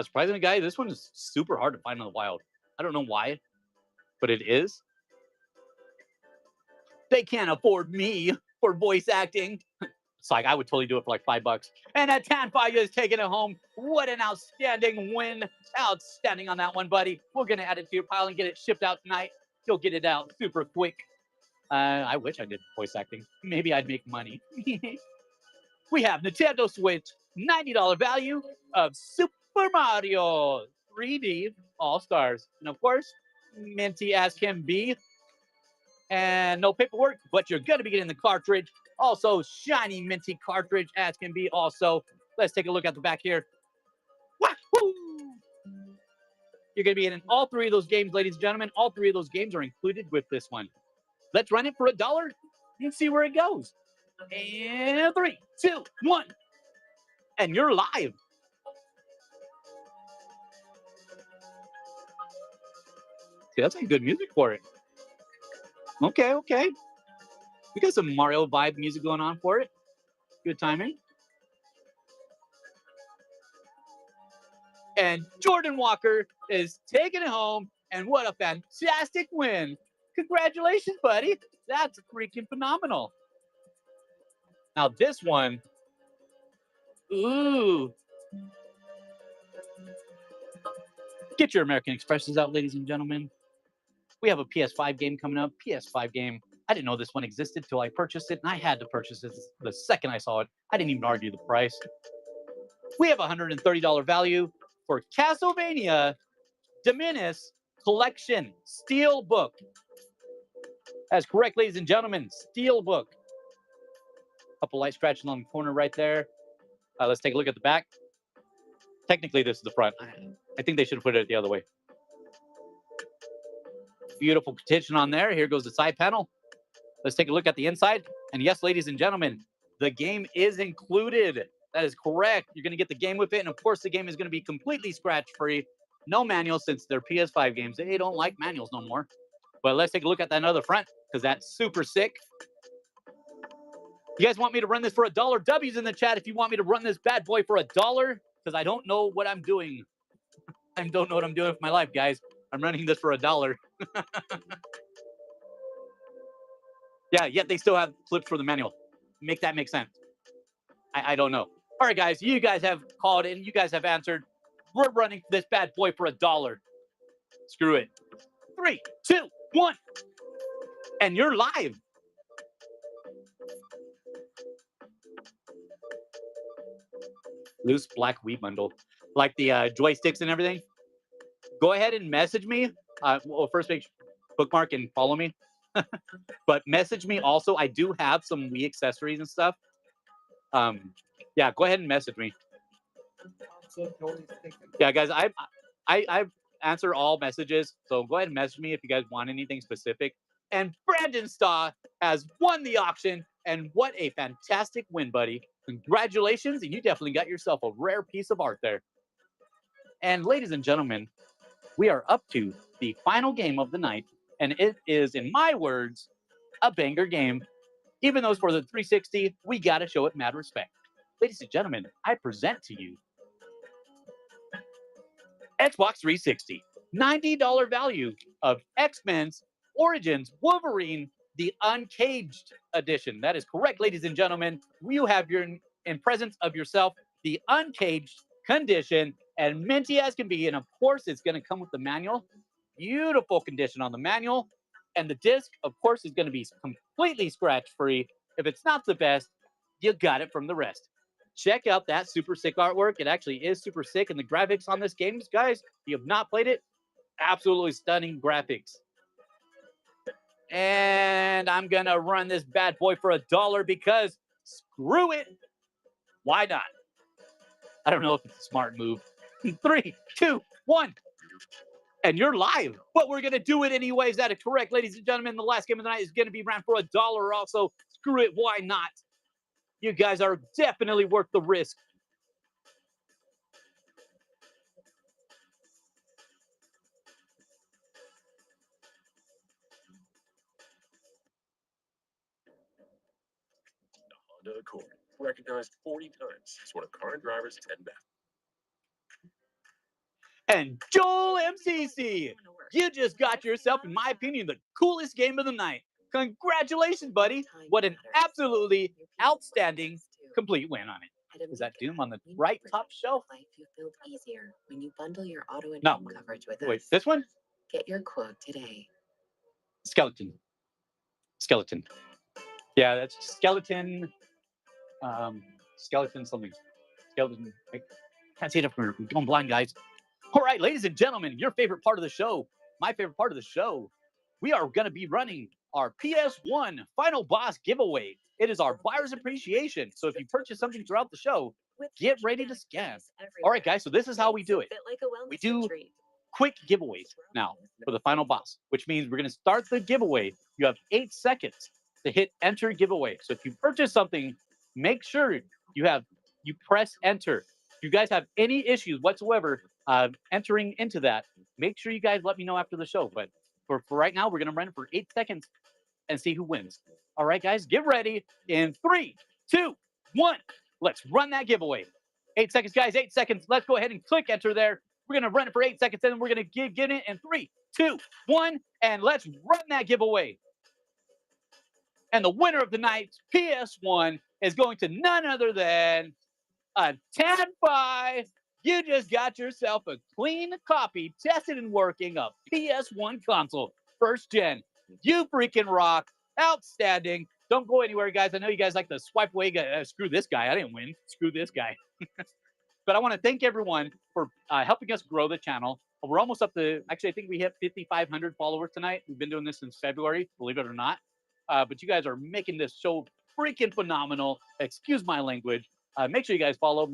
Surprisingly, guys, this one is super hard to find in the wild. I don't know why, but it is. They can't afford me for voice acting. It's like I would totally do it for like $5. And that Tanfire is taking it home. What an outstanding win. Outstanding on that one, buddy. We're going to add it to your pile and get it shipped out tonight. You'll get it out super quick. I wish I did voice acting. Maybe I'd make money. We have Nintendo Switch, $90 value of Super Mario 3D All Stars. And of course, minty as can be. And no paperwork, but you're going to be getting the cartridge. Also, shiny minty cartridge as can be. Also, let's take a look at the back here. Wahoo! You're going to be getting all three of those games, ladies and gentlemen. All three of those games are included with this one. Let's run it for $1 and see where it goes. And 3, 2, 1. And you're live. See, that's some good music for it. Okay, okay. We got some Mario vibe music going on for it. Good timing. And Jordan Walker is taking it home. And what a fantastic win. Congratulations, buddy. That's freaking phenomenal. Now this one. Ooh. Get your American Expresses out, ladies and gentlemen. We have a PS5 game coming up. PS5 game. I didn't know this one existed till I purchased it, and I had to purchase it the second I saw it. I didn't even argue the price. We have a $130 value for Castlevania Dominus Collection Steelbook. That's correct, ladies and gentlemen. Steelbook. Couple light scratches on the corner right there. Let's take a look at the back. Technically, this is the front. I think they should have put it the other way. Beautiful petition on there. Here goes the side panel. Let's take a look at the inside. And yes, ladies and gentlemen, the game is included. That is correct. You're going to get the game with it. And of course, the game is going to be completely scratch-free. No manual since they're PS5 games. They don't like manuals no more. But let's take a look at that other front because that's super sick. You guys want me to run this for $1? W's in the chat if you want me to run this bad boy for $1 because I don't know what I'm doing. I don't know what I'm doing with my life, guys. I'm running this for $1. Yeah, yet they still have flips for the manual. Make that make sense. I don't know. All right, guys, you guys have called in. You guys have answered. We're running this bad boy for $1. Screw it. 3, 2, 1. And you're live. Loose black Wii bundle. Like the joysticks and everything. Go ahead and message me. Well, first make bookmark and follow me. But message me also. I do have some Wii accessories and stuff. Yeah, go ahead and message me. Yeah, guys, I answer all messages, so go ahead and message me if you guys want anything specific. And Brandon Staw has won the auction, and what a fantastic win, buddy! Congratulations, and you definitely got yourself a rare piece of art there. And ladies and gentlemen, we are up to the final game of the night, and it is, in my words, a banger game. Even though it's for the 360, we got to show it mad respect. Ladies and gentlemen, I present to you Xbox 360, $90 value of X-Men's Origins Wolverine, the Uncaged edition. That is correct, ladies and gentlemen. You have your, in presence of yourself, the Uncaged condition, and minty as can be. And of course, it's going to come with the manual. Beautiful condition on the manual. And the disc, of course, is going to be completely scratch-free. If it's not the best, you got it from the rest. Check out that super sick artwork. It actually is super sick. And the graphics on this game, guys, if you have not played it, absolutely stunning graphics. And I'm going to run this bad boy for $1 because screw it. Why not? I don't know if it's a smart move. 3, 2, 1. And you're live. But we're going to do it anyways. That is correct, ladies and gentlemen. The last game of the night is going to be ran for $1 also. Screw it. Why not? You guys are definitely worth the risk. The Honda Accord, recognized 40 times as one of car and driver's 10 best. And Joel MCC, you just got yourself, in my opinion, the coolest game of the night. Congratulations, buddy. What an absolutely outstanding complete win on it. Is that Doom on the right top shelf? Life you build easier when you bundle your auto and No. home coverage with Wait, us. this one? Get your quote today. Skeleton. Skeleton. Yeah, that's skeleton. Skeleton something. Skeleton. I can't see it from here. I'm going blind, guys. All right, ladies and gentlemen, your favorite part of the show, my favorite part of the show, we are going to be running our PS1 Final Boss giveaway. It is our buyer's appreciation. So if you purchase something throughout the show, get ready to scan. All right, guys, so this is how we do it. We do quick giveaways now for the Final Boss, which means we're going to start the giveaway. You have 8 seconds to hit enter giveaway. So if you purchase something, make sure you press enter. If you guys have any issues whatsoever entering into that, make sure you guys let me know after the show. But for right now, we're going to run it for 8 seconds and see who wins. All right, guys, get ready in 3, 2, 1. Let's run that giveaway. 8 seconds, guys, 8 seconds. Let's go ahead and click enter there. We're going to run it for 8 seconds, and then we're going to get it in 3, 2, 1, and let's run that giveaway. And the winner of the night's PS1 is going to none other than a Tan5. You just got yourself a clean copy, tested and working of PS1 console, first gen. You freaking rock. Outstanding. Don't go anywhere, guys. I know you guys like to swipe away. Screw this guy. I didn't win. Screw this guy. But I want to thank everyone for helping us grow the channel. We're almost up to, actually, I think we hit 5,500 followers tonight. We've been doing this since February, believe it or not. But you guys are making this show freaking phenomenal. Excuse my language. Make sure you guys follow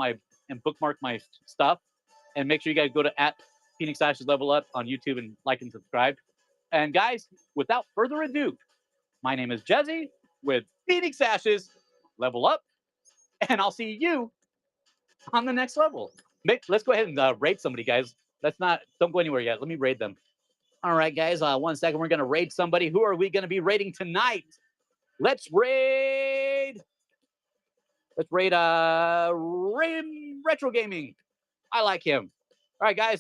and bookmark my stuff. And make sure you guys go to @Phoenix Ashes Level Up on YouTube and like and subscribe. And guys, without further ado, my name is Jesse with Phoenix Ashes Level Up. And I'll see you on the next level. Let's go ahead and raid somebody, guys. Don't go anywhere yet. Let me raid them. All right, guys. 1 second. We're going to raid somebody. Who are we going to be raiding tonight? Let's raid. Retro Gaming. I like him. All right, guys.